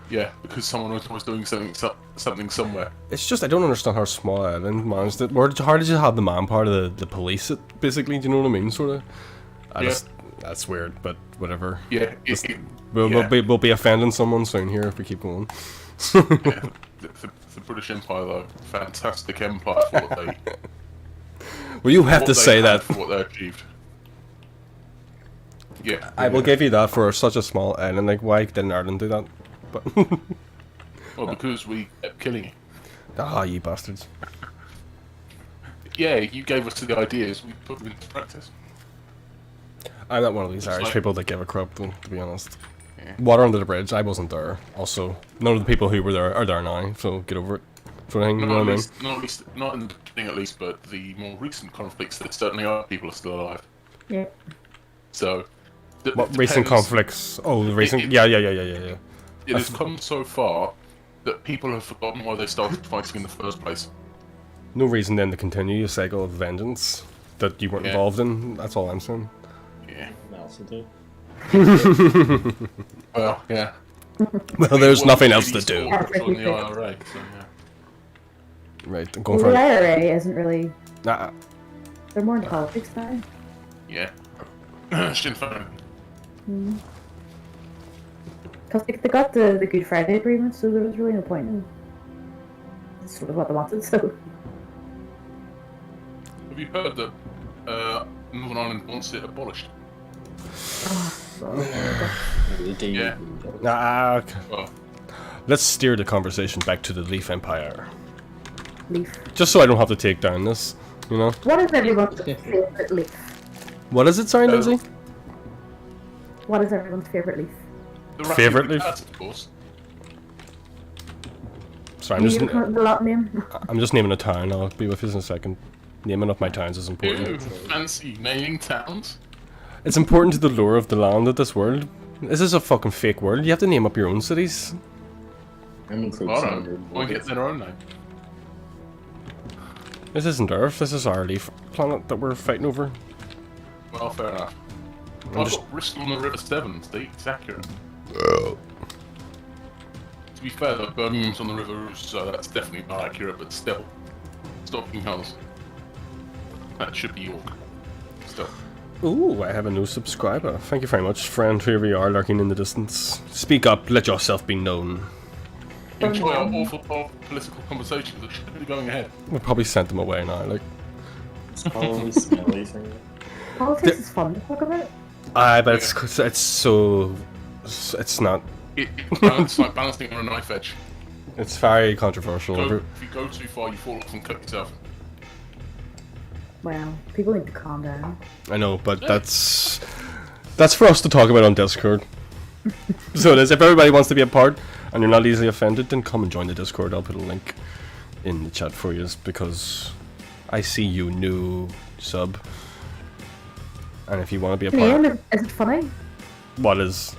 Yeah, because someone was always doing something somewhere. It's just I don't understand how small island managed it. How did you have the manpower to the police it? Basically, do you know what I mean? Sort of. Yeah. That's weird, but whatever. Yeah, We'll be offending someone soon here if we keep going. the British Empire, though, fantastic empire for what they. Well, you have what to they say had that. for what they achieved. Yeah, I will give you that for such a small island. Like, why didn't Ireland do that? But Well, because we kept killing it. you bastards. Yeah, you gave us the ideas. We put them into practice. I'm not one of these Irish like- people that give a crap, though, to be honest. Yeah. Water under the bridge. I wasn't there. Also, none of the people who were there are there now. So get over it. Sort of thing. You know what I mean? Not in the beginning at least, but the more recent conflicts, there certainly are people are still alive. Yeah. So. What recent conflicts? Oh, the recent. it- Yeah. It has come so far that people have forgotten why they started fighting in the first place. No reason then to continue a cycle of vengeance that you weren't Yeah. involved in. That's all I'm saying. Yeah. Also do. Well, yeah. Well, there's Well, nothing else to ladies do. all joined the IRA, so yeah. Right, I'm going Well, for the it. IRA isn't really. Nah, They're more in politics now. Yeah. Sinn Féin. Because they got the Good Friday Agreement, so there was really no point in. That's sort of what they wanted, so. Have you heard that Northern Ireland wants it abolished? Yeah. Okay. Well, Let's steer the conversation back to the Leaf Empire. Leaf. Just so I don't have to take down this, you know? What is everyone's favourite leaf? What is it, sorry, Lindsay? What is everyone's favourite leaf? the Ratchet Favourite Cat, leaf? of course. Sorry, You the lot name? I'm just naming a town. I'll be with you in a second. Naming of my towns is important. Ew, fancy naming towns. It's important to the lore of the land of this world. This is a fucking fake world. You have to name up your own cities. I'm in I don't know. Why get their own name? This isn't Earth. This is our leaf planet that we're fighting over. Well, fair enough. I'm I've just- got Bristol on the River Severn, Steve. It's accurate. To be fair, though, Birmingham's on the River Ouse, so that's definitely not accurate, but still. Stocking Hills. That should be York. Still. Ooh, I have a new subscriber. Thank you very much, friend. Here you are, lurking in the distance. Speak up. Let yourself be known. Enjoy our awful political conversations that should be going ahead. We probably sent them away now. Like, Probably smelly thing. Politics is fun to talk about. but it's so. It's not. It's like balancing on a knife edge. It's very controversial. If you go too far, you fall off and cut yourself. Well, people need to calm down. I know, but that's for us to talk about on Discord. So it is. If everybody wants to be a part and you're not easily offended, then come and join the Discord. I'll put a link in the chat for you because I see you, new sub. And if you want to be a part, Name, is it funny? what is?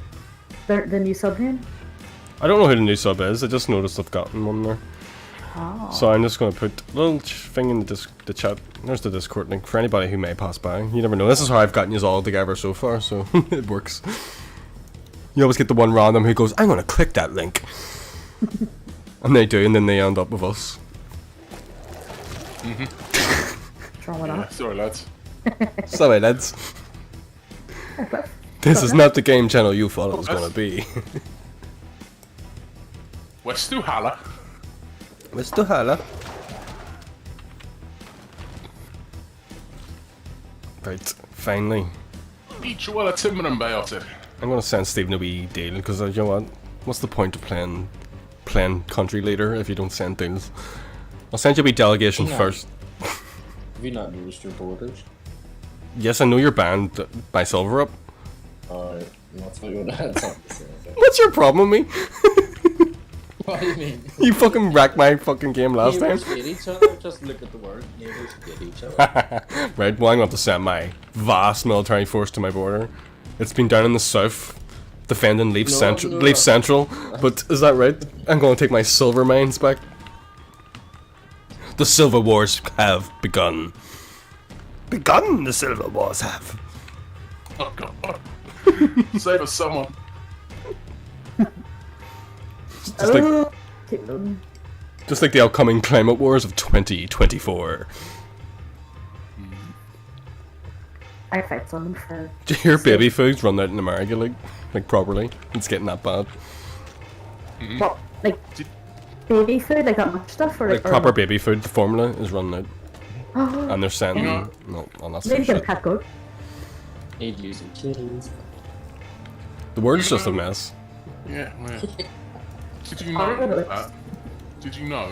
The new sub name? I don't know who the new sub is. I just noticed I've gotten one there. Oh. So I'm just going to put a little thing in the chat. There's the Discord link for anybody who may pass by. You never know. This is how I've gotten you all together so far, so it works. You always get the one random who goes, I'm going to click that link. And they do, and then they end up with us. What's wrong with Yeah, that? sorry, lads. Sorry, lads. This is not the game channel you thought it was going to be. We're still Halla. Mr. Hala. Right, finally. Each well a timber and biotic. I'm gonna send Stephen a wee deal because you know what? What's the point of playing country leader if you don't send deals? I'll send you a wee delegation Yeah. first. Have you not noticed your borders? Yes, I know you're banned by Silver Up. Alright, that's what you had something to say. Okay. What's your problem with me? What do you mean? You fucking wrecked my fucking game last time. Neighbors hate each other? Just look at the word. Neighbors hate each other. Right, well I'm going to have to send my vast military force to my border. It's been down in the south, defending Leaf Central, but is that right? I'm going to take my silver mines back. The Silver Wars have begun. Begun, the Silver Wars have. Oh god. Save us, someone. Just like the upcoming climate wars of 2024. I fight someone for. Do you hear baby foods run out in America like properly? It's getting that bad. What? Like baby food, like that much stuff, or Like or proper baby food, the formula is running out. Oh, And they're sending Yeah. no, well, that's maybe some get a shit. pet goat. Hate using kitties. The world's just a mess. Yeah, yeah. Did you Oh, know really? that? Did you know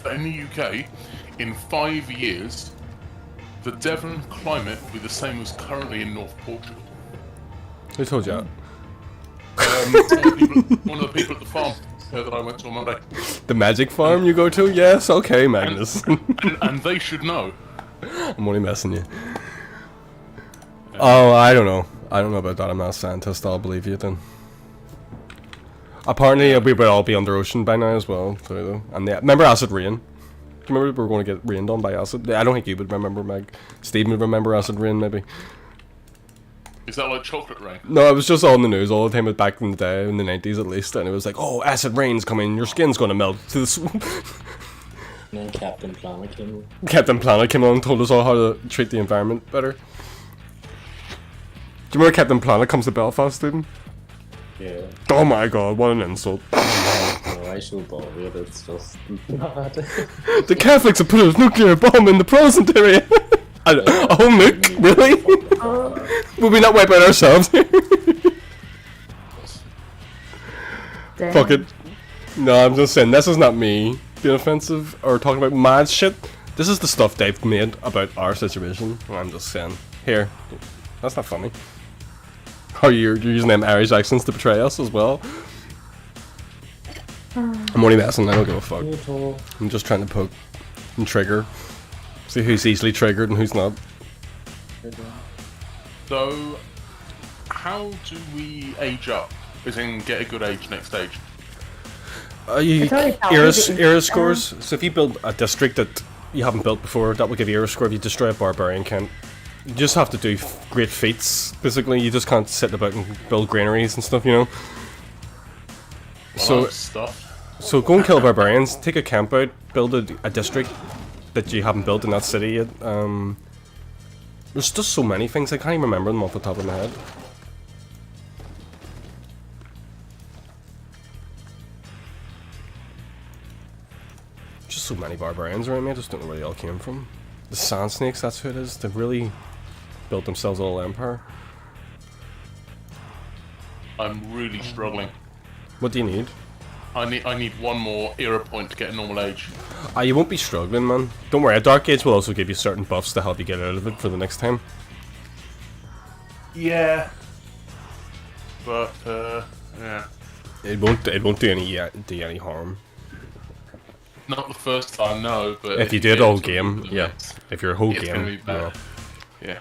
that in the UK, in 5 years, the Devon climate will be the same as currently in North Portugal? Who told you that? One of the people at the farm that I went to on Monday. The magic farm you go to? Yes, okay, Magnus. And they should know. I'm only messing you. Oh, I don't know. I don't know about that. I'm not a scientist. I'll believe you then. Apparently, we would all be under ocean by now as well. So, though. And remember acid rain? Do you remember we were going to get rained on by acid? I don't think you would remember, Meg. Steve would remember acid rain, maybe. Is that like chocolate rain? No, it was just all in the news all the time back in the day, in the 90s at least. And it was like, oh, acid rain's coming. Your skin's going to melt. To the And then Captain Planet came. Captain Planet came along and told us all how to treat the environment better. Do you remember Captain Planet comes to Belfast, Stephen? Yeah. Oh my god, what an insult. No, I should bother it. It's just not. The Catholics have put a nuclear bomb in the Protestant area. A whole nuke? Really? Would we not wipe out ourselves? Damn. Fuck it. No, I'm just saying, this is not me being offensive or talking about mad shit. This is the stuff they've made about our situation. And I'm just saying, here, that's not funny. Oh, you're using them Irish accents to betray us as well? I'm only messing, I don't give a fuck. I'm just trying to poke and trigger. See who's easily triggered and who's not. So, how do we age up? As in, get a good age next stage? You It's already era, calculated. era scores. So if you build a district that you haven't built before, that will give you era score. If you destroy a barbarian camp, you just have to do great feats. Basically, you just can't sit about and build granaries and stuff, you know. So, Stuff. so go and kill barbarians. Take a camp out. Build a district that you haven't built in that city yet. There's just so many things I can't even remember them off the top of my head. Just so many barbarians around me, I just don't know where they all came from. The Sand Snakes, that's who it is. They've really built themselves a little empire. I'm really struggling. What do you need? I need one more era point to get a normal age. You won't be struggling, man. Don't worry, a Dark Age will also give you certain buffs to help you get out of it for the next time. Yeah. But, yeah. It won't do any harm. Not the first time, no, but... If you do it get all into game, the yeah. mix, If you're a whole it's game, gonna be bad. yeah.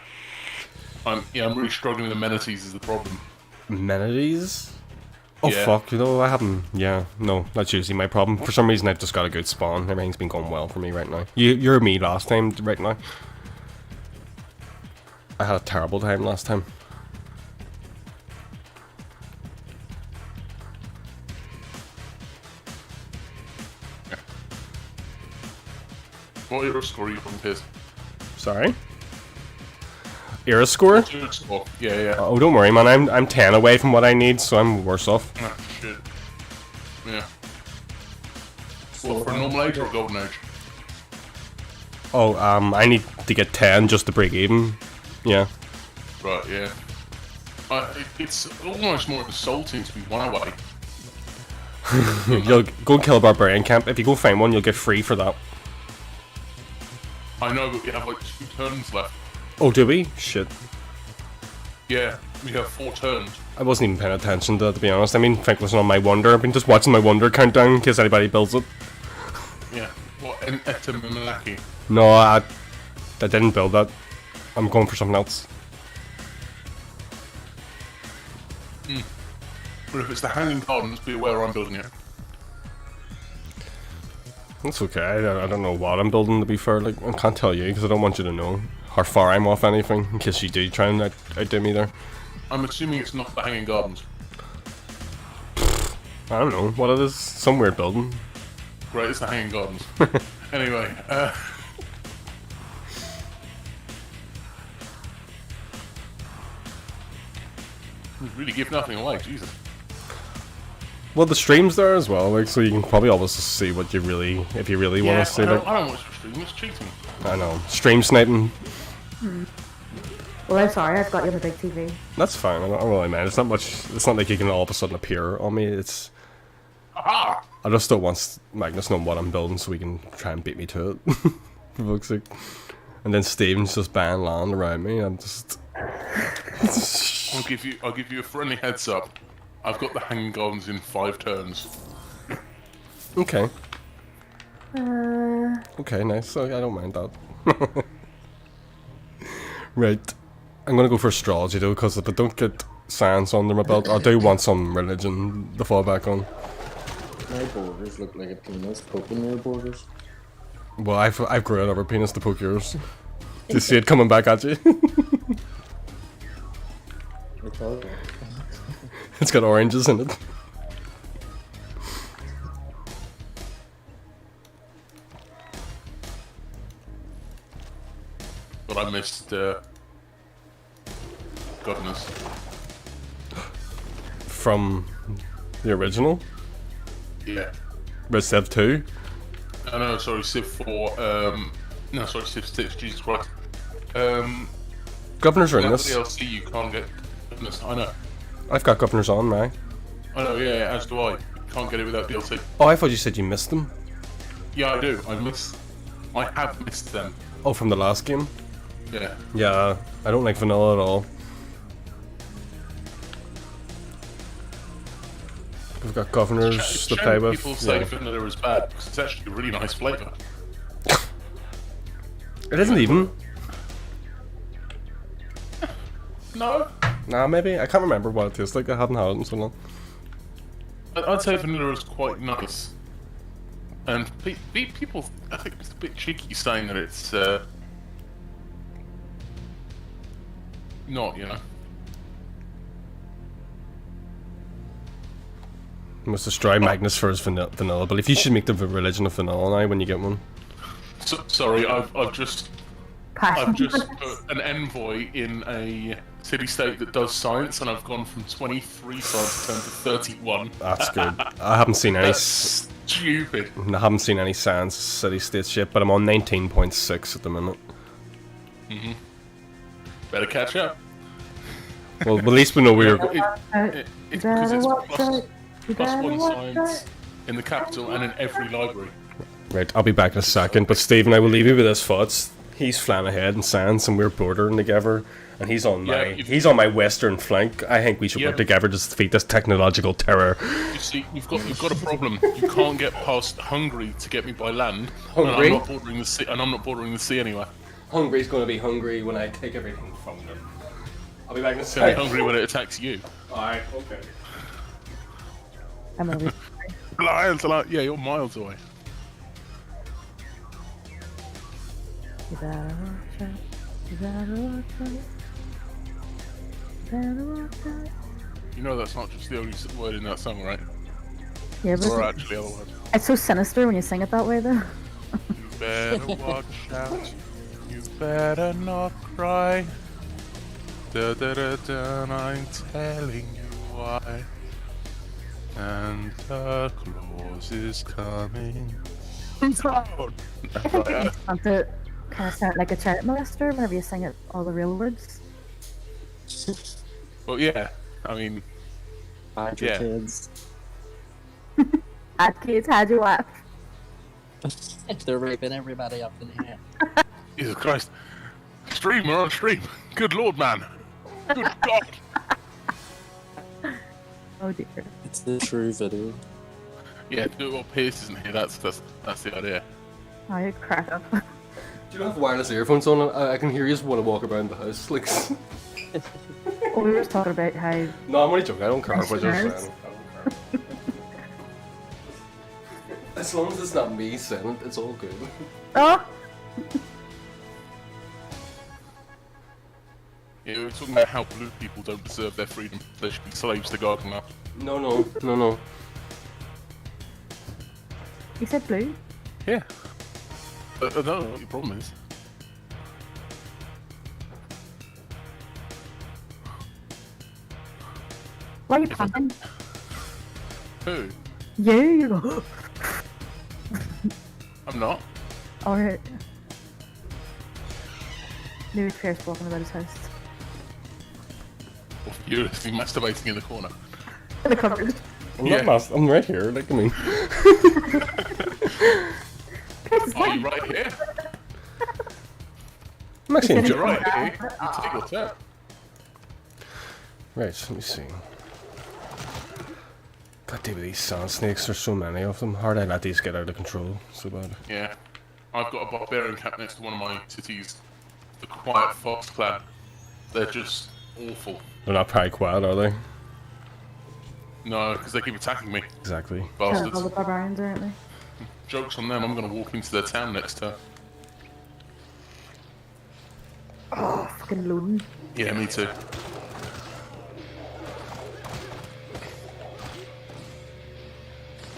Yeah. I'm really struggling with amenities is the problem. Amenities? Oh Yeah. fuck, you know, I haven't, yeah, no, that's usually my problem. For some reason I've just got a good spawn, everything's been going well for me right now. You're me last time, right now. I had a terrible time last time. What era score are you on, Piers? Sorry? Era score? Era score. Yeah. Oh, don't worry man, I'm 10 away from what I need, so I'm worse off. Ah, shit. Yeah. What, for a normal age or a golden age? Oh, I need to get 10 just to break even. Yeah. Right, yeah. It's almost more insulting to be one away. You'll go and kill a barbarian camp. If you go find one, you'll get free for that. I know, but we have like 2 turns left. Oh, do we? Shit. Yeah, we have 4 turns. I wasn't even paying attention to that, to be honest. I mean, focusing on my wonder. I've been just watching my wonder countdown in case anybody builds it. Yeah. What, Etymaki? No, I didn't build that. I'm going for something else. But if it's the Hanging Gardens, be aware I'm building it. That's okay. I don't know what I'm building, to be fair. Like, I can't tell you because I don't want you to know how far I'm off anything in case you do try and outdo me there. I'm assuming it's not the Hanging Gardens. I don't know what it is. Some weird building. Right, it's the Hanging Gardens. Anyway, we really give nothing away, Jesus. Well, the stream's there as well, like, so you can probably always see what you really, if you really want to see. I Like, don't watch the stream, it's cheating. I know, stream sniping. Well, I'm sorry, I've got you on the big TV. That's fine. I don't really mind. It's not much. It's not like you can all of a sudden appear on me. It's. Aha! I just don't want Magnus knowing what I'm building, so he can try and beat me to it. For fuck's sake. And then Steven's just buying land around me. I'm just. I'll give you a friendly heads up. I've got the Hanging Gardens in 5 turns. Okay. Okay, nice. I don't mind that. Right. I'm gonna go for astrology though, because if I don't get science under my belt, I do want some religion to fall back on. My borders look like a penis poking your borders. Well, I've grown over penis to poke yours. Do you see it coming back at you? It's all right. It's got oranges in it. But I missed, goodness. from the original? Yeah. With Civ 2? Oh, no, sorry, Civ 4. No, sorry, Civ 6. Jesus Christ. Governors are in Without this. DLC, you can't get. Goodness, I know. I've got governors on now. I know. Yeah, as do I. Can't get it without DLC. Oh, I thought you said you missed them. Yeah, I do. I have missed them. Oh, from the last game? Yeah. Yeah, I don't like vanilla at all. We've got governors It's to a shame play with. people say Yeah. vanilla is bad because it's actually a really nice flavour. It isn't even. No, Nah, maybe. I can't remember what it tastes like. I haven't had it in so long. I'd say vanilla is quite nice. And people, I think it's a bit cheeky saying that it's not, you know. Must destroy Magnus for his vanilla. Believe you should make the religion of vanilla now when you get one. So, sorry, I've just Passion. put an envoy in a city-state that does science, and I've gone from 23 science turn to 31. That's good. I haven't seen any. That's stupid. I haven't seen any science city states yet, but I'm on 19.6 at the minute. Better catch up. Well, at least we know we're. It's because it's watch plus, out. You plus better one watch science in the capital and in every library. Right, I'll be back in a second, but Stephen, I will leave you with his thoughts. He's flying ahead in science, and we're bordering together, and he's on my western flank. I think we should work together to defeat this technological terror. You see, you've got a problem. You can't get past Hungary to get me by land, Hungary? and I'm not bordering the sea. And I'm not bordering the sea anyway. Hungary's going to be hungry when I take everything from them. I'll be back in a It's gonna be second. hungry when it attacks you. Alright, okay. I'm over. Yeah, you're miles away. You better watch out. You better watch out. You better watch out. You know that's not just the only word in that song, right? Yeah, but Or actually other words. it's so sinister when you sing it that way, though. You better watch out. You better not cry. Da da da da. I'm telling you why. Santa Claus is coming. That's I think right. you want to kind of sound like a child molester whenever you sing it all the real words. Well, yeah. I mean, Hide your Yeah. kids. Had kids, had your wife. They're raping everybody up in here. Jesus Christ. Stream, we're on stream. Good lord, man. Good God. Oh dear. It's the true video. Yeah, do it while Pierce isn't here. That's the idea. Oh, you crack up. Do you not have wireless earphones on? I can hear you just want to walk around the house. Like, Oh, we were just talking about how no, I'm only joking. I don't care what you're Listeners. saying. I don't care. As long as it's not me saying it, it's all good. oh, Yeah, we were talking about how blue people don't deserve their freedom. They should be slaves to God now. No. you said blue. Yeah. I don't know what your problem is. Why are you panting? Who? You go. I'm not. Or maybe Pierce walking about his house. Or you're masturbating in the corner. In the cupboard. I'm Yeah. not masked. I'm right here. Look at me. Pierce is Are fine. you right here? I'm actually You're You're enjoying. right here. You take your turn. Right, let me see. God damn it, these sand snakes. There's so many of them. Hard I let these get out of control. So bad. Yeah. I've got a barbarian camp next to one of my cities. The Quiet Fox clan. They're just awful. They're not very quiet, are they? No, because they keep attacking me. Exactly. All Bastards. the barbarians, aren't they? Joke's on them, I'm gonna walk into their town next turn. Oh, fucking loading. Yeah, me too.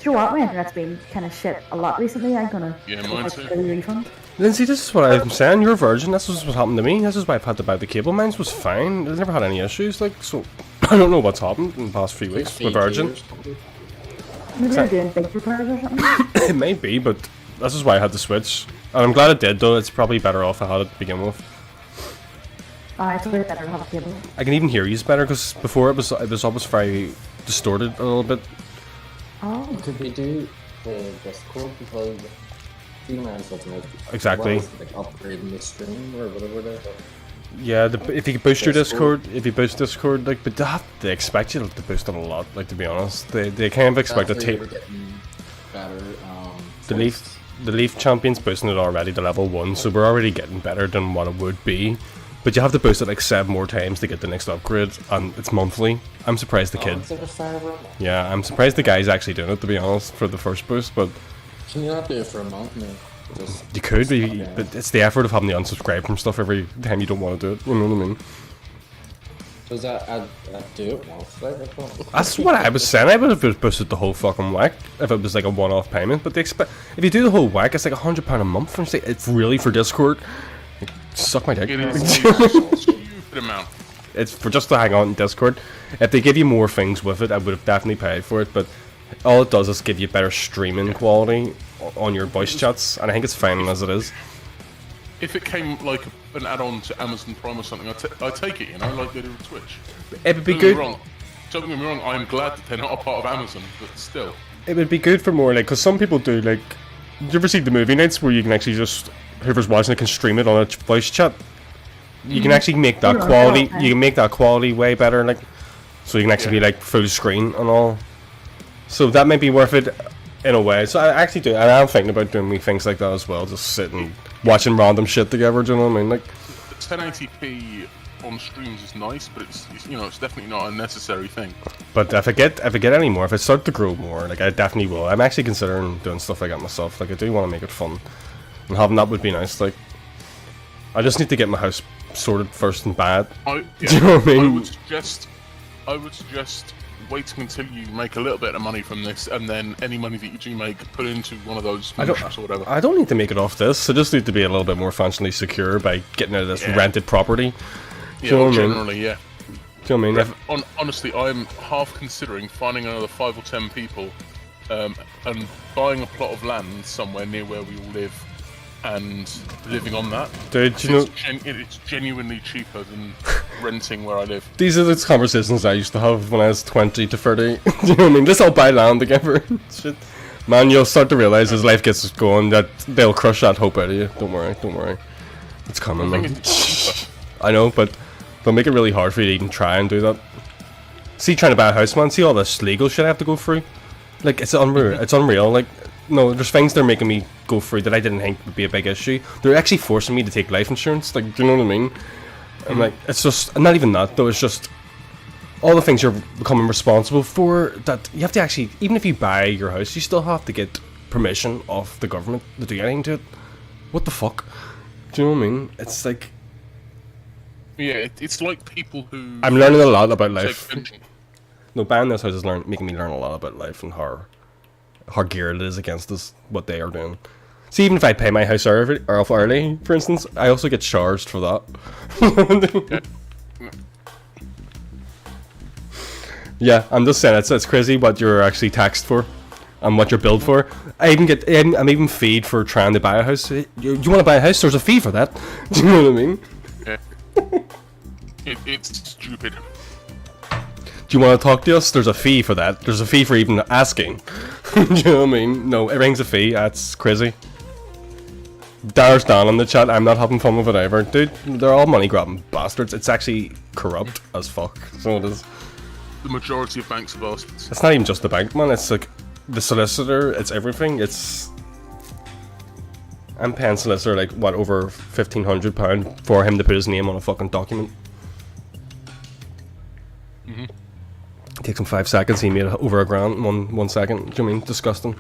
Do you know what? My internet's been kind of shit a lot recently. I'm gonna Yeah, mine too. get a refund. Lindsay, this is what I'm saying. You're a virgin. This is what happened to me. This is why I've had to buy the cable. Mine was fine. I never had any issues. Like, so I don't know what's happened in the past few weeks with Virgin. Maybe they're doing big repairs or something. It may be, but this is why I had to switch. And I'm glad it did, though. It's probably better off I had it to begin with. It's way better to have a cable. I can even hear you better, because before it was always very distorted a little bit. Oh. Could we do the Discord because you might as well make Exactly. like upgrading the stream or whatever it is. Yeah, if you could boost your Discord. Discord, if you boost Discord, like, but they expect you to boost it a lot. Like, to be honest, they kind of expect a That's where tape. you're getting better. The voice. Leaf Champion's boosting it already to level 1, so we're already getting better than what it would be. But you have to boost it like 7 more times to get the next upgrade, and it's monthly. I'm surprised the kid. Is it a fire room? Yeah, I'm surprised the guy's actually doing it, to be honest, for the first boost. But Can you not do it for a month, man? Just you could, Okay. but it's the effort of having to unsubscribe from stuff every time you don't want to do it. You know what I mean? does that I'd do it once, like I thought. That's what I was saying. I would have boosted the whole fucking whack if it was like a one-off payment. But they expect if you do the whole whack, it's like £100 a month. And it's really for Discord. Like, suck my dick. It is a stupid amount. It's for just to hang on in Discord. If they give you more things with it, I would have definitely paid for it. But all it does is give you better streaming quality on your voice chats, and I think it's fine as it is. If it came like an add-on to Amazon Prime or something, I'd take it, you know, like they do with Twitch. It would be Don't get me good. wrong. Don't get me wrong. I'm glad that they're not a part of Amazon, but still. It would be good for more like, because some people do like. Do you ever see the movie nights where you can actually just whoever's watching it can stream it on a voice chat? You can actually make that Yeah, quality. yeah. You can make that quality way better, like, so you can actually be like full screen and all. So that might be worth it in a way. So I actually do, and I'm thinking about doing things like that as well. Just sitting watching random shit together. Do you know what I mean? Like, 1080p on streams is nice, but it's you know it's definitely not a necessary thing. but if I get any more, if I start to grow more, like I definitely will. I'm actually considering doing stuff like that myself. Like I do want to make it fun, and having that would be nice. Like, I just need to get my house sorted first and bad. I, Do you know what I mean? I would suggest waiting until you make a little bit of money from this, and then any money that you do make, put into one of those memberships or whatever. I don't need to make it off this. I just need to be a little bit more financially secure by getting out of this Yeah. rented property. Do you know Yeah, what I mean? generally, yeah. Do you know what I mean? Honestly, I'm half considering finding another 5 or 10 people and buying a plot of land somewhere near where we all live and living on that. Dude, you know, It's genuinely cheaper than renting where I live. these are the conversations I used to have when I was 20 to 30. Do you know what I mean? Let's all buy land together. Shit. Man, you'll start to realise as life gets going that they'll crush that hope out of you. Don't worry, don't worry. It's coming, I man. think it's cheaper. I know, but they'll make it really hard for you to even try and do that. See, trying to buy a house, man, see all this legal shit I have to go through? Like, it's unreal. It's unreal. Like, no, there's things they're making me go through that I didn't think would be a big issue. They're actually forcing me to take life insurance. Like, do you know what I mean? I'm like, it's just, not even that, though. It's just all the things you're becoming responsible for that you have to actually, even if you buy your house, you still have to get permission of the government to do anything to it. What the fuck? Do you know what I mean? It's like, Yeah, it's like people who. I'm learning a lot about take life. pension. No, buying this house is making me learn a lot about life and how geared it is against us, what they are doing. See, even if I pay my house off early, for instance, I also get charged for that. Yeah, I'm just saying, it's crazy what you're actually taxed for and what you're billed for. I'm even feed for trying to buy a house. You want to buy a house? There's a fee for that. Do you know what I mean? Yeah. It's stupid. Do you want to talk to us? There's a fee for that. There's a fee for even asking. Do you know what I mean? No, everything's a fee. That's crazy. Dar's down in the chat. I'm not having fun with it either. Dude, they're all money grabbing bastards. It's actually corrupt as fuck. So it is. The majority of banks are bastards. It's not even just the bank, man. It's like the solicitor. It's everything. I'm paying solicitor like what, over £1,500 for him to put his name on a fucking document. It takes him 5 seconds. He made over £1,000 in one second. Do you know what I mean? Disgusting.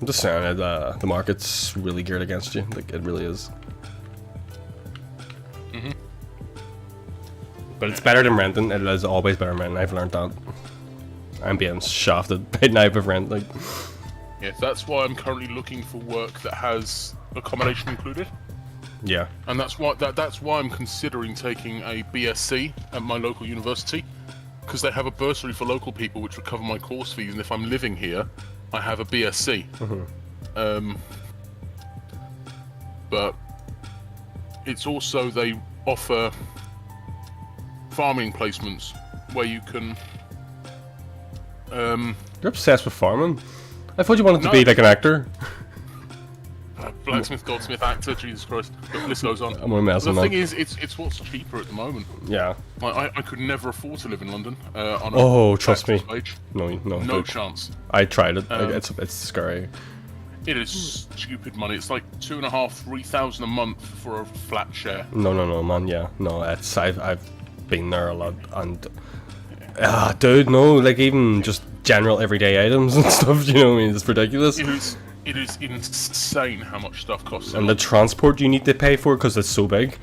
I'm just saying that the market's really geared against you. Like, it really is. But it's better than renting. It is always better than renting. I've learned that. I'm being shafted by now with rent. Like, Yeah, that's why I'm currently looking for work that has accommodation included. Yeah. And that's why I'm considering taking a BSc at my local university, because they have a bursary for local people which would cover my course fees, and if I'm living here, I have a BSc. But it's also they offer farming placements where you can. You're obsessed with farming. I thought you wanted to No. be like an actor. Blacksmith, goldsmith, actor, Jesus Christ, the list goes on. I'm gonna mess The with thing that. is, it's what's cheaper at the moment. Yeah. Like, I could never afford to live in London. On a Oh, trust me. tax wage. No, No don't. chance. I tried it. Um, It's scary. It is stupid money. It's like 2,500–3,000 a month for a flat share. No, man. Yeah, no. It's I've been there a lot, and dude, no. Like even just general everyday items and stuff. You know what I mean? It's ridiculous. It is insane how much stuff costs. And the transport you need to pay for because it's so big.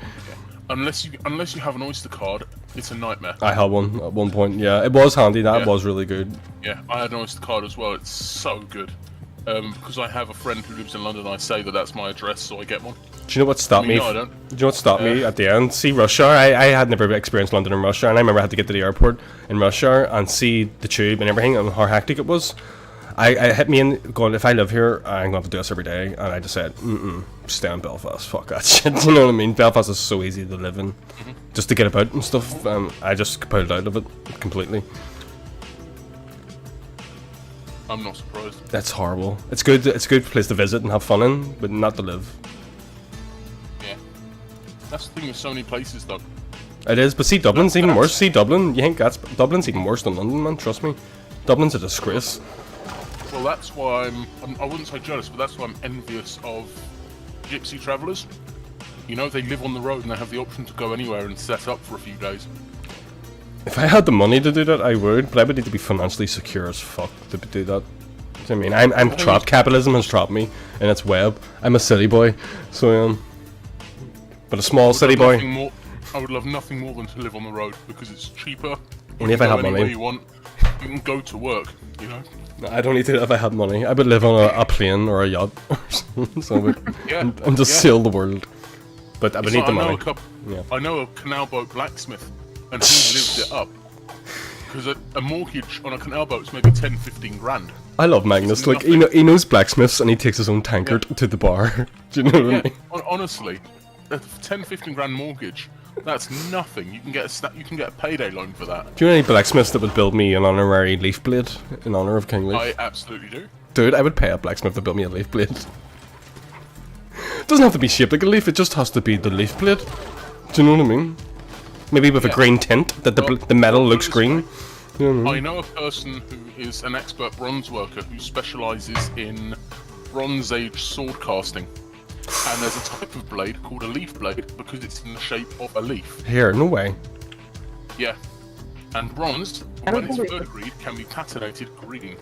unless you have an Oyster card, it's a nightmare. I had one at one point. Yeah, it was handy. That Yeah. was really good. Yeah, I had an Oyster card as well. It's so good. Because I have a friend who lives in London, I say that that's my address, so I get one. Do you know what stopped me? No, I don't. Do you know what stopped me at the end? See rush hour. I had never experienced London in rush hour, and I remember I had to get to the airport in rush hour and see the tube and everything and how hectic it was. I hit me in going, if I live here, I'm going to have to do this every day, and I just said, stay in Belfast. Fuck that shit. You know what I mean? Belfast is so easy to live in, just to get about and stuff. I just pulled out of it completely. I'm not surprised. That's horrible. It's good. It's a good place to visit and have fun in, but not to live. Yeah. That's the thing with so many places, though. It is, but see, Dublin's even worse. See, Dublin. You think Dublin's even worse than London, man? Trust me. Dublin's a disgrace. Well, that's why I wouldn't say jealous, but that's why I'm envious of gypsy travellers. You know, they live on the road and they have the option to go anywhere and set up for a few days. If I had the money to do that, I would, but I would need to be financially secure as fuck to do that. Do you know what I mean? I'm trapped. Capitalism has trapped me in its web. I'm a city boy, so I am. But a small city boy. I would love nothing more than to live on the road because it's cheaper. You Only if can I go have anywhere money. you want. You can go to work, you know? I don't need to if I had money. I would live on a plane or a yacht or something, so I would, Yeah, and just yeah. sail the world. But I would It's need like the money. Yeah. I know a canal boat blacksmith, and he lived it up. Because a mortgage on a canal boat is maybe 10–15 grand. I love Magnus. It's Like nothing. he knows blacksmiths and he takes his own tankard to the bar. Do you know what I Yeah, mean? honestly, a 10–15 grand mortgage, that's nothing. You can get a payday loan for that. Do you know any blacksmiths that would build me an honorary leaf blade in honor of King Leaf? I absolutely do. Dude, I would pay a blacksmith to build me a leaf blade. It doesn't have to be shaped like a leaf, it just has to be the leaf blade. Do you know what I mean? Maybe with a Yeah. green tint, that the metal looks green. You know what I mean? I know a person who is an expert bronze worker who specialises in Bronze Age sword casting. And there's a type of blade called a leaf blade because it's in the shape of a leaf. Here, no way. Yeah. And bronze, I when don't it's believe it. verdigris, can be patinated green.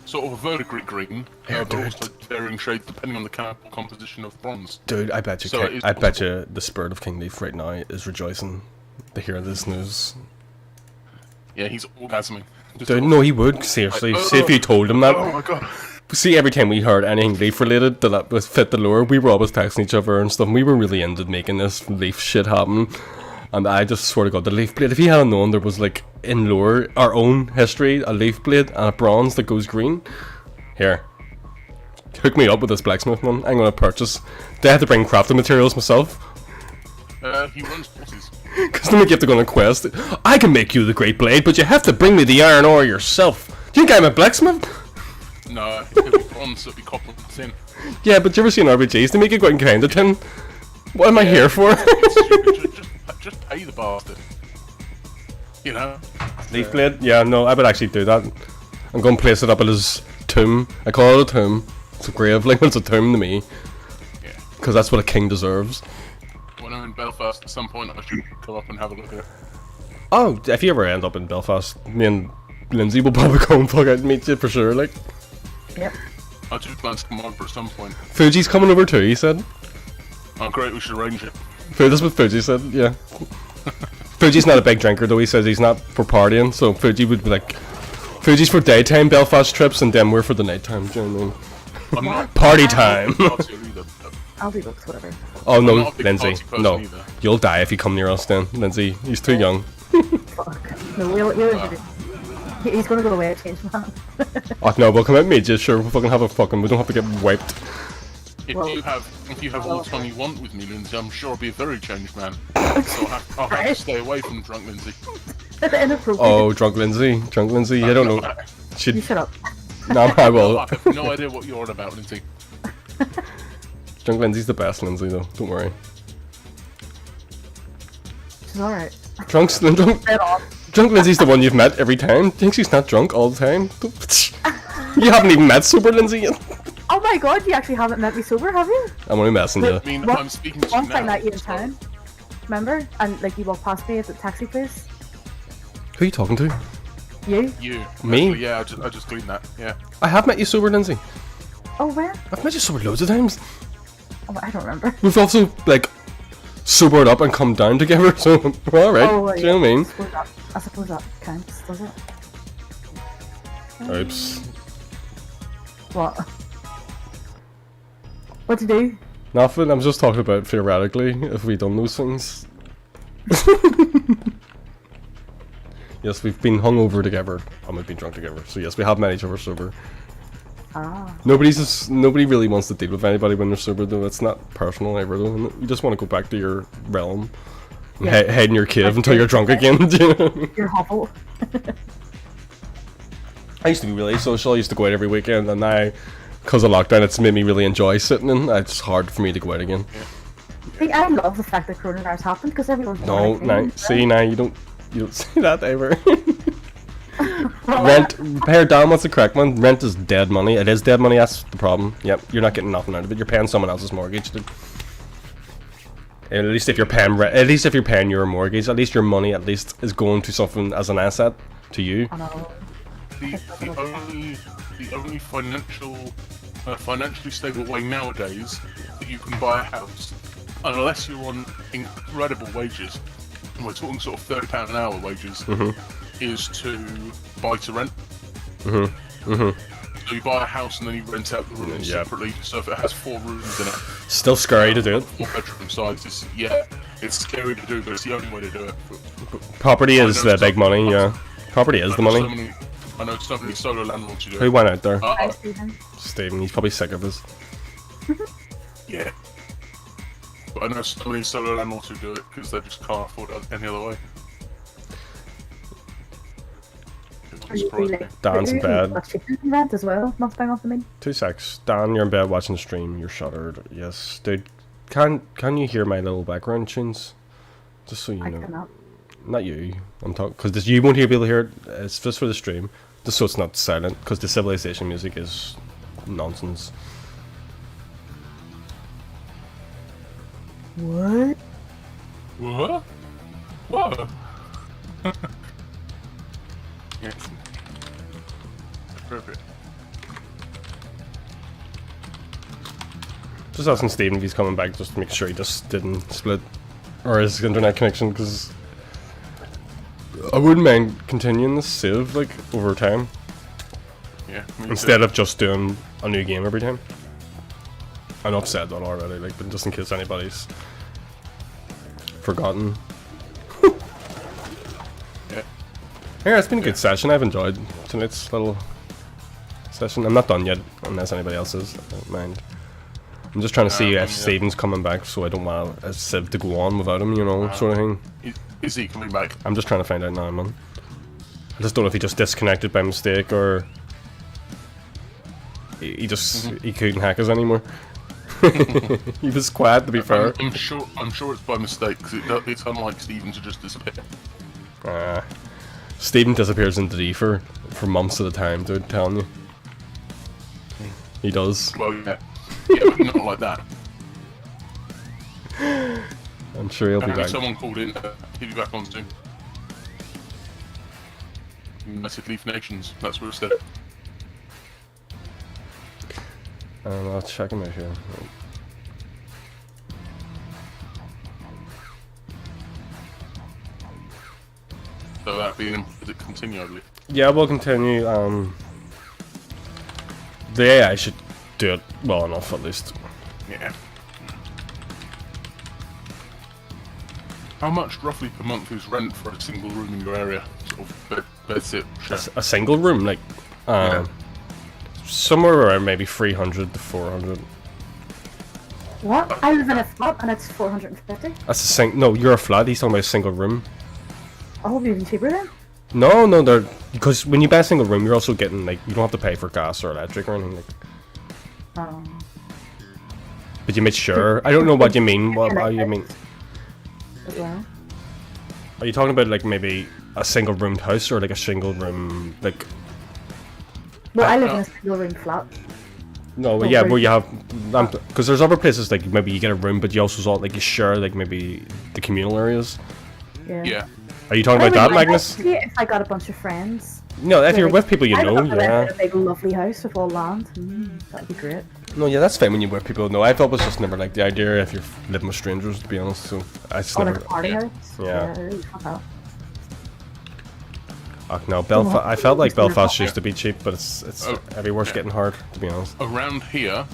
Sort of a verdigris green, Here, but dude. also varying shade depending on the chemical composition of bronze. Dude, I bet you So it is I bet you the spirit of King Leaf right now is rejoicing to hear this news. Yeah, he's orgasming. Just Dude, no, he would, seriously. See if you told him that. Oh my god. See, every time we heard anything leaf related that was fit the lore, we were always texting each other and stuff, and we were really into making this leaf shit happen. And I just swear to God, the leaf blade, if he hadn't known there was, like, in lore, our own history, a leaf blade and a bronze that goes green. Here. Hook me up with this blacksmith, man. I'm gonna purchase. Do I have to bring crafting materials myself? He runs horses. Because then we have to go on a quest. I can make you the great blade, but you have to bring me the iron ore yourself. Do you think I'm a blacksmith? No, it'll be bronze, it'll be copper and tin. Yeah, but you ever seen RPGs? They make you go out and grind a tin. What am I here for? just pay the bastard. You know? Leaf blade? Yeah, no, I would actually do that. I'm going to place it up at his tomb. I call it a tomb. It's a grave, like, it's a tomb to me. Yeah. Because that's what a king deserves. When I'm in Belfast at some point, I should come up and have a look at it. Oh, if you ever end up in Belfast, me and Lindsay will probably go and fuck out and meet you for sure, like. Yep. I do plan to come over at some point. Fuji's coming over too, he said. Oh great, we should arrange it. That's what Fuji said, yeah. Fuji's not a big drinker though, he says he's not for partying, so Fuji would be like... Fuji's for daytime Belfast trips and then we're for the nighttime, do you know what I mean? I'm not Party time! party either. I'll do books, whatever. Oh I'm no, not a big Lindsay, party person no. either. You'll die if you come near us then, Lindsay. He's too young. Fuck. No, we'll he's gonna go away, change man. Oh no, we'll come out mages, sure, we'll fucking have a fucking, we don't have to get wiped. If you have all the time you want with me, Lindsay, I'm sure I'll be a very changed man. So I'll have to stay away from drunk Lindsay. Inappropriate. Oh, drunk Lindsay, I don't know. You Should, shut up. no, I will. I have no idea what you're on about, Lindsay. Drunk Lindsay's the best Lindsay though, don't worry. She's alright. Drunk Dead on. Lindsay's the one you've met every time. Think she's not drunk all the time? You haven't even met sober Lindsay yet. Oh my god, you actually haven't met me sober, have you? I'm only messing you. I mean, What- I'm speaking to you Once now. I met you in so- town. Remember? And like you walked past me at the taxi place. Who are you talking to? You? You. Me? Actually, yeah, I just gleaned that. Yeah. I have met you sober, Lindsay. Oh where? I've met you sober loads of times. Oh, I don't remember. We've also, like, sobered up and come down together, so we're alright. Oh, Do you know what I mean? I suppose that counts, does it? Oops. What? What'd you do? Nothing, I'm just talking about theoretically if we done those things. Yes, we've been hungover together, and we've been drunk together. So yes, we have met each other sober. Ah. Nobody really wants to deal with anybody when they're sober though. It's not personal ever though. You just want to go back to your realm. And Yeah. hide in your cave until you're drunk again. Do you know? Your hovel. I used to be really social. I used to go out every weekend, and now, because of lockdown, it's made me really enjoy sitting in. It's hard for me to go out again. See, I love the fact that coronavirus happened because everyone's No, going now, out. see, now you don't say that ever. Rent, here, Dan, what's the correct one? Rent is dead money. It is dead money. That's the problem. Yep, you're not getting nothing out of it. You're paying someone else's mortgage. Dude. At least if you're paying your mortgage, at least your money is going to something as an asset to you. I know. The only financially stable way nowadays that you can buy a house, unless you're on incredible wages, and we're talking sort of £30 an hour wages, is to buy to rent. So you buy a house and then you rent out the rooms Yeah. separately. So if it has 4 rooms in it, Still scary to do it. 4-bedroom sizes, yeah, it's scary to do, but it's the only way to do it. Property I is know the big some- money, yeah. Property is the money. I know so many solo landlords who do Who it. went out there? Hi, Uh, Stephen. Stephen, he's probably sick of us. yeah. But I know so many solo landlords who do it because they just can't afford it any other way. Are you Surprised me. really- Dan's in Are you bed. That's cheaper than rent as well. Not bang off the mean. 2 secs. Dan, you're in bed watching the stream. You're shuttered. Yes, dude. Can you hear my little background tunes? Just so you I know. cannot. Not you. I'm talking because you won't be able to hear it. It's just for the stream, just so it's not silent. Because the Civilization music is nonsense. What? What? What? Yeah. Perfect. Just asking Stephen if he's coming back, just to make sure he just didn't split or his internet connection. Because I wouldn't mind continuing this save like over time Yeah. me too. instead of just doing a new game every time. I know I've said that already, like, but just in case anybody's forgotten. Yeah. Yeah, it's been a good session. I've enjoyed tonight's little session. I'm not done yet, unless anybody else is. I don't mind. I'm just trying to see Yeah. if Stephen's coming back, so I don't want a Civ to go on without him, you know, sort of thing. Is he coming back? I'm just trying to find out now, man. I just don't know if he just disconnected by mistake or he just he couldn't hack us anymore. He was quiet, to be fair. I'm sure it's by mistake because it's unlike Stephen to just disappear. Stephen disappears into the ether for months at a time, dude. Telling you, he does. Well, yeah. Yeah, but not like that. I'm sure he'll be Apparently back. someone called in, he'll be back on soon. Massive Leaf Nations, that's where it's at. I'll check him out here. So that being, does it continue, I believe? Yeah, we'll continue. The AI should do it well enough, at least. Yeah. How much roughly per month is rent for a single room in your area? Sort of bed sit, share. A single room, like, Yeah. somewhere around maybe 300 to 400. What? I live in a flat and it's 450. That's a no, you're a flat. He's talking about a single room. Oh, even cheaper then? No, they're because when you buy a single room, you're also getting like you don't have to pay for gas or electric or anything. Like, but you made sure. I don't know what you mean. What how you mean? As well. Are you talking about like maybe a single roomed house or like a single room like? Well, I live in a single room flat. No, but yeah, where you have because there's other places like maybe you get a room, but you also sort like you share like maybe the communal areas. Yeah. Yeah. Are you talking I about that, wouldn't mind Magnus? that if I got a bunch of friends. No, if you're Like, with people you I'd know, love to live yeah. in a big lovely house with all land. That'd be great. No, yeah, that's fine when you're with people. No, I thought it was just never like the idea if you're living with strangers, to be honest. So I just Or never. like a party house. Yeah. I really love that. Oh, no, Belfast. I felt like Just never Belfast thought used to be cheap, but it's Oh, everywhere's yeah. getting hard, to be honest. Around here,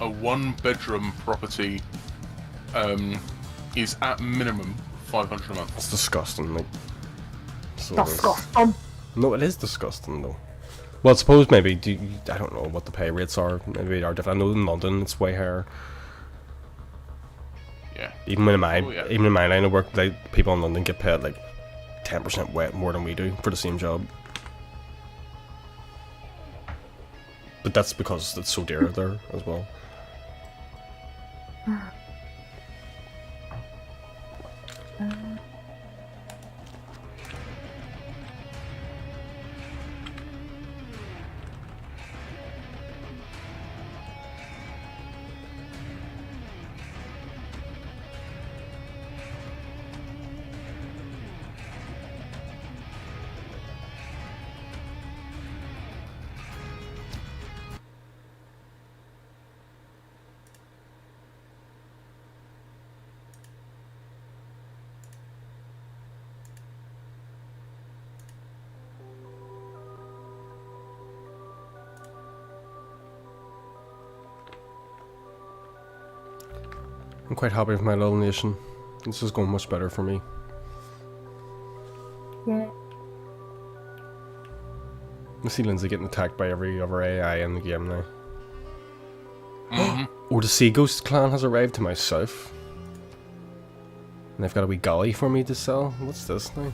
a one-bedroom property is at minimum 500 a month. It's disgusting. Like, so That's it is. disgusting. No, it is disgusting though. Well, I suppose maybe I don't know what the pay rates are. Maybe they are different. I know in London it's way higher. Yeah. Even in my Oh, yeah. even in my line of work, like people in London get paid like 10% more than we do for the same job. But that's because it's so dear there as well. I'm quite happy with my little nation. This is going much better for me. Yeah. I see Lindsay getting attacked by every other AI in the game now. Oh, the Sea Ghost clan has arrived to my south. And they've got a wee galley for me to sell. What's this now?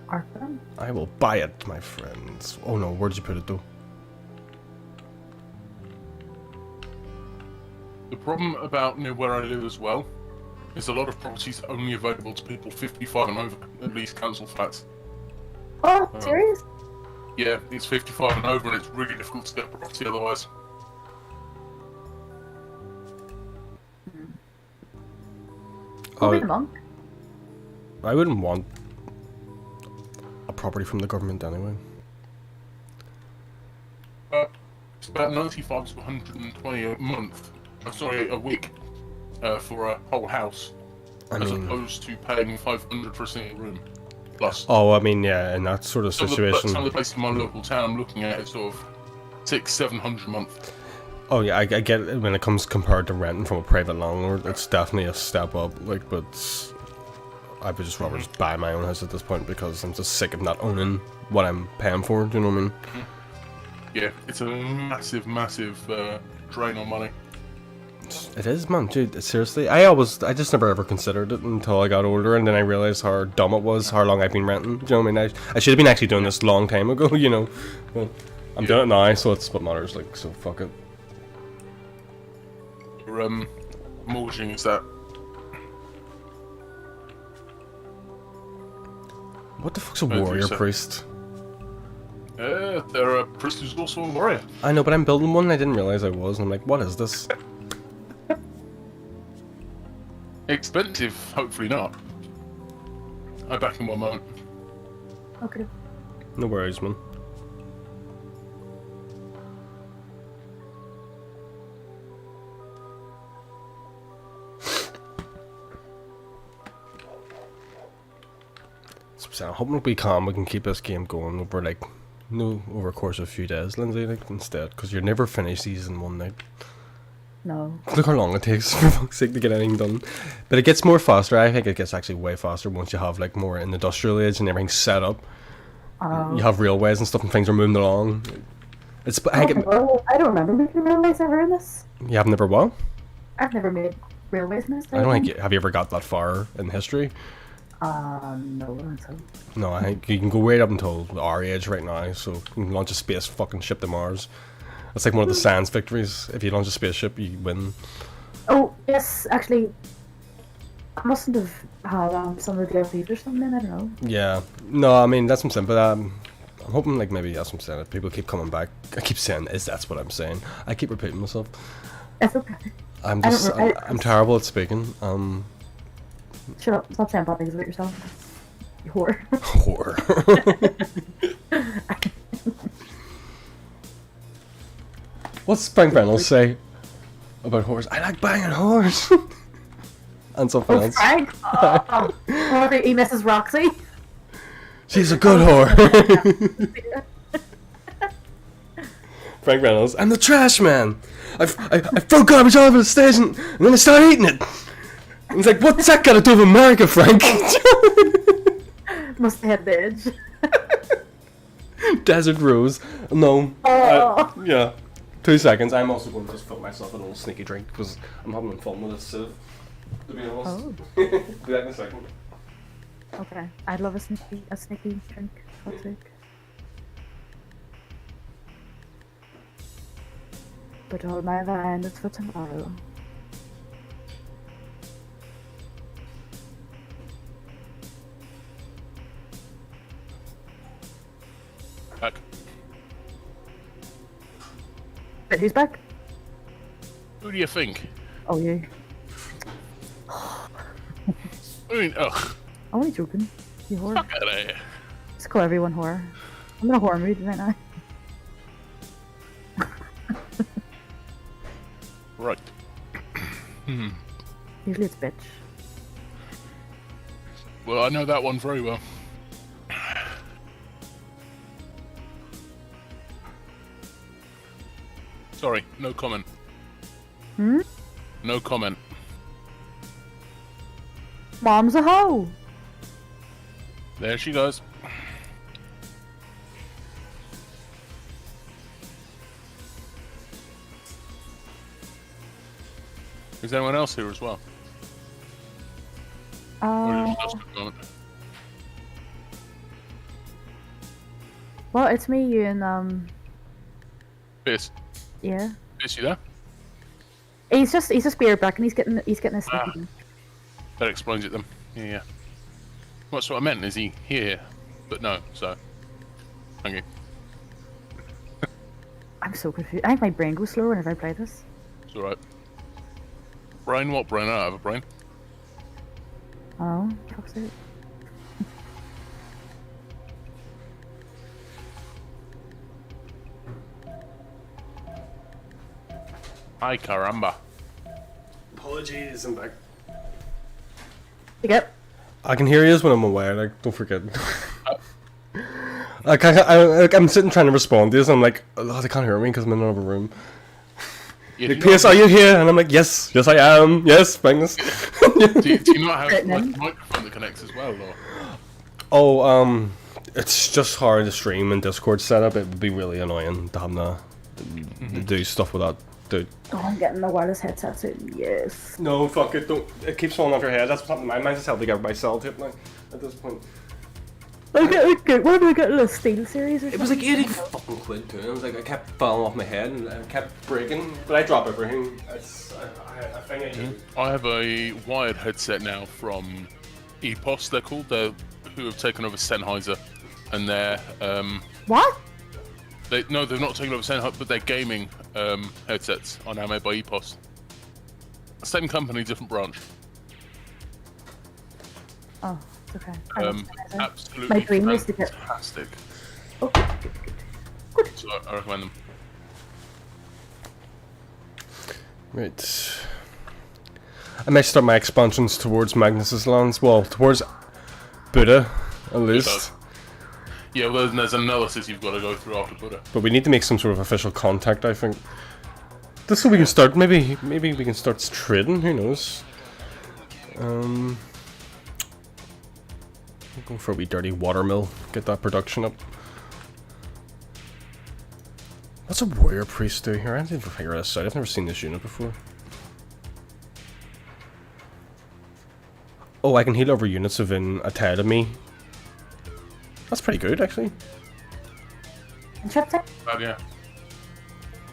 Arkham. I will buy it, my friends. Oh no, where'd you put it though? The problem about near where I live as well is a lot of properties are only available to people 55 and over, at least council flats. Oh, serious? Yeah, it's 55 and over, and it's really difficult to get a property otherwise. Go be Oh, the monk. I wouldn't want a property from the government anyway. It's about 95 to 120 a month. Sorry, a week for a whole house, I as mean, opposed to paying 500 for a single room. Plus, oh, I mean, yeah, in that sort of some situation. of the places in my local town I'm looking at is sort of 600-700 a month. Oh yeah, I get it when it comes compared to renting from a private landlord. It's definitely a step up. Like, but I would just rather just buy my own house at this point because I'm just sick of not owning what I'm paying for. Do you know what I mean? Yeah, it's a massive, massive drain on money. It is, man, dude. Seriously, I just never ever considered it until I got older, and then I realized how dumb it was, how long I've been renting. Do you know what I mean? I should have been actually doing this long time ago, you know. But I'm doing it now, so it's what matters. Like, so fuck it. Your mortgaging is that. What the fuck's a do warrior so. priest? They're a priest who's also a warrior. I know, but I'm building one. And I didn't realize I was, and I'm like, what is this? Expensive, hopefully not. I back in one moment. Okay. No worries, man. So I'm hoping it'll be calm. We can keep this game going over like, over a course of a few days, Lindsay. Like instead, because you never finish these in one night. No. Look how long it takes for fuck's sake to get anything done. But it gets more faster. I think it gets actually way faster once you have like more an industrial age and everything's set up. You have railways and stuff and things are moving along. It's I think I don't remember making railways ever in this. you have never what? I've never made railways in this. I don't think have you ever got that far in history? No, I don't think so. No, I think you can go right up until our age right now. So you can launch a space fucking ship to Mars. That's like one of the science victories. If you launch a spaceship, you win. Oh yes, actually, I mustn't have had some of the DLCs or something. I don't know. Yeah. No, I mean that's what I'm saying, but I'm hoping like maybe that's what I'm saying. If people keep coming back, I keep saying that's what I'm saying. I keep repeating myself. It's okay. I'm I just don't I'm terrible at speaking. Shut up! Stop saying bad things about yourself. You whore. Whore. What's Frank Reynolds say about whores? I like banging whores. And something Oh, else. Frank. Oh, he misses Roxy. She's a good whore. Frank Reynolds. I'm the trash man. I throw garbage all over the stage and then I start eating it. And he's like, what's that got to do with America, Frank? Must have had the edge. Desert Rose. No. Oh. Yeah. 2 seconds. I'm also going to just fill myself a little sneaky drink because I'm having fun with this sieve. To be honest. Oh. Be back in a second. Okay. I'd love a sneaky drink. For God's sake. But all my wine is for tomorrow. Back. Wait, who's back? Who do you think? Oh, you. I mean, oh, I'm only joking. You whore. fuck out of here. Just call everyone whore. I'm in a whore mood right now. Right. Usually it's bitch. Well, I know that one very well. Sorry, no comment. Hmm? No comment. Mom's a hoe! There she goes. Is anyone else here as well? Or is it just a moment? Well, it's me, you, and, Pierce. yeah. Pierce, you there? He's just spirit back and he's getting a sneaky Ah. drink. That explains it then. Yeah. Well, that's what I meant. Is he here? But no, so. Thank you. I'm so confused. I think my brain goes slower whenever I play this. It's alright. Brain? What brain? I don't have a brain. Oh, fuck's sake. Ay caramba. Apologies, I'm back. You get? I can hear you when I'm away, like, don't forget. I'm sitting trying to respond to this, and I'm like, oh, they can't hear me because I'm in another room. Yeah, Like, Pierce, are you here? And I'm like, yes, I am. Yes, Magnus. do you not have Written like, in. a microphone that connects as well, or? Oh, it's just hard to stream in Discord setup. It would be really annoying to have to do stuff without. Dude. Oh, I'm getting the wireless headset soon. Yes. No, fuck it. Don't. It keeps falling off your head. That's what's happening. Mine's just held together by cell tape now. At this point, Okay, what do we get? A little Steel series or something? it was like 80 fucking quid too. It was like I kept falling off my head and it kept breaking. But I drop everything. I think I do. I have a wired headset now from EPOS. They're called. Who have taken over Sennheiser, and they're What? they've not taken over Sennheiser, but they're gaming headsets are now made by EPOS. Same company, different branch. Oh, it's okay. I know it's amazing. Absolutely My dream is to get- fantastic. Oh, good. So I recommend them. Right. I may start my expansions towards Magnus's lands. Well, towards Buddha, at least. Yeah, well, there's analysis you've got to go through after Buddha. But we need to make some sort of official contact, I think. Just so we can start. Maybe we can start trading. Who knows? Go for a wee dirty watermill. Get that production up. What's a warrior priest do here? I didn't even figure this out. I've never seen this unit before. Oh, I can heal over units within a tile of me. That's pretty good, actually. Interesting. But yeah.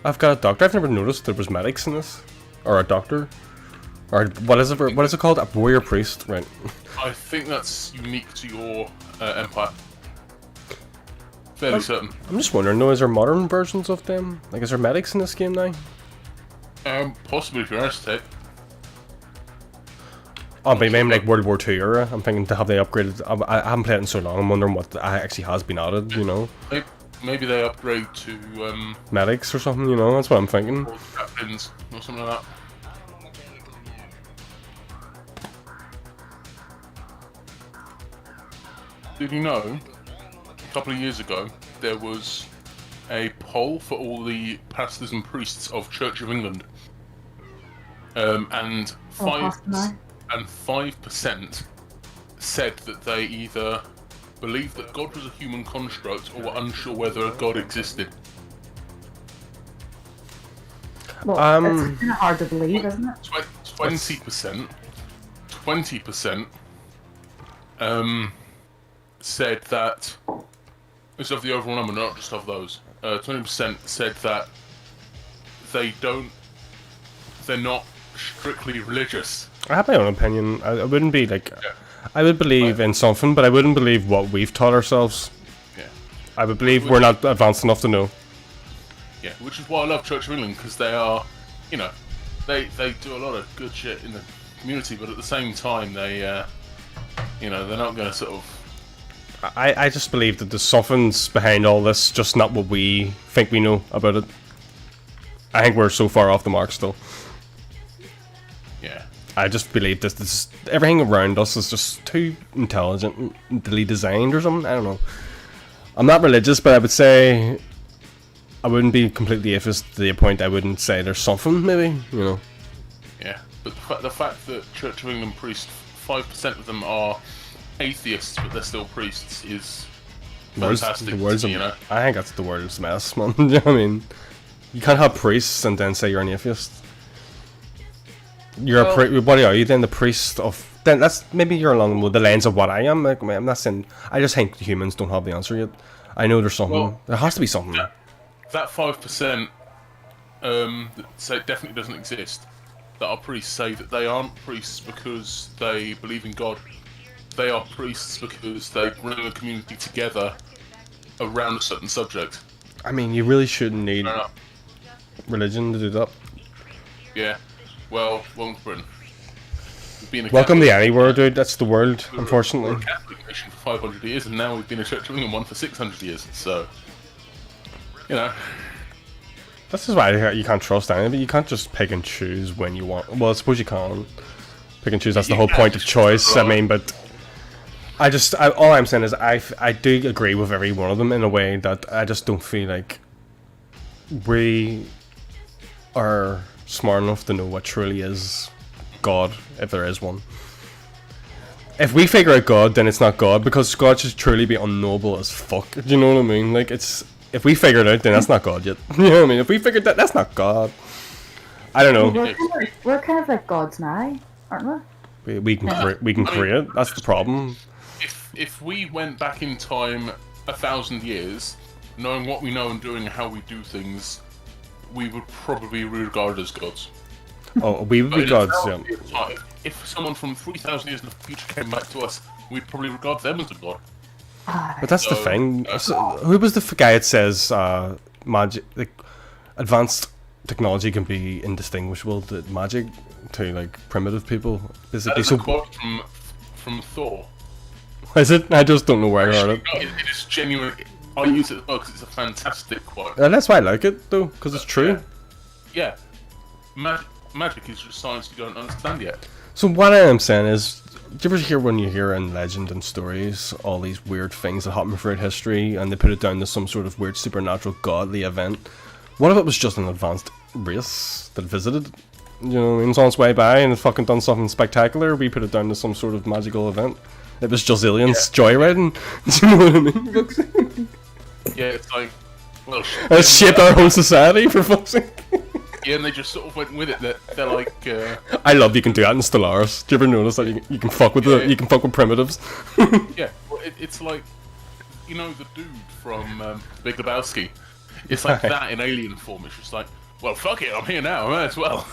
I've got a doctor. I've never noticed there was medics in this, or a doctor, or what is it? What is it called? A warrior priest, right? I think that's unique to your empire. Fairly certain. I'm just wondering, though, is there modern versions of them? Like, is there medics in this game now? Possibly if you're Aztec. Oh, but maybe like World War II era. I'm thinking, have they upgraded? I haven't played it in so long. I'm wondering what actually has been added. You know, Maybe they upgrade to medics or something. You know, that's what I'm thinking. or captains or something like that. Did you know, a couple of years ago, there was a poll for all the pastors and priests of Church of England, and Oh, past now. 5% said that they either believed that God was a human construct or were unsure whether a God existed. Well, it's kind of hard to believe, isn't it? 20%, 20% said that, it's of the overall number, not just of those. 20% said that they're not strictly religious. I have my own opinion. I wouldn't be like, I would believe in something, but I wouldn't believe what we've taught ourselves. Yeah. I would believe we're not advanced enough to know. Yeah, which is why I love Church of England, because they are, you know, they do a lot of good shit in the community, but at the same time they, you know, they're not going to sort of. I just believe that there's something's behind all this, just not what we think we know about it. I think we're so far off the mark still. Yeah. I just believe this everything around us is just too intelligently designed or something. I don't know. I'm not religious, but I would say I wouldn't be completely atheist to the point I wouldn't say there's something, maybe, you know. Yeah, but the fact that Church of England priests, 5% of them are atheists, but they're still priests, is fantastic. The words you know. I think that's the world's mess, man. You know what I mean? You can't have priests and then say you're an atheist. You're what are you then? The priest of... Then that's... Maybe you're along with the lens of what I am. Like, I'm not saying... I just think humans don't have the answer yet. I know there's something. Well, there has to be something. That 5% that say definitely doesn't exist, that are priests, say that they aren't priests because they believe in God. They are priests because they bring a community together around a certain subject. I mean, you really shouldn't need Fair enough. religion to do that. Yeah. Well, welcome to Britain. Being a Welcome to Catholic- anywhere, dude. That's the world, We're a unfortunately. Catholic nation for 500 years, and now we've been a Church of England one for 600 years. So, you know, This is why you can't trust anything. You can't just pick and choose when you want. Well, I suppose you can pick and choose. That's the You whole can, point of it's just choice. I wrong. mean, but all I'm saying is I do agree with every one of them in a way that I just don't feel like we are smart enough to know what truly is God, if there is one. If we figure out God, then it's not God, because God should truly be unknowable as fuck. Do you know what I mean? Like, it's... If we figure it out, then that's not God yet. You know what I mean? If we figured that, that's not God. I don't know. We're kind of like gods now, aren't we? We can create. That's the problem. if we went back in time 1,000 years, knowing what we know and doing how we do things, we would probably be regarded as gods. Oh, we would be in gods, 1,000 yeah. years' time, if someone from 3,000 years in the future came back to us, we'd probably regard them as a god. But that's the So, thing. So, who was the guy that says magic, like advanced technology can be indistinguishable to magic to like primitive people, That basically? is a So quote from Thor. is it? I just don't know where I heard it. No, it is genuine. I use it as well because it's a fantastic quote. That's why I like it though, because it's true. Yeah. Magic is just science you don't understand yet. So what I am saying is, do you ever hear when you hear in legend and stories all these weird things that happen throughout history, and they put it down to some sort of weird supernatural godly event? What if it was just an advanced race that visited? You know what I mean? It's on its way by and it's fucking done something spectacular. We put it down to some sort of magical event. It was just aliens joyriding. Do you know what I mean? Yeah, it's like, well, It's shaped our whole society, for fuck's sake. yeah, and they just sort of went with it. They're like, I love you can do that in Stellaris. Do you ever notice that you can fuck with you can fuck with primitives? yeah, well, it's like, you know, the dude from Big Lebowski. It's like that in alien form. It's just like, well, fuck it, I'm here now. I might as well.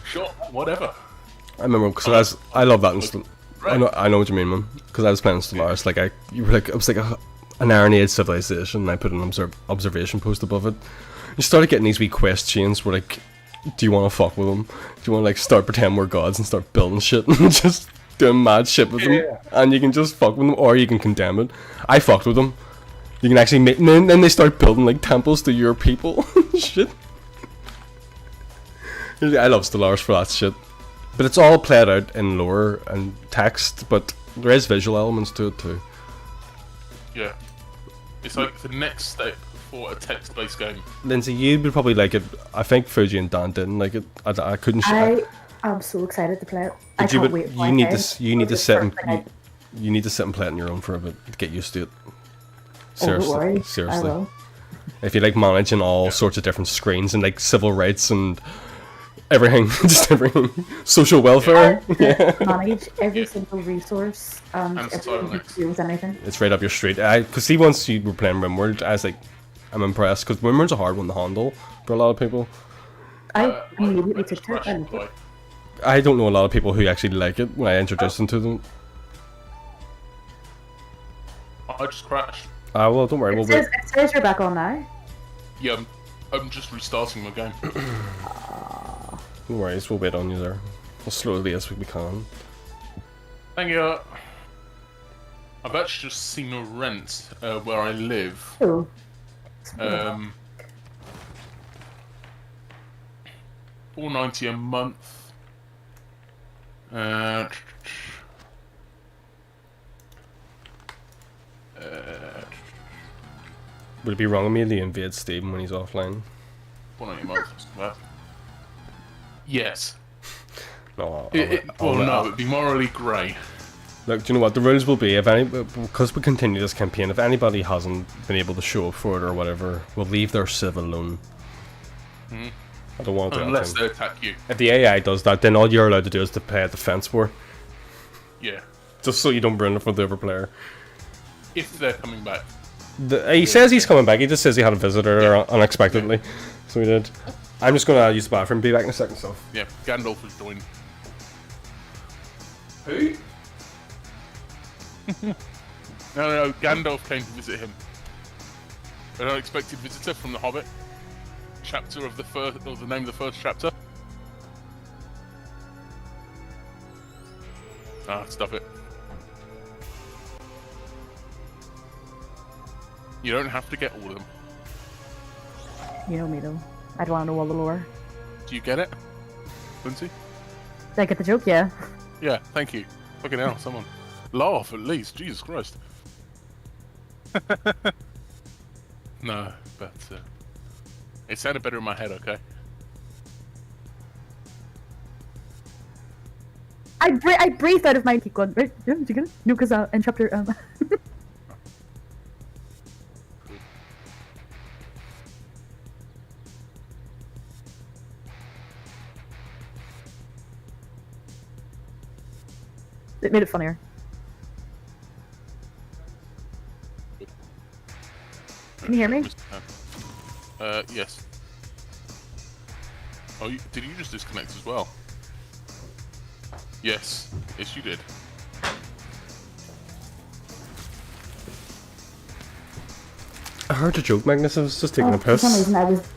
Sure, whatever. I remember because I love that in I know what you mean, man. Because I was playing Stellaris, like it was like an Iron Age civilization, and I put an observation post above it. You started getting these wee quest chains where like, do you want to fuck with them? Do you want to like start pretending we're gods and start building shit and just doing mad shit with them? And you can just fuck with them, or you can condemn it. I fucked with them. You can actually make, then they start building like temples to your people. Shit. I love Stellaris for that shit. But it's all played out in lore and text, but there is visual elements to it too. Yeah. It's like the next step for a text-based game. Lindsay, you would probably like it. I think Fuji and Dan didn't like it. I couldn't. I am so excited to play it. I But you can't would. wait. for You my need day. to. You need to It's sit the and. first thing You need to sit and play it on your own for a bit to get used to it. Oh, don't worry. I Seriously. will. If you like managing all sorts of different screens and like civil rights and everything, just everything, social welfare, Manage every single resource and And everything silence. that deals anything. it's right up your street. Cause see, once you were playing RimWorld, I was like, I'm impressed because RimWorld's a hard one to handle for a lot of people. I immediately I just took it crashed and by. I don't know a lot of people who actually like it when I introduced them to them. I just crashed. Well, don't worry, it we'll says, it says you're back on now. Yeah, I'm just restarting my game. No worries, we'll wait on you there. As slowly as we can. Thank you. I've actually just seen a rent where I live. Oh. $4.90 a month. Would it be wrong of me to invade Steven when he's offline? $4.90 a month. That's not bad. Yes. No, No, it'd be morally grey. Look, do you know what the rules will be? If any, because we continue this campaign, if anybody hasn't been able to show up for it or whatever, we'll leave their civ alone. I don't want to do Unless that. they attack you. If the AI does that, then all you're allowed to do is to pay a defense war, Yeah. just so you don't ruin it for the other player. If they're coming back. He says he's coming back. He just says he had a visitor unexpectedly, so he did. I'm just gonna use the bathroom. Be back in a second, so. Yeah, Gandalf has joined. Who? No, Gandalf came to visit him. An unexpected visitor from The Hobbit. Chapter of the first, or the name of the first chapter. Stuff it. You don't have to get all of them. You know me though. I don't want to know all the lore. Do you get it, Lindsay? Did I get the joke? Yeah. Yeah, thank you. Fucking hell, someone. Laugh at least, Jesus Christ. No, but it sounded better in my head, okay? I breathed out of my keep going. Right? Yeah, did you get it? No, because in chapter it made it funnier. Can you hear me? Yes. Oh, did you just disconnect as well? Yes. Yes, you did. I heard your joke, Magnus. I was just taking a For some piss. reason I was.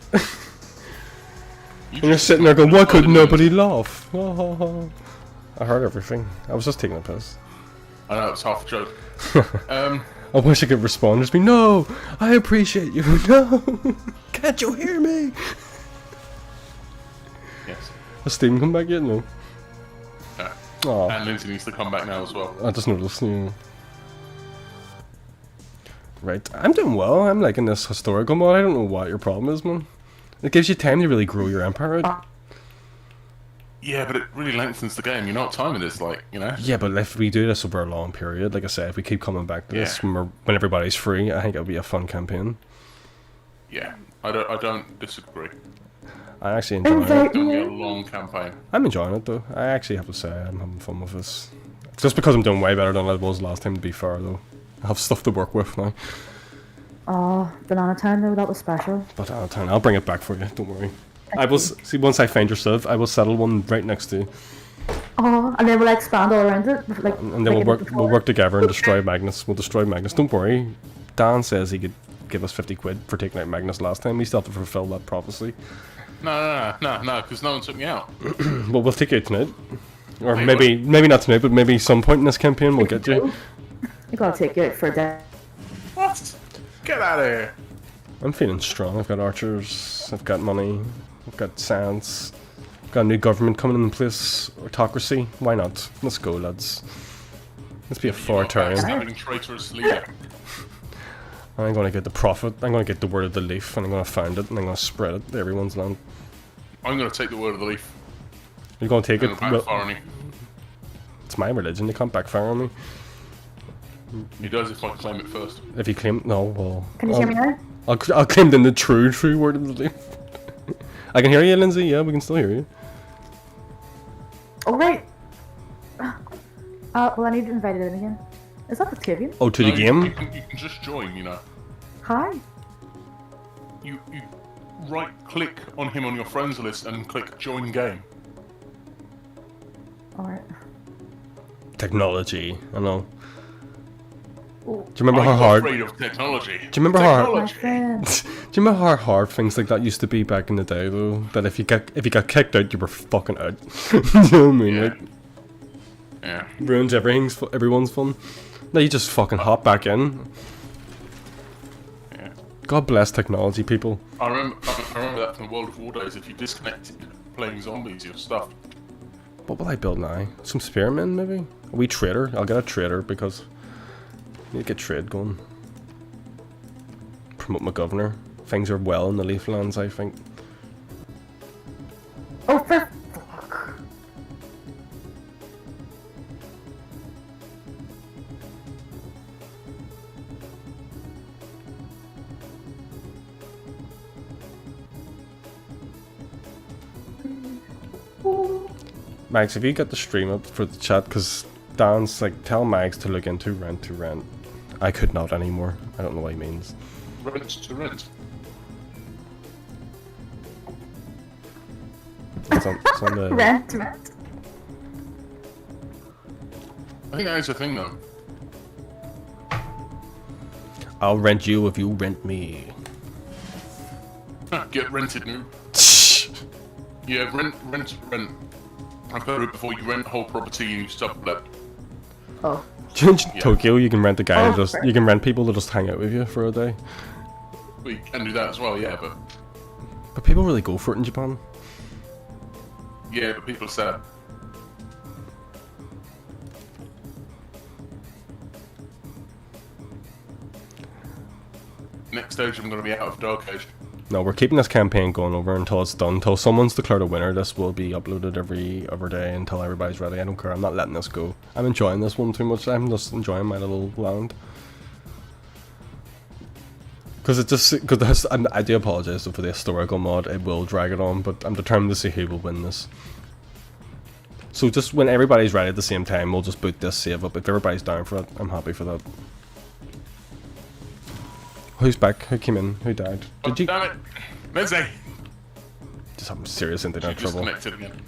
And you're sitting there going, why could nobody laugh? I heard everything. I was just taking a piss. I know, it's half a joke. I wish I could respond. Just be, no, I appreciate you. No, can't you hear me? Yes. Has Steven come back yet? No. Oh, And Lindsay needs to come back now as well. I just noticed. Right, I'm doing well. I'm liking this historical mod. I don't know what your problem is, man. It gives you time to really grow your empire. Right? Yeah, but it really lengthens the game. You know what time it is, like, you know? Yeah, but if we do this over a long period, like I said, if we keep coming back to this when everybody's free, I think it'll be a fun campaign. Yeah, I don't disagree. I actually enjoy it. It's going to be a long campaign. I'm enjoying it though. I actually have to say I'm having fun with this. It's just because I'm doing way better than I was last time, to be fair though. I have stuff to work with now. Oh, Banana Town though, that was special. But I'll bring it back for you, don't worry. I will see once I find your stuff, I will settle one right next to you. Oh, and then we'll expand all around it. Like, And then we'll work together and destroy Magnus. We'll destroy Magnus. Don't worry. Dan says he could give us 50 quid for taking out Magnus last time. We still have to fulfill that prophecy. No, because no one took me out. Well, we'll take you out tonight. Or Wait, maybe not tonight, but maybe some point in this campaign we'll get you. I gotta take you out for a day. What? Get out of here. I'm feeling strong. I've got archers, I've got money, I've got science, I've got a new government coming in place, autocracy. Why not? Let's go, lads. Let's be a authoritarian. Backstabbing traitorous leader. I'm gonna get the prophet, I'm gonna get the word of the leaf, and I'm gonna find it, and I'm gonna spread it to everyone's land. I'm going to take the word of the leaf. You're gonna take I'm it? going to backfire on you. It's my religion, you can't backfire on me. He does if I claim it first. If you claim, no, well... Can you hear me now? I'll claim then the true word of the leaf. I can hear you, Lindsay, yeah, we can still hear you. Oh, right. Well, I need to invite it in again. Is that Octavian? Oh, to the No, game? You can just join, you know. Hi. You right click on him on your friends list and click join game. Alright. Technology, I know. Oh, Do you remember how I'm hard... afraid of technology. Do you remember how my hard... friend. Do you remember how hard things like that used to be back in the day, though? That if you got kicked out, you were fucking out. You know what I mean? Yeah. Like, Yeah. ruins everyone's fun. Now you just fucking hop back in. Yeah. God bless technology, people. I remember that from the World of War days. If you disconnected playing zombies, you're stuffed. What will I build now? Some spearmen, maybe? A wee trader? I'll get a trader because I need to get trade going. Promote my governor. Things are well in the Leaflands, I think. Oh, for fuck. Max, have you got the stream up for the chat? Because Dan's like, tell Max to look into rent to rent. I could not anymore. I don't know what he means. Rent to rent. It's on the... Rent. I think that is a thing though. I'll rent you if you rent me. Get rented, noob. Yeah, rent. I've heard it before. You rent whole property, you sublet. Oh. In Tokyo, you can rent a guy Oh, that just... right. You can rent people that just hang out with you for a day. We can do that as well, yeah, but But people really go for it in Japan. yeah, but people are sad. Next stage, I'm going to be out of Dark Age. No, we're keeping this campaign going over until it's done. Until someone's declared a winner, this will be uploaded every other day until everybody's ready. I don't care. I'm not letting this go. I'm enjoying this one too much. I'm just enjoying my little land. Because it just... Because I do apologise for the historical mod. It will drag it on, but I'm determined to see who will win this. So just when everybody's ready at the same time, we'll just boot this save up. If everybody's down for it, I'm happy for that. Who's back? Who came in? Who died? Did you... Damn it! Lindsay! Just having serious She internet trouble. disconnected again.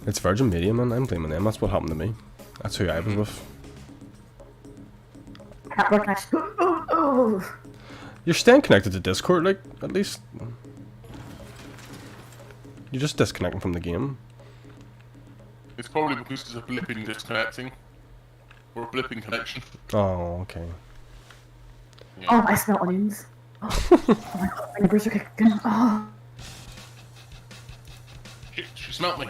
It's Virgin Media, man. I'm blaming them. That's what happened to me. That's who I was with. Can't work next. Oh. You're staying connected to Discord, like, at least. You're just disconnecting from the game. It's probably because there's a blip in disconnecting. Or a blip in connection. Oh, okay. Oh, I smell onions. Oh my god, my neighbors are kicking. Oh. Shit, she smelt me.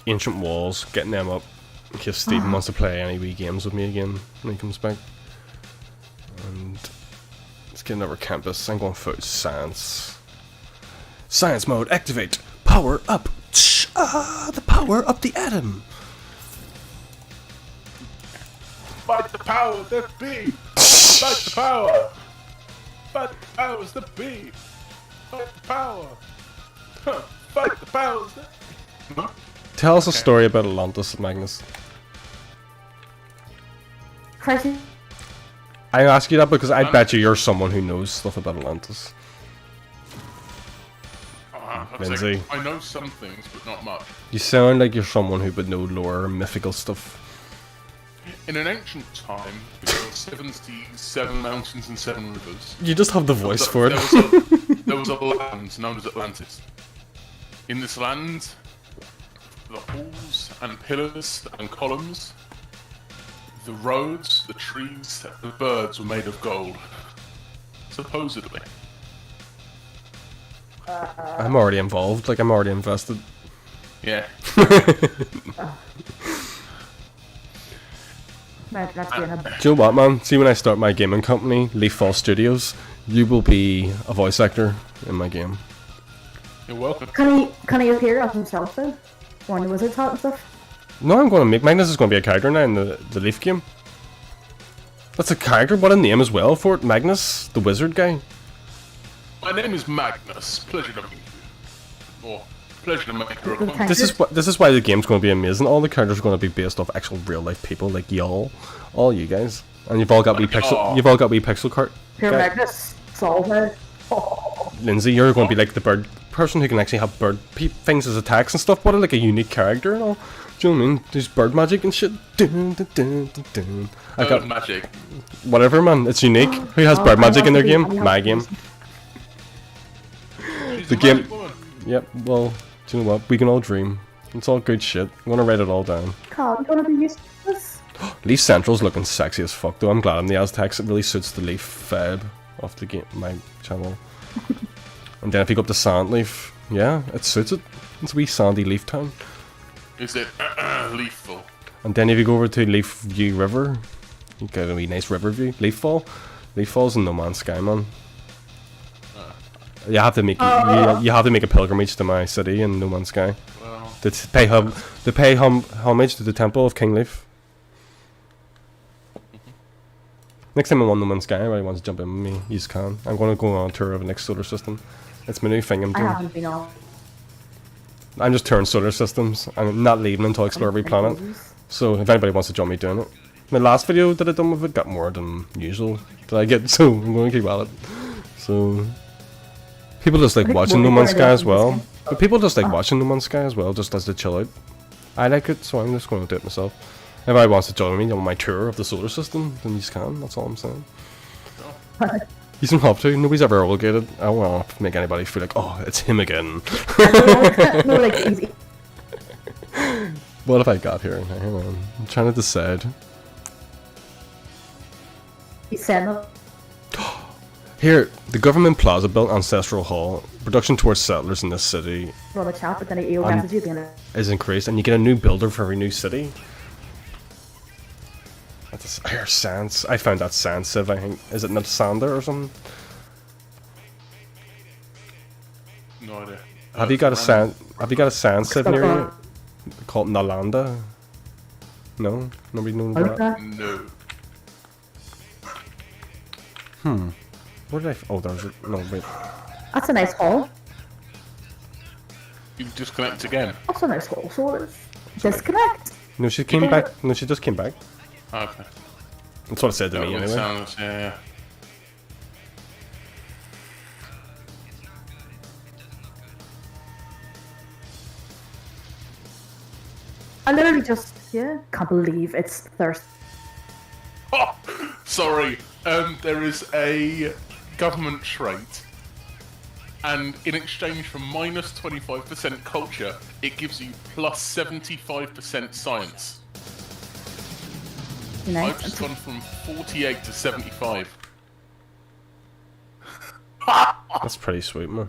ancient walls, getting them up in case Stephen wants to play any wee games with me again when he comes back. And let's get another campus. I'm going for science. Science mode, activate. Power up. The power of the atom. Fight the powers that be! Fight the power! Fight the powers that be! Fight the power! Huh. Fight the powers that be! Huh? Tell us a story about Atlantis, Magnus. Crazy. I ask you that because I bet you're someone who knows stuff about Atlantis. Lindsay. I know some things, but not much. You sound like you're someone who would know lore and mythical stuff. In an ancient time, there were 7 seas, 7 mountains, and 7 rivers. You just have the voice for it. There was a land known as Atlantis. In this land, the halls and pillars and columns, the roads, the trees, the birds were made of gold. Supposedly. I'm already involved, like I'm already invested. Yeah. Right, that's being a Do you know what, man? See, when I start my gaming company, Leafall Studios, you will be a voice actor in my game. You're welcome. Can he appear as himself though? Or in the wizard's hat and stuff? No, I'm going to make Magnus is going to be a character now in the Leaf game. That's a character. What a name as well for it, Magnus, the wizard guy. My name is Magnus. Pleasure to meet you. Or pleasure to make your acquaintance. This is why the game's going to be amazing. All the characters are going to be based off actual real life people like y'all, all you guys, and you've all got wee pixel. You've all got wee pixel cart. Pure Magnus. Solver. Lindsay, you're going to be like the bird person who can actually have bird things as attacks and stuff. What a like a unique character and all. Do you know what I mean? There's bird magic and shit. Dun, dun, dun, dun, dun. I got magic. Whatever, man. It's unique. Who has bird magic in their game? My game. The game. Yep. Well, do you know what? We can all dream. It's all good shit. I'm gonna write it all down. Carl, you gonna be used to this? Leaf Central's looking sexy as fuck though. I'm glad I'm the Aztecs. It really suits the Leaf vibe of the game, my channel. And then if you go up to Sandleaf, yeah, it suits it. It's a wee sandy leaf town. Is it lethal? And then if you go over to Leaf View River, you get a wee nice river view. Leaf Fall's in No Man's Sky, man. You have to make you have to make a pilgrimage to my city in No Man's Sky. Well, To pay homage to the Temple of King Leaf. Next time I'm on No Man's Sky, everybody wants to jump in with me, you can. I'm going to go on a tour of the next solar system. It's my new thing I'm I doing. haven't been on. I'm just touring solar systems. I'm not leaving until I explore every planet. So if anybody wants to join me doing it. My last video that I done with it got more than usual that I get, so I'm going to keep at it. So people just like watching No Man's Sky as well. But people just like watching No Man's Sky as well, just as they chill out. I like it, so I'm just going to do it myself. If anybody wants to join me on my tour of the solar system, then you can. That's all I'm saying. You don't have to. Nobody's ever obligated. I don't want to make anybody feel like, oh, it's him again. No, like easy. What have I got here? Hang on. I'm trying to decide. He's saying that. Here, the government plaza built Ancestral Hall. Production towards settlers in this city Run a chat, but then he'll message you again. is increased, and you get a new builder for every new city. That's here, Sans. I found that Sans Civ, I think. Is it not Sander or something? no idea. Have you got a Sans Civ near you? Called Nalanda? No? Nobody knows that? No. Where did I... Oh, there's... No, wait. That's a nice hall. You've disconnected again. That's a nice hall, so it is. Disconnect. No, she came back. No, she just came back. Okay. That's what it said to me, That anyway. sounds, yeah. I literally just, can't believe it's Thursday. Oh, sorry. There is a government trait, and in exchange for minus 25% culture, it gives you plus 75% science. I've Nice. just gone from 48 to 75. That's pretty sweet, man.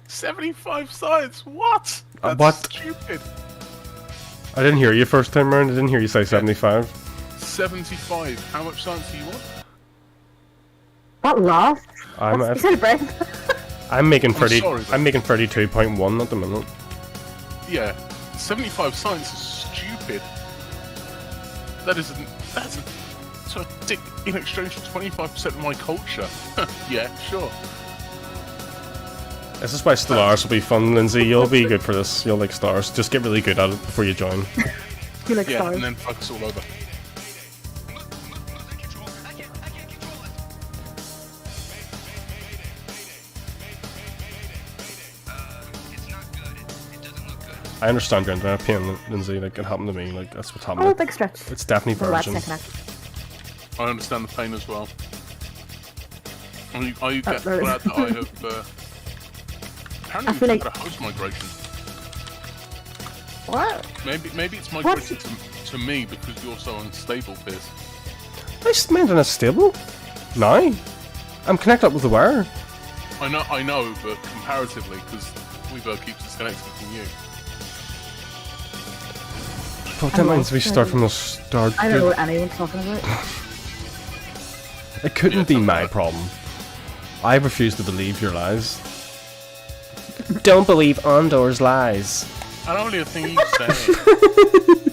75 science? What? That's What? stupid. I didn't hear you first time round. I didn't hear you say 75. 75. How much science do you want? What laugh? I'm You said brain. I'm making 30. sorry, but- I'm making 32.1 at the minute. Yeah. 75 science is stupid. That's so dick in exchange for 25% of my culture. Yeah, sure. This is why Stellaris will be fun, Lindsay. You'll be good for this. You'll like stars. Just get really good at it before you join. You like Yeah, stars. and then fuck us all over. I understand your internet pain, Lindsay. Like it happened to me. Like that's what's Oh, happening. big stretch. It's definitely Oh, that's virgin. connect. I understand the pain as well. I get there is. glad that I have. Apparently, I feel we've like- had a host migration. What? Maybe it's migrated to me because you're so unstable, Piers. I made an stable. Now, I'm connected up with the wire. I know, but comparatively, because Weaver keeps disconnecting from you. But that means we start from the start. I don't know what anyone's talking about. It couldn't Yeah, be something my like- problem. I refuse to believe your lies. Don't believe Ondor's lies. And only a thing you say.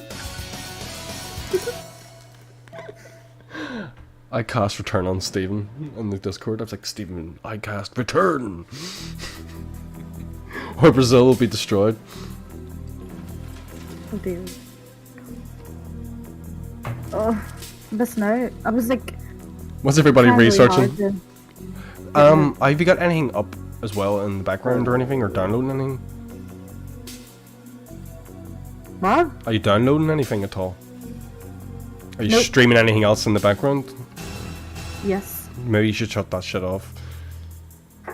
I cast return on Stephen in the Discord. I was like, Stephen, I cast return. Or Brazil will be destroyed. Oh dear. Oh, this now. I was like. What's everybody trying really researching? hard to- Have you got anything up as well in the background or anything, or downloading anything? What? Are you downloading anything at all? Are you Nope. streaming anything else in the background? Yes. Maybe you should shut that shit off.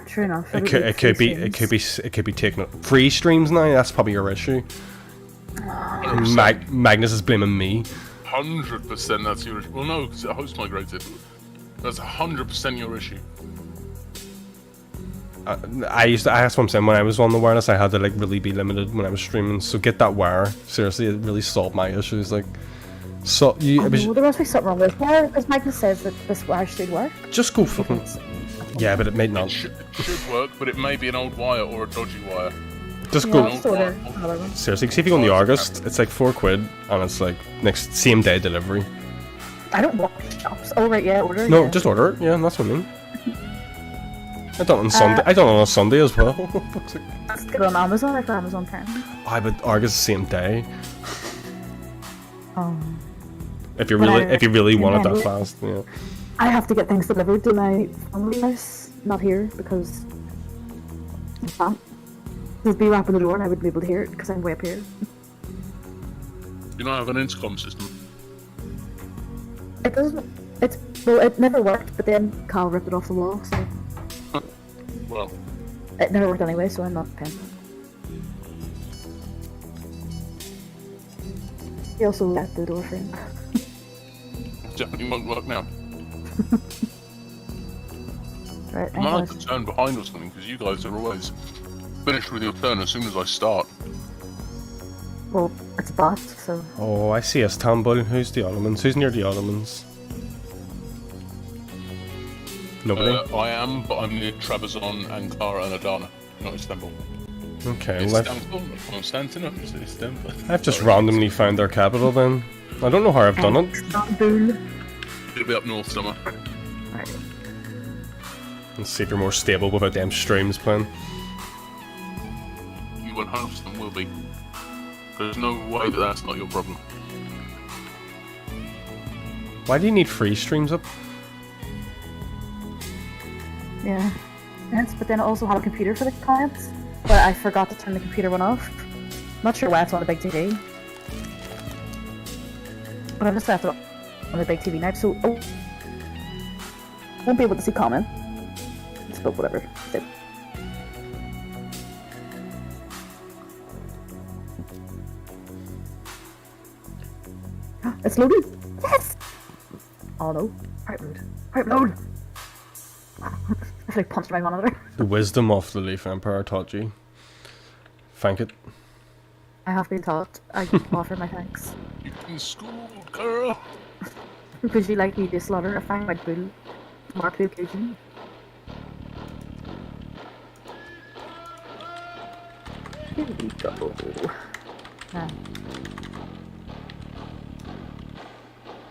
True enough. It could be taken up. Free streams now. That's probably your issue. Magnus is blaming me. 100% that's your issue. Well, no, because it host migrated. That's 100% your issue. That's what I'm saying. When I was on the wireless, I had to like really be limited when I was streaming. So get that wire. Seriously, it really solved my issues. Like, so you it was, There must be something wrong with this wire because Michael says that this wire should work. just go fucking. Yeah, but it may not. It should work, but it may be an old wire or a dodgy wire. Just Yeah, go. I'll just order another one. Seriously, see if you go on the August, it's like £4 and it's like next same day delivery. I don't walk shops. Oh right, yeah, order. No, yeah. just order it. Yeah, that's what I mean. I done it on Sunday. I done it on a Sunday as well. Let's get it on Amazon. Like Amazon Prime. But August the same day. If you But really want it that remember- fast, yeah. I have to get things delivered to my family house, not here, because I can't. There'd be a rap on the door and I wouldn't be able to hear it because I'm way up here. You don't have an intercom system. It doesn't. It never worked, but then Carl ripped it off the wall, so Well, it never worked anyway. So I'm not paying. He also left the door frame. it definitely won't work now. Right. I'm allowed anyways. to turn behind or something because you guys are always finished with your turn as soon as I start. Well, it's a bot, so Oh, I see Istanbul. Who's the Ottomans? Who's near the Ottomans? Nobody? I am, but I'm near Trabzon, Ankara, and Adana, not Istanbul. Okay, well, Istanbul, not Constantinople, it's Istanbul. I've just randomly found their capital then. I don't know how I've done it. Istanbul. It'll be up north somewhere. Right. Let's see if you're more stable without them streams playing. You 100% will be. There's no way that that's not your problem. Why do you need free streams up? Yeah. Yes, but then I also have a computer for the clients, but I forgot to turn the computer one off. Not sure why it's on the big TV. But I've just left it on the big TV now, so won't be able to see comment. But whatever. So, it's loaded! Yes! Oh no. Pipe load. Pipe load! I feel like punched my monitor. The wisdom of the Leaf Empire taught you. Thank it. I have been taught. I offer my thanks. You've been schooled, girl. Would you like me to slaughter a fang white bull from our occasion? Here we go. Ah.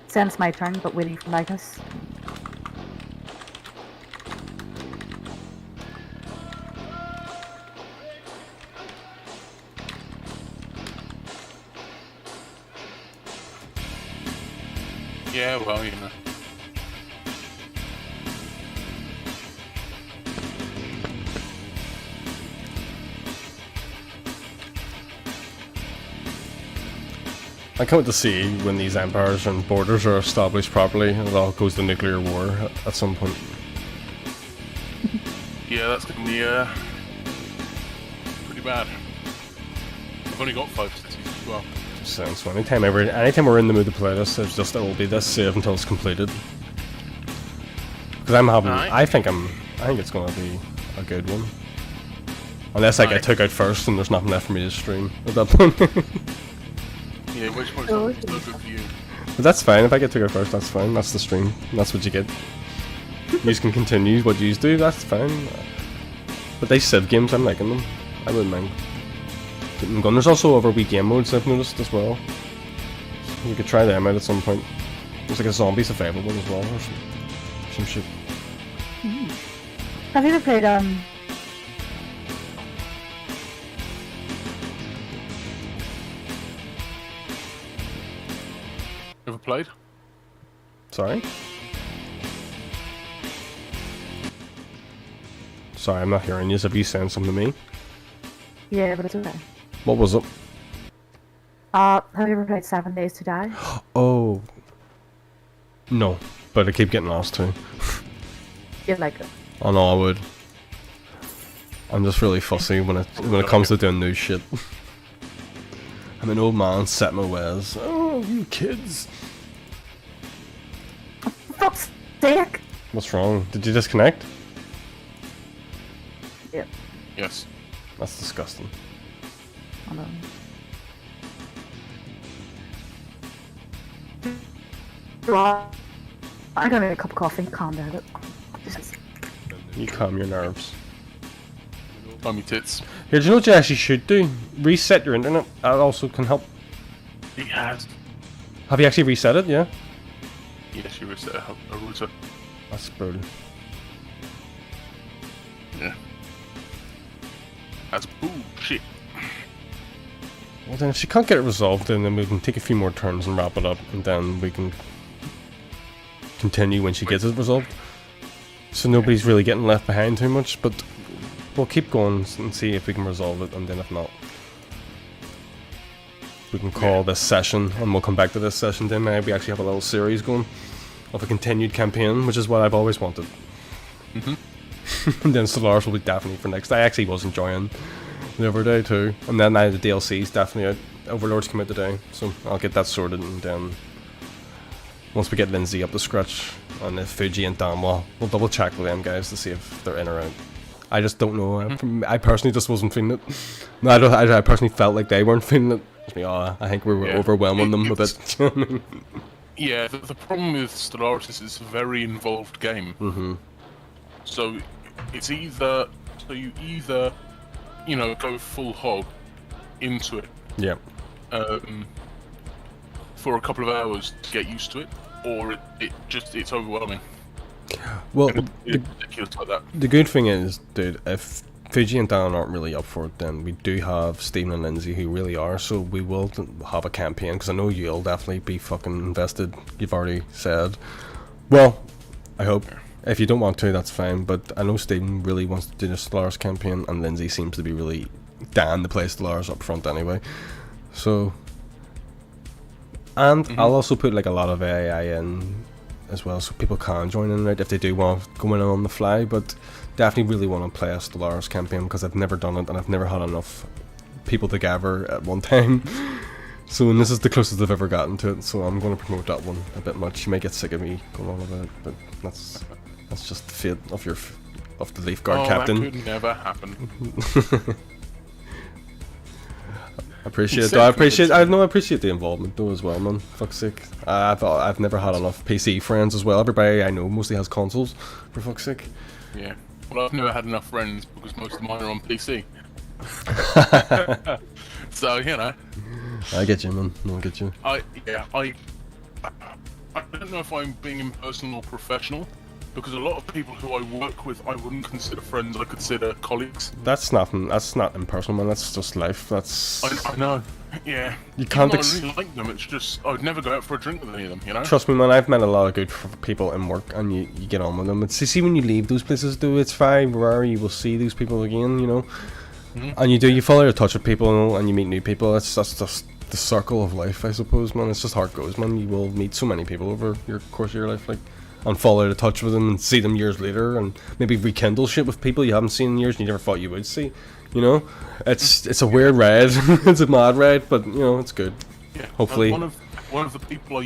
Sense my turn, but waiting for Midas. Yeah, well, you know. I can't wait to see when these empires and borders are established properly and it all goes to nuclear war at some point. Yeah, that's gonna be pretty bad. I've only got 5 cities as well. Sounds fun. Anytime we're in the mood to play this, it's just it will be this save until it's completed. Because Aye. I think it's gonna be a good one. Unless I get took out first and there's nothing left for me to stream at that point. Yeah, which one's Oh, no good for you? But that's fine. If I get took out first, that's fine. That's the stream. That's what you get. You can continue what you do. That's fine. But they Civ games, I'm liking them. I wouldn't mind getting them going. There's also other wee game modes I've noticed as well. So we could try them out at some point. There's like a zombie survival one as well, or some shit. Have you ever played Ever played? Sorry? Sorry, I'm not hearing you. Have you saying something to me? Yeah, but it's okay. What was it? Have you ever played 7 Days to Die? Oh. No, but I keep getting lost too. You like it? Oh no, I would. I'm just really fussy when it comes to doing new shit. I'm an old man set my ways. Oh, you kids. For fuck's sake! What's wrong? Did you disconnect? Yeah, Yes. That's disgusting. I know. Well, I'm gonna make a cup of coffee and calm down a bit. Just- You calm your nerves. Bummy tits. Here, do you know what you actually should do? Reset your internet. That also can help. He has. Have you actually reset it? Yeah? Yes, you reset a router. That's brutal. Yeah. That's bullshit. Well then, if she can't get it resolved, then we can take a few more turns and wrap it up, and then we can continue when she gets it resolved. So nobody's really getting left behind too much, but we'll keep going and see if we can resolve it, and then if not, we can call this session, and we'll come back to this session then. Maybe we actually have a little series going of a continued campaign, which is what I've always wanted. And then Stellaris will be definitely for next. I actually was enjoying the other day too, and then now the DLC's definitely out. Overlords come out today, so I'll get that sorted, and then once we get Lindsay up to scratch, and if Fuji and Dan, we'll double check with them guys to see if they're in or out. I just don't know. I personally just wasn't feeling it. No, I personally felt like they weren't feeling it. It's me, I think we were overwhelming them a bit. Yeah, the problem with Stellaris is it's a very involved game. Mm-hmm. So it's either you go full hog into it Yeah. For a couple of hours to get used to it, or it's overwhelming. Well, And it's ridiculous like that. the good thing is, dude, if Fuji and Dan aren't really up for it, then we do have Stephen and Lindsay who really are, so we will have a campaign, because I know you'll definitely be fucking invested, you've already said. Well, I hope. If you don't want to, that's fine, but I know Stephen really wants to do the Stellaris campaign, and Lindsay seems to be really down to play Stellaris up front anyway. So, and I'll also put like a lot of AI in as well, so people can join in, right, if they do want to go in on the fly, but definitely really want to play a Stellaris campaign, because I've never done it, and I've never had enough people together at one time. So, and this is the closest I've ever gotten to it, so I'm going to promote that one a bit much. You may get sick of me going on about it, but that's just the fate of of the Leaf Guard captain. That could never happen. Appreciate it. said Though. I for another appreciate. two. I appreciate the involvement though as well, man. Fuck's sake. I've never had enough PC friends as well. Everybody I know mostly has consoles. For fuck's sake. Yeah. Well, I've never had enough friends because most of mine are on PC. So you know, I get you, man. No, I get you. I don't know if I'm being impersonal or professional, because a lot of people who I work with I wouldn't consider friends. I consider colleagues. That's nothing. That's not impersonal, man. That's just life. That's. I know. Yeah. You can't Even though I really like them. It's just I'd never go out for a drink with any of them. You know. Trust me, man. I've met a lot of good people in work, and you get on with them. It's see when you leave those places, though, it's very rare you will see those people again. You know. And you fall out of touch with people and you meet new people. That's just the circle of life, I suppose, man. It's just how it goes, man. You will meet so many people over your course of your life, like, and fall out of touch with them and see them years later, and maybe rekindle shit with people you haven't seen in years and you never thought you would see. You know, it's a weird ride. It's a mad ride, but you know it's good. Yeah. Hopefully. One of the people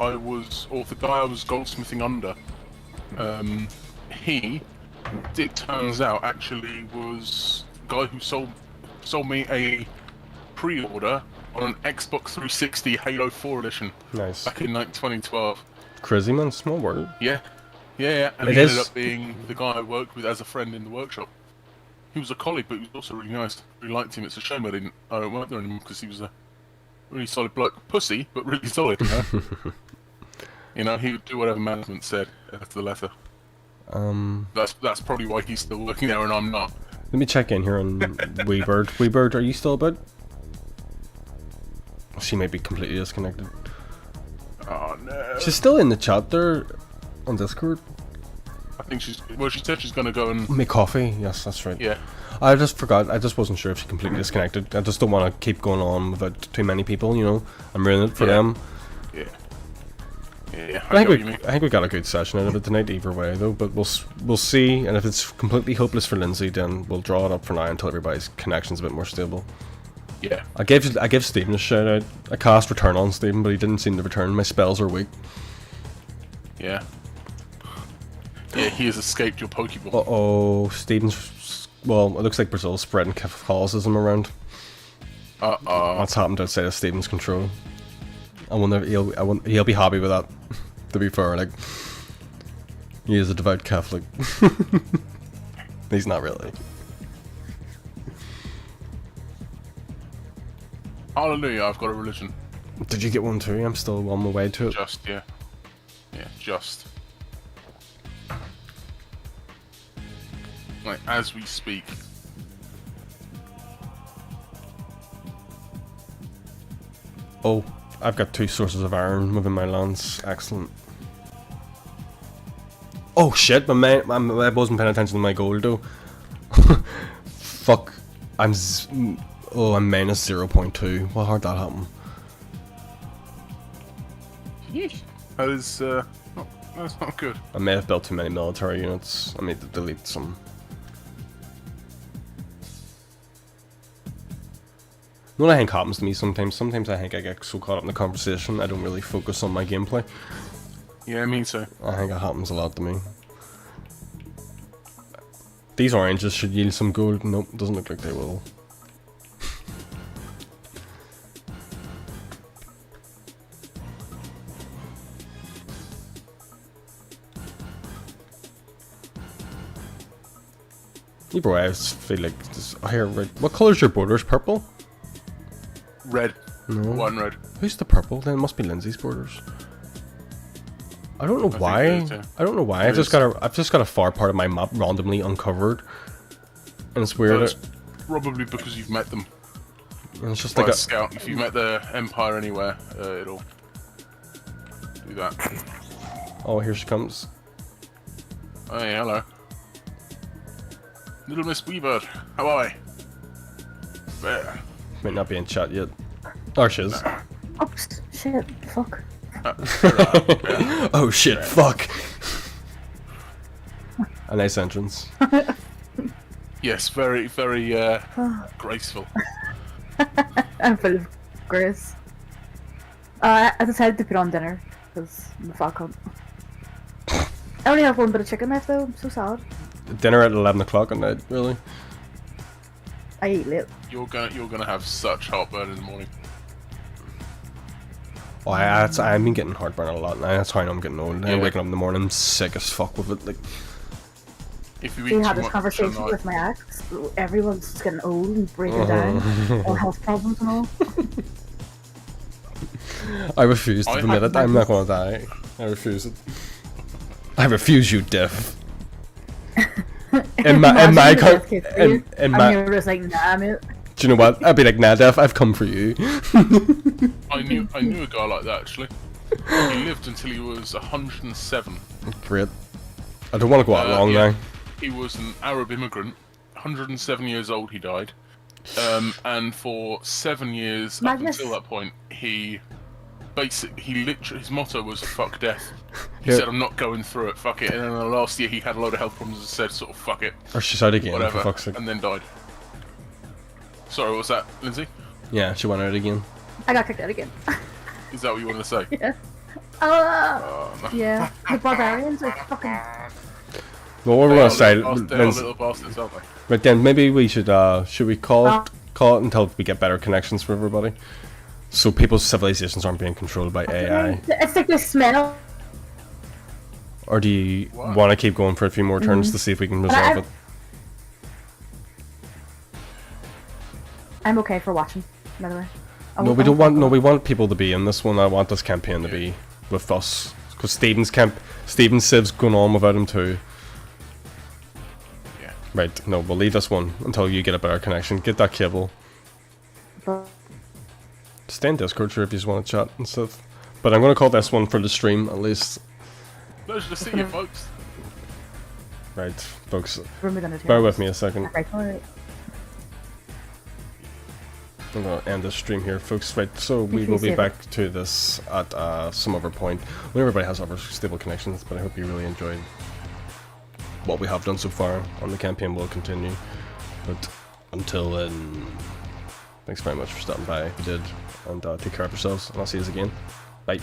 I was, or the guy I was goldsmithing under, he, it turns out, actually was the guy who sold me a pre-order on an Xbox 360 Halo 4 edition Nice. back in like 2012. Crazy, man. Small world. Yeah. And It he ended is. up being the guy I worked with as a friend in the workshop. He was a colleague, but he was also really nice. Really liked him. It's a shame I don't work there anymore because he was a really solid bloke. Pussy, but really solid. You know? You know, he would do whatever management said to the letter. That's probably why he's still working there and I'm not. Let me check in here on Weebird. Weebird, are you still about? She might be completely disconnected. Oh no. She's still in the chat there on Discord. I think she said she's gonna go and Make coffee. Yes, that's right. yeah. I just forgot. I just wasn't sure if she completely disconnected. I just don't want to keep going on without too many people, you know, and ruin it for Yeah. them. Yeah. I get what you mean. think we got a good session out of it tonight either way though. But we'll see. And if it's completely hopeless for Lindsay, then we'll draw it up for now until everybody's connection's a bit more stable. Yeah. I gave Stephen a shout out. I cast return on Stephen, but he didn't seem to return. My spells are weak. Yeah. Yeah, he has escaped your Pokeball. Oh, Stephen's. Well, it looks like Brazil's spreading Catholicism around. That's happened outside of Stephen's control. I wonder he'll be happy with that. To be fair, like he is a devout Catholic. He's not really. Hallelujah, I've got a religion. Did you get one too? I'm still on my way to it. Just, yeah. Yeah, just. Like, as we speak. Oh, I've got 2 sources of iron within my lands. Excellent. Oh shit! I wasn't paying attention to my gold though. Fuck! I'm minus 0.2. What hard that happen? That is, that's not good. I may have built too many military units. I need to delete some. You know what I think happens to me sometimes? Sometimes I think I get so caught up in the conversation I don't really focus on my gameplay. Yeah, me too. I think that happens a lot to me. These oranges should yield some gold. Nope, doesn't look like they will. Either way, I just feel like this, here, right. What colour's your borders? Purple? Red. No. One red. Who's the purple? Then it must be Lindsay's borders. I don't know think why. it is, yeah. I don't know why. It I've just is. got a far part of my map randomly uncovered, and it's weird. That's probably because you've met them And it's just by like a scout. If you met the Empire anywhere, it'll do that. oh, here she comes. Hey, hello. Little Miss Weebird, how are we? There. Might not be in chat yet. Or she is. Oops, shit, fuck. Oh shit! Fuck. A nice entrance. Yes, very, very graceful. I'm full of grace. I decided to put on dinner, because the fuck up. I only have one bit of chicken left though, I'm so sad. Dinner at 11 o'clock at night, really? I eat late. You're gonna have such heartburn in the morning. Oh, I've been getting heartburn a lot now. That's how I know I'm getting old. Yeah. I'm waking up in the morning sick as fuck with it. Like, If you We eat had too this much conversation tonight, with my ex. Everyone's getting old and breaking down, all health problems and all. I refuse to I admit have it. I'm not gonna die. I refuse it. I refuse, you diff. In my Imagine the con- best case for you, in and my, you're just like, nah, mate. do you know what? I'd be like, nah, Def, I've come for you. I knew a guy like that actually. He lived until he was 107. Great. I don't want to go out long yeah. now. He was an Arab immigrant. 107 years old, he died. And for 7 years Magnus. up until that point, he literally, his motto was "fuck death." He Yeah. said, "I'm not going through it, fuck it." And then the last year, he had a load of health problems and said, "Sort of fuck it, Or she's out again, whatever," for fuck's sake. and then died. Sorry, what was that, Lindsay? Yeah, she went out again. I got kicked out again. Is that what you wanted to say? Yeah. Oh, no. Yeah. The barbarians are fucking. Well, what we're gonna say, They're Lindsay- little bastards, aren't they? right then, maybe we should we call it until we get better connections for everybody, so people's civilizations aren't being controlled by AI. It's like the smell. Or do you What? want to keep going for a few more turns to see if we can But resolve it? I'm okay for watching, by the way. No, we don't want. No, we want people to be in this one. I want this campaign to be with us, because Steven's Civ's going on without him too. Yeah. Right. No, we'll leave this one until you get a better connection. Get that cable. Stay in Discord, sure, if you just want to chat and stuff. But I'm going to call this one for the stream at least. Pleasure to see you, folks. Right, folks. Bear Bear with me a second. Right, alright. I'm going to end this stream here, folks. Right, so we If will you be save back to this at some other point when everybody has other stable connections. But I hope you really enjoyed what we have done so far on the campaign. Will continue. But until then, thanks very much for stopping by if you did, and take care of yourselves, and I'll see you again. Bye.